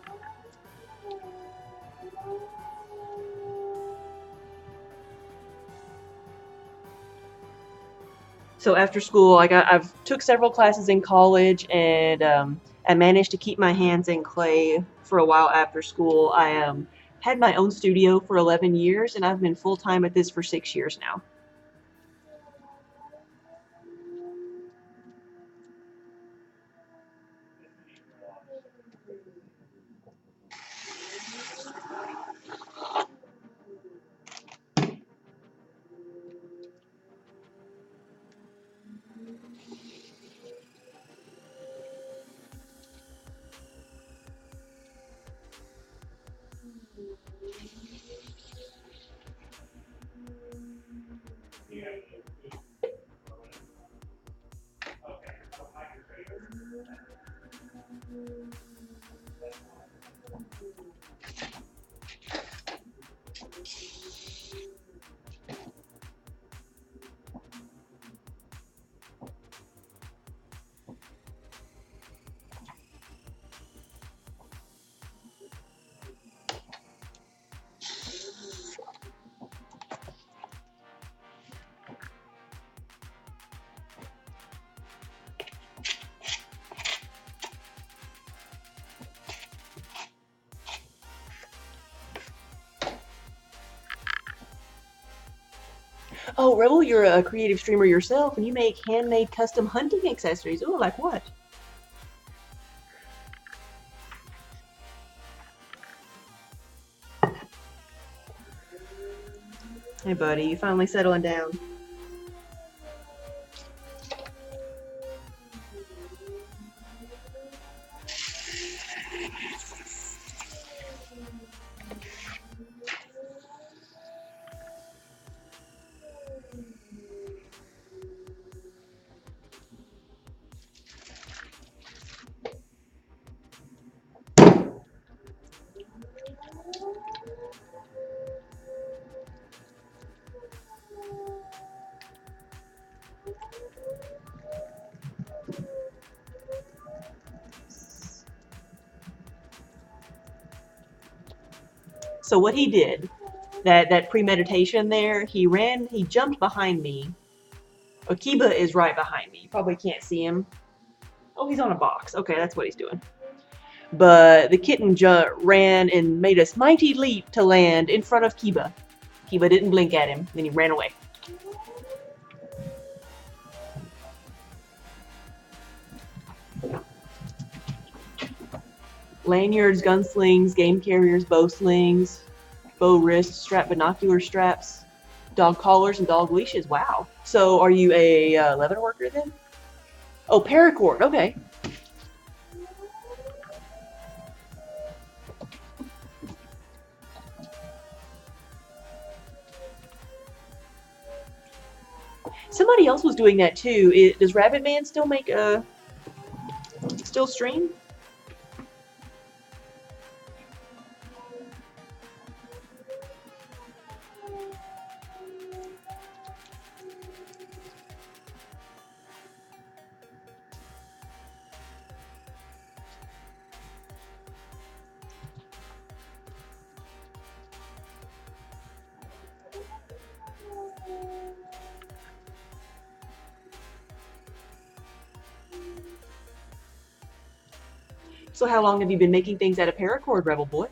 So after school, I've took several classes in college, and I managed to keep my hands in clay for a while after school. I had my own studio for 11 years, and I've been full-time at this for 6 years now. Oh, Rebel, you're a creative streamer yourself, and you make handmade custom hunting accessories. Ooh, like what? Hey, buddy, you finally settling down. So what he did, that premeditation there, he jumped behind me. Akiba is right behind me. You probably can't see him. Oh, he's on a box. Okay, that's what he's doing. But the kitten ran and made a mighty leap to land in front of Kiba. Kiba didn't blink at him, then he ran away. Lanyards, gunslings, game carriers, bow slings, bow wrist strap, binocular straps, dog collars, and dog leashes. Wow. So are you a leather worker then? Oh, paracord. Okay. Somebody else was doing that too. Does Rabbit Man still make still stream? So how long have you been making things out of paracord, Rebel Boy?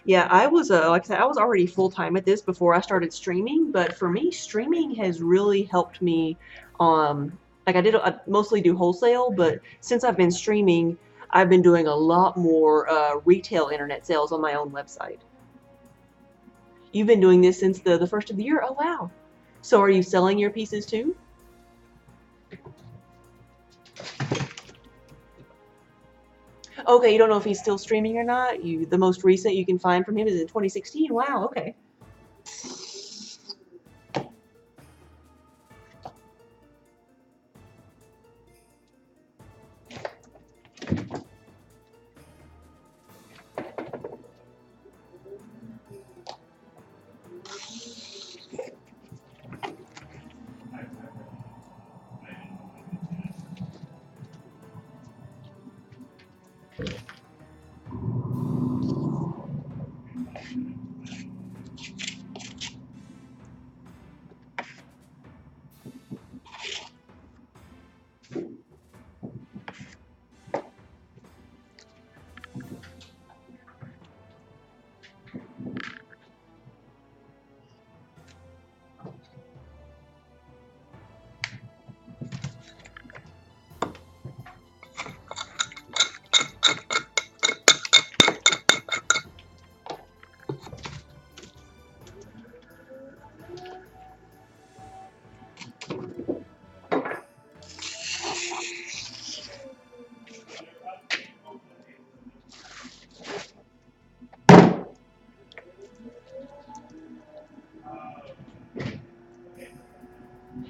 Yeah, I was like I said, I was already full time at this before I started streaming. But for me, streaming has really helped me. Like I mostly do wholesale, but since I've been streaming, I've been doing a lot more retail internet sales on my own website. You've been doing this since the first of the year. Oh wow! So are you selling your pieces too? Okay, you don't know if he's still streaming or not. The most recent you can find from him is in 2016. Wow. Okay.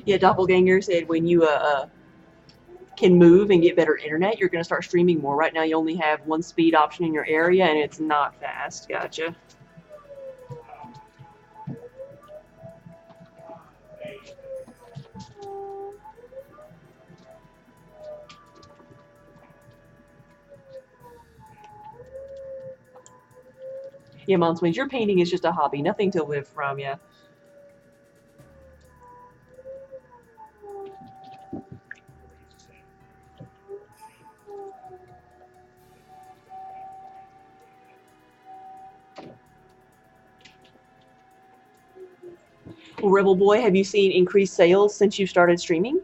Yeah, Doppelganger said when you can move and get better internet, you're going to start streaming more. Right now, you only have one speed option in your area, and it's not fast. Gotcha. Yeah, Monswings, your painting is just a hobby, nothing to live from. Yeah. Well, Rebel Boy, have you seen increased sales since you started streaming?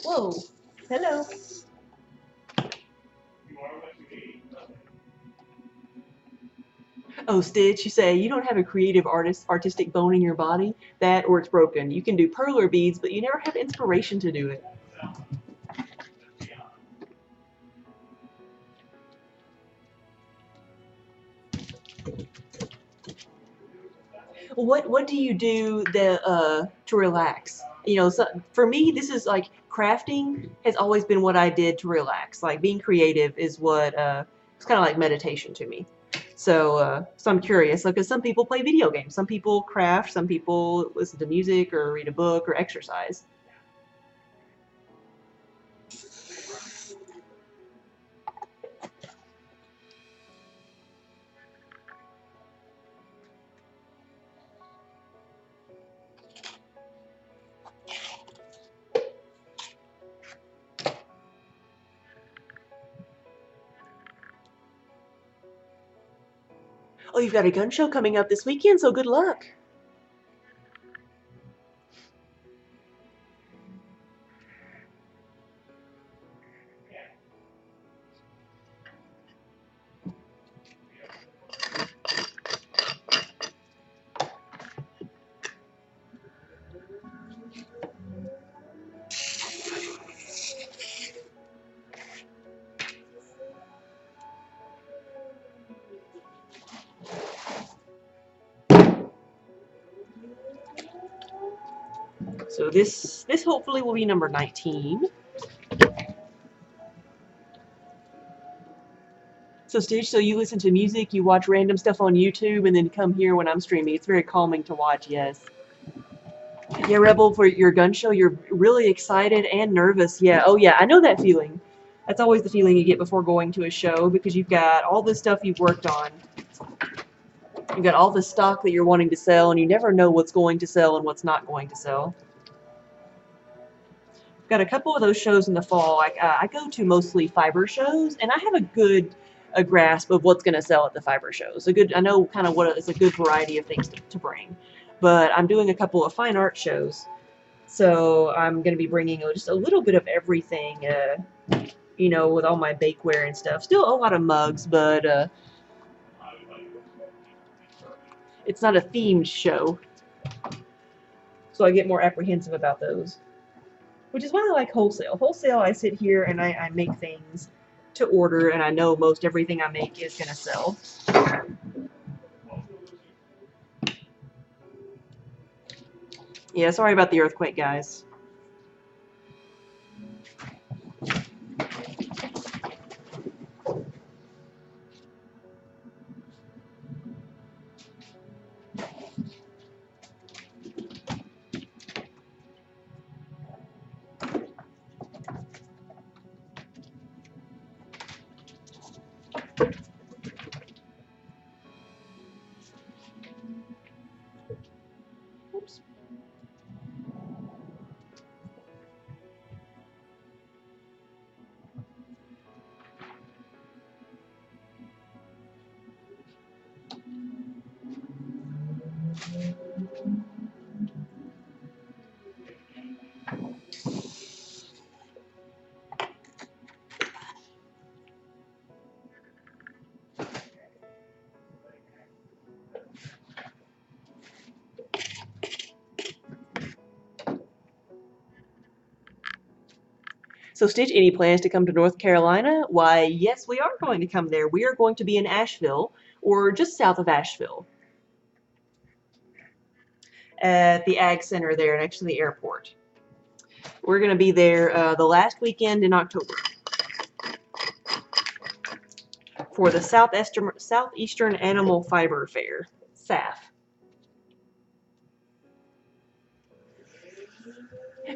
Whoa. Hello. Oh, Stitch, you say you don't have a creative artistic bone in your body? That or it's broken. You can do perler beads, but you never have inspiration to do it. What do you do to relax? So for me, this is like crafting has always been what I did to relax. Like being creative is what it's kind of like meditation to me. So I'm curious, because some people play video games, some people craft, some people listen to music or read a book or exercise. Oh, you've got a gun show coming up this weekend, so good luck. So this hopefully will be number 19. So Stitch, so you listen to music, you watch random stuff on YouTube, and then come here when I'm streaming. It's very calming to watch, yes. Yeah, Rebel, for your gun show, you're really excited and nervous. Yeah, oh yeah, I know that feeling. That's always the feeling you get before going to a show because you've got all this stuff you've worked on. You've got all the stock that you're wanting to sell, and you never know what's going to sell and what's not going to sell. I've got a couple of those shows in the fall. I go to mostly fiber shows, and I have a grasp of what's going to sell at the fiber shows. I know kind of what it's a good variety of things to bring. But I'm doing a couple of fine art shows, so I'm going to be bringing just a little bit of everything, with all my bakeware and stuff. Still a lot of mugs, but it's not a themed show, so I get more apprehensive about those. Which is why I like wholesale. Wholesale, I sit here and I make things to order, and I know most everything I make is going to sell. Yeah, sorry about the earthquake, guys. Oops. So, Stitch, any plans to come to North Carolina? Why, yes, we are going to come there. We are going to be in Asheville, or just south of Asheville, at the Ag Center there next to the airport. We're going to be there the last weekend in October for the Southeastern Animal Fiber Fair, SAF.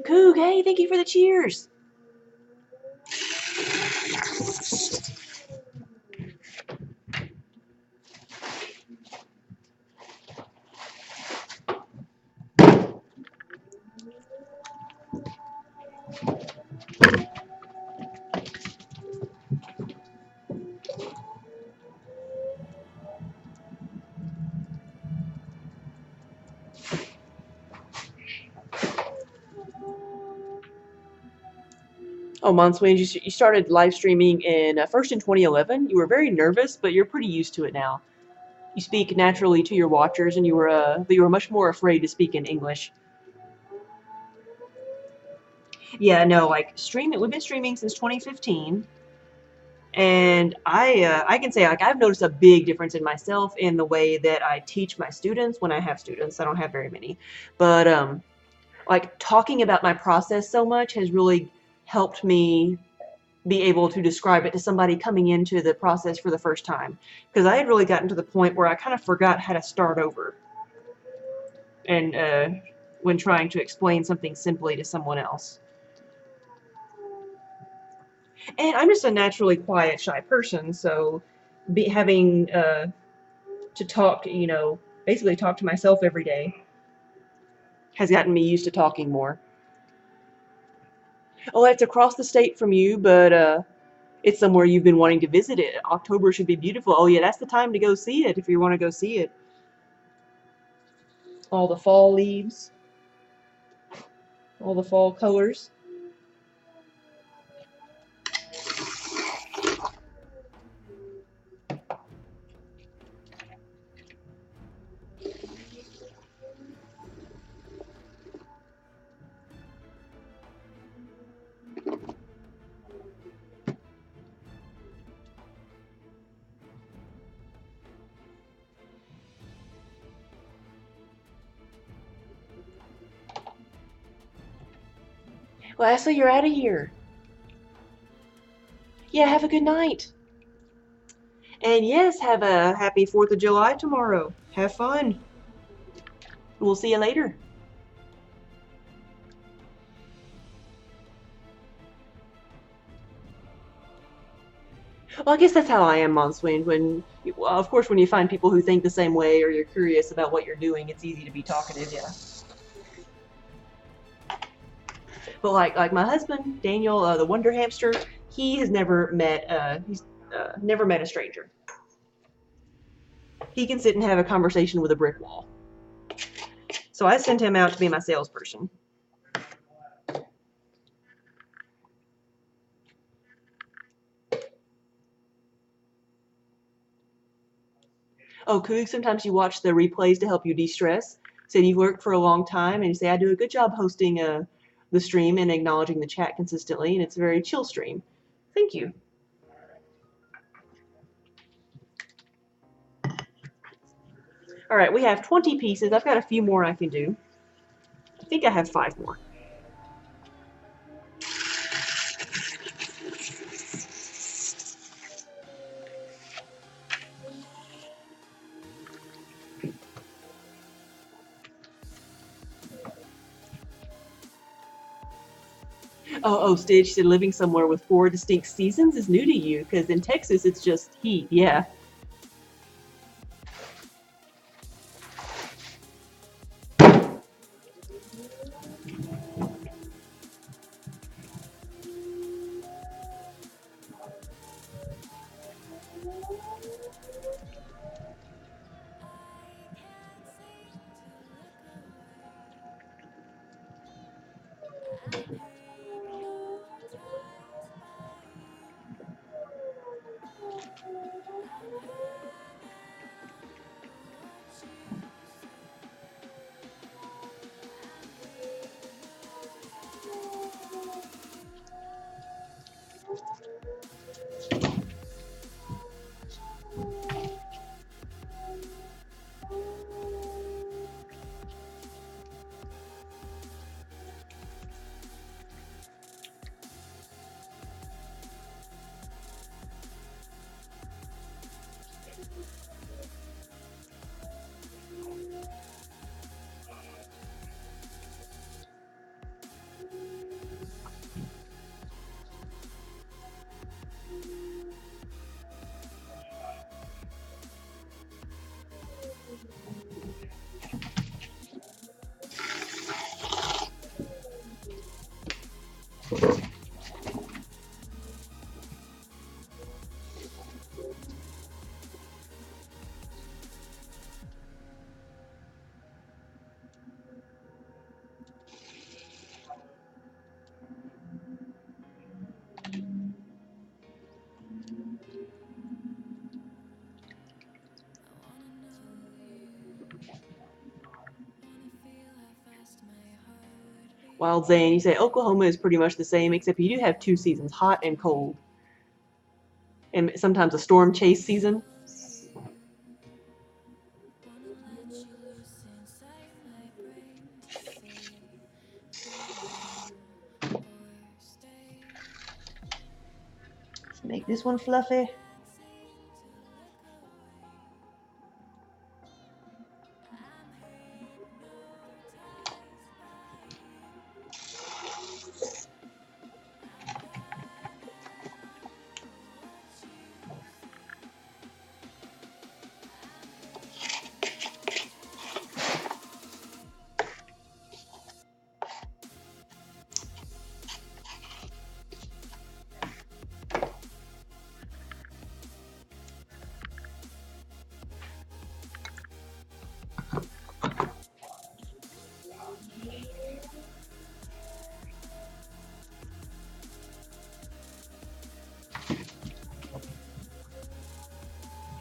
Coog, hey, thank you for the cheers. Oh, Monswings, you started live streaming first in 2011. You were very nervous, but you're pretty used to it now. You speak naturally to your watchers, and you were much more afraid to speak in English. Yeah, no, like streaming. We've been streaming since 2015, and I can say like I've noticed a big difference in myself in the way that I teach my students when I have students. I don't have very many, but like talking about my process so much has really helped me be able to describe it to somebody coming into the process for the first time, because I had really gotten to the point where I kind of forgot how to start over, and when trying to explain something simply to someone else. And I'm just a naturally quiet, shy person, so having to talk, basically talk to myself every day has gotten me used to talking more. Oh, it's across the state from you, but it's somewhere you've been wanting to visit it. October should be beautiful. Oh yeah, that's the time to go see it if you want to go see it. All the fall leaves, all the fall colors. Well, Ashley, you're out of here. Yeah, have a good night. And yes, have a happy 4th of July tomorrow. Have fun. We'll see you later. Well, I guess that's how I am, Monswing. Well, of course, when you find people who think the same way or you're curious about what you're doing, it's easy to be talkative, yeah. But like my husband, Daniel, the Wonder Hamster, he has never met a stranger. He can sit and have a conversation with a brick wall. So I sent him out to be my salesperson. Oh, Coog, sometimes you watch the replays to help you de-stress. Say you've worked for a long time and you say, I do a good job hosting the stream and acknowledging the chat consistently, and it's a very chill stream. Thank you. All right, we have 20 pieces. I've got a few more I can do. I think I have 5 more. Oh, Stitch said living somewhere with 4 distinct seasons is new to you, because in Texas it's just heat, yeah. Wild Zane, you say Oklahoma is pretty much the same, except you do have 2 seasons, hot and cold. And sometimes a storm chase season. Let's make this one fluffy.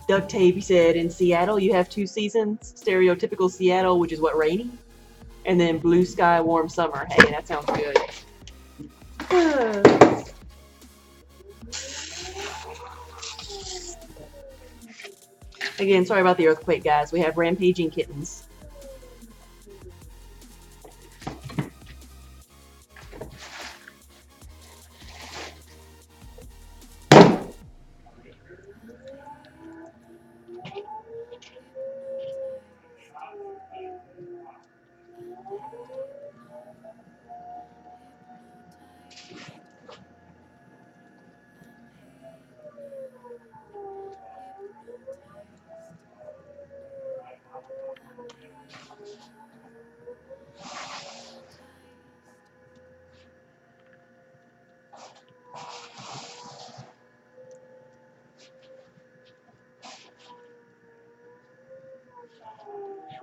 Duct tape, he said, in Seattle you have 2 seasons. Stereotypical Seattle, which is what, rainy? And then blue sky, warm summer. Hey, that sounds good. Again, sorry about the earthquake, guys. We have rampaging kittens.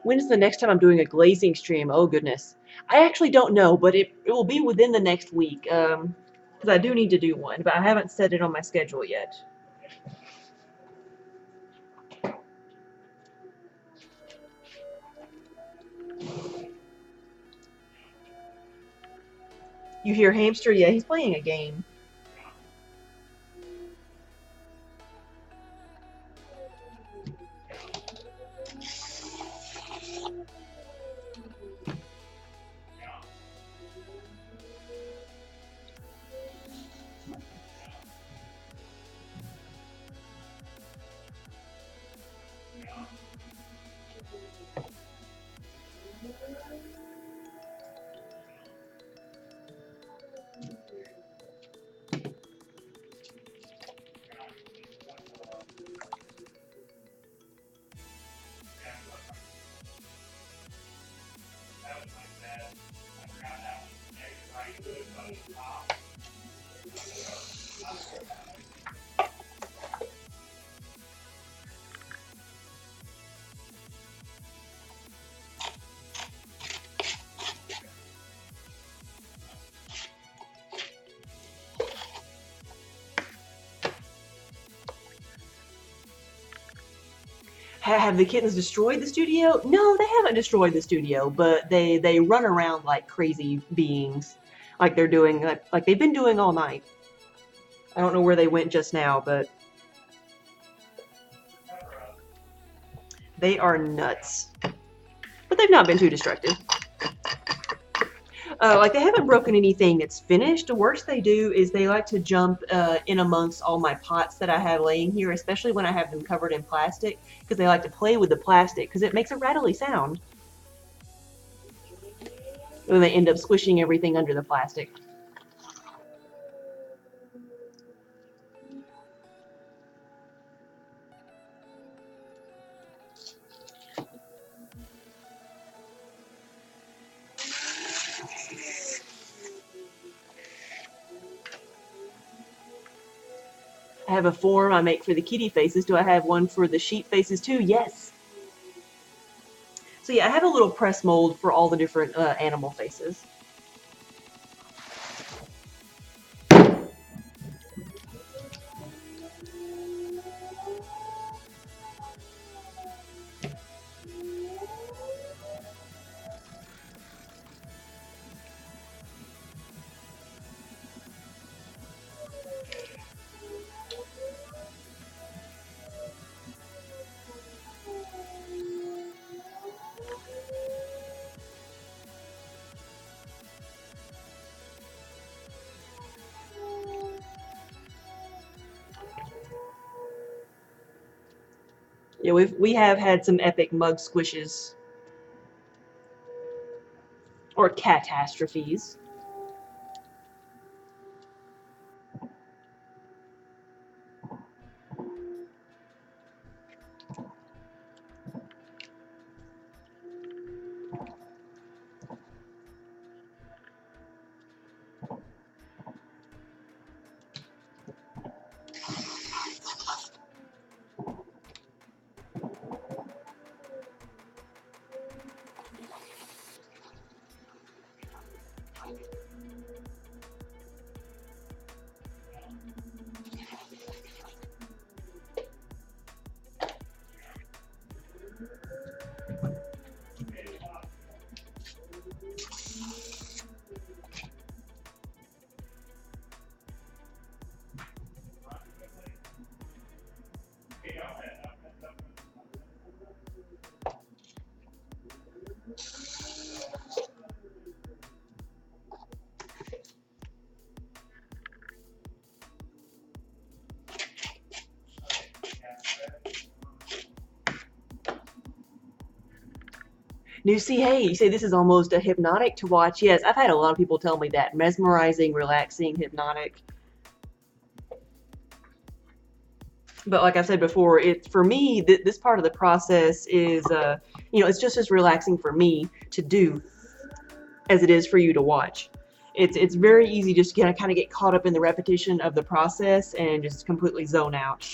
When's the next time I'm doing a glazing stream? Oh, goodness. I actually don't know, but it will be within the next week. Because I do need to do one, but I haven't set it on my schedule yet. You hear Hamster? Yeah, he's playing a game. Have the kittens destroyed the studio? No, they haven't destroyed the studio, but they run around like crazy beings, like they're doing like they've been doing all night. I don't know where they went just now, but they are nuts. But they've not been too destructive. Like they haven't broken anything that's finished. The worst they do is they like to jump in amongst all my pots that I have laying here, especially when I have them covered in plastic, because they like to play with the plastic because it makes a rattly sound. And then they end up squishing everything under the plastic. I have a form I make for the kitty faces. Do I have one for the sheep faces too? Yes. So yeah, I have a little press mold for all the different animal faces. Yeah, we have had some epic mug squishes or catastrophes. Lucy, hey, you say this is almost a hypnotic to watch. Yes, I've had a lot of people tell me that. Mesmerizing, relaxing, hypnotic. But like I said before, it for me, this part of the process is, it's just as relaxing for me to do as it is for you to watch. It's very easy just to kind of get caught up in the repetition of the process and just completely zone out.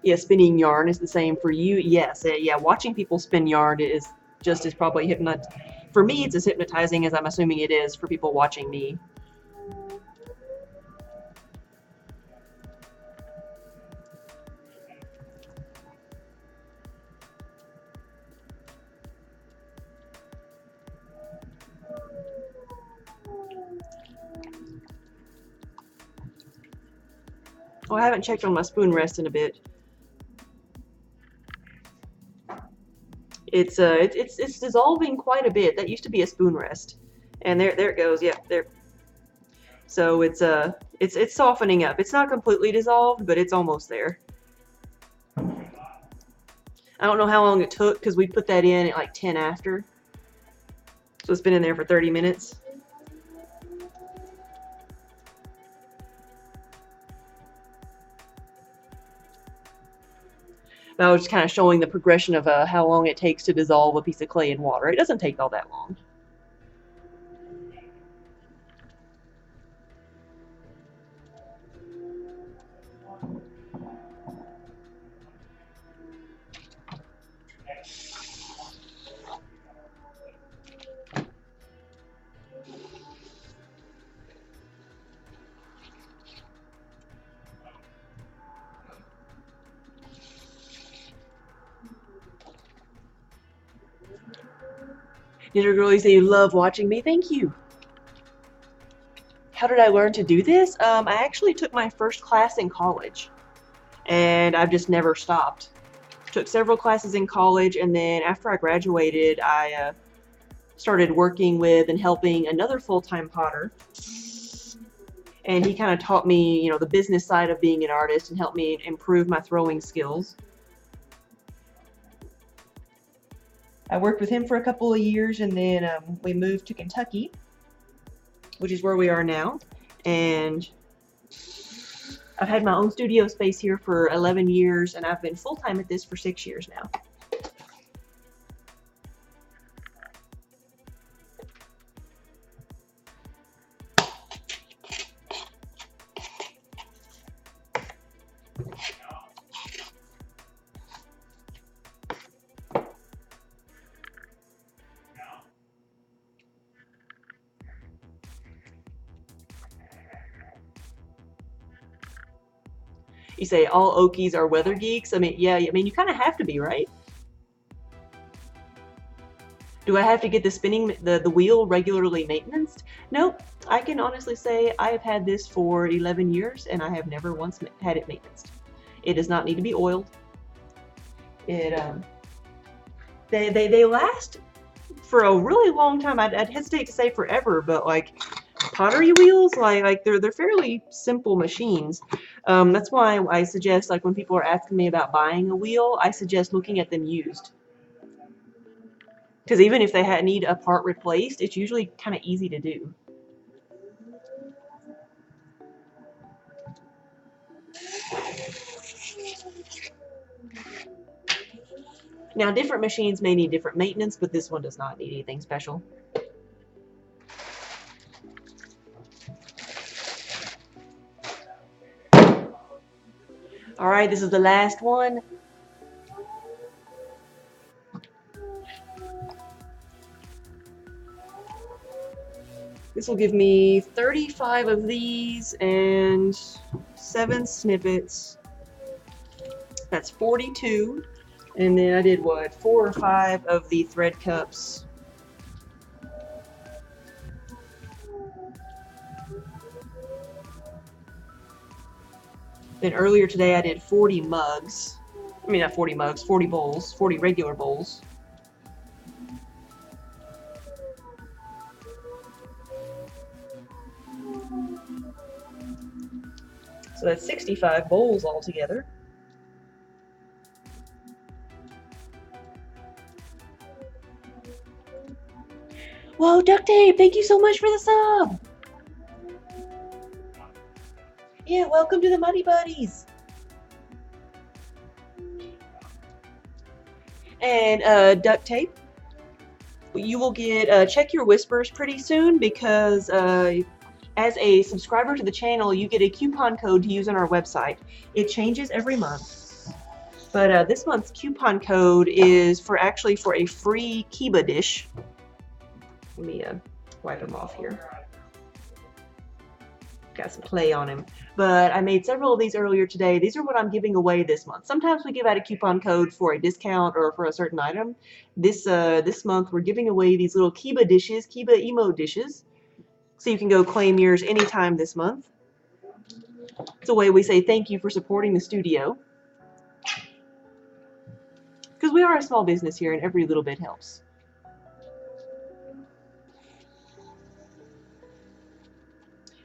Yeah, spinning yarn is the same for you. Yes, yeah, watching people spin yarn is just as probably for me, it's as hypnotizing as I'm assuming it is for people watching me. Oh, I haven't checked on my spoon rest in a bit. It's dissolving quite a bit. That used to be a spoon rest, and there it goes. Yeah, there. So it's softening up. It's not completely dissolved, but it's almost there. I don't know how long it took because we put that in at like 10 after. So it's been in there for 30 minutes. But I was just kind of showing the progression of how long it takes to dissolve a piece of clay in water. It doesn't take all that long. Did a girlie say you love watching me? Thank you. How did I learn to do this? I actually took my first class in college, and I've just never stopped. Took several classes in college, and then after I graduated, I started working with and helping another full-time potter. And he kind of taught me, the business side of being an artist and helped me improve my throwing skills. I worked with him for a couple of years, and then we moved to Kentucky, which is where we are now. And I've had my own studio space here for 11 years, and I've been full-time at this for 6 years now. You say all Okies are weather geeks. I mean, yeah, I mean, you kind of have to be, right? Do I have to get the wheel regularly maintained? Nope. I can honestly say I have had this for 11 years and I have never once had it maintained. It does not need to be oiled. They last for a really long time. I'd hesitate to say forever, but like pottery wheels, like they're fairly simple machines. That's why I suggest, like when people are asking me about buying a wheel, I suggest looking at them used. Because even if they need a part replaced, it's usually kind of easy to do. Now, different machines may need different maintenance, but this one does not need anything special. All right, this is the last one. This will give me 35 of these and 7 snippets. That's 42. And then I did what, 4 or 5 of the thread cups. Then earlier today I did 40 mugs. I mean, not 40 mugs, 40 bowls, 40 regular bowls. So that's 65 bowls altogether. Whoa, Duct Tape, thank you so much for the sub! Yeah, welcome to the Muddy Buddies! And Duct Tape, you will get, check your whispers pretty soon because as a subscriber to the channel, you get a coupon code to use on our website. It changes every month. But this month's coupon code is actually for a free Kiba dish. Let me wipe him off here. Got some clay on him. But I made several of these earlier today. These are what I'm giving away this month. Sometimes we give out a coupon code for a discount or for a certain item. This month we're giving away these little Kiba dishes, Kiba emo dishes. So you can go claim yours anytime this month. It's a way we say thank you for supporting the studio. Because we are a small business here and every little bit helps.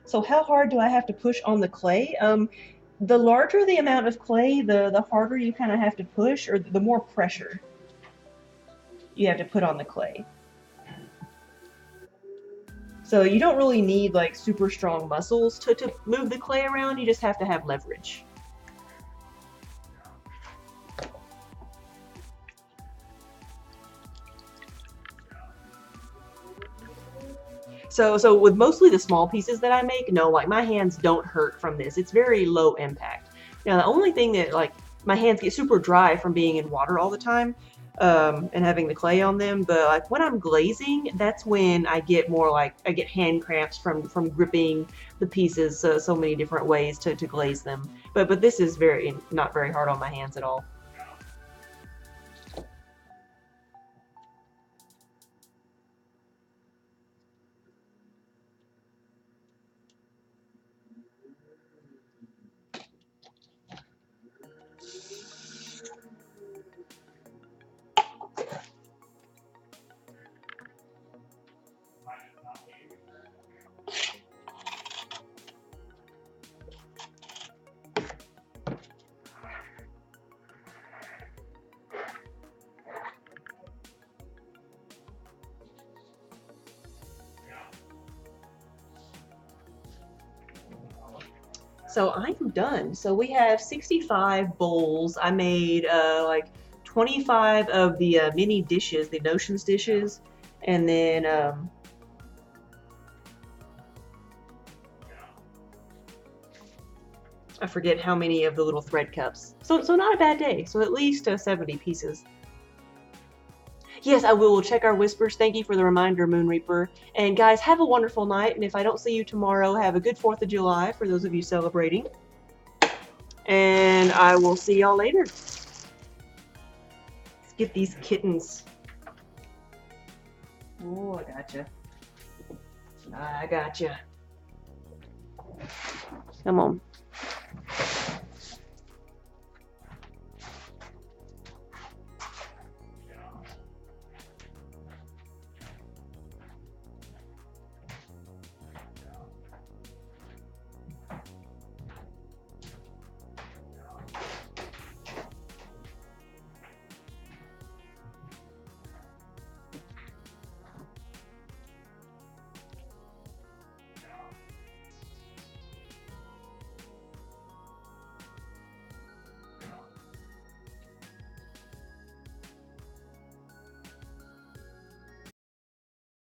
So how hard do I have to push on the clay? The larger the amount of clay, the harder you kind of have to push, or the more pressure you have to put on the clay. So you don't really need like super strong muscles to move the clay around, you just have to have leverage. So with mostly the small pieces that I make, no, like my hands don't hurt from this. It's very low impact. Now the only thing that, like, my hands get super dry from being in water all the time and having the clay on them, but like when I'm glazing, that's when I get more like, I get hand cramps from gripping the pieces so many different ways to glaze them. But this is not very hard on my hands at all. So I'm done. So we have 65 bowls. I made like 25 of the mini dishes, the Notions dishes, and then I forget how many of the little thread cups. So not a bad day. So at least 70 pieces. Yes, I will check our whispers. Thank you for the reminder, Moon Reaper. And guys, have a wonderful night. And if I don't see you tomorrow, have a good 4th of July for those of you celebrating. And I will see y'all later. Let's get these kittens. Oh, I gotcha. I gotcha. Come on.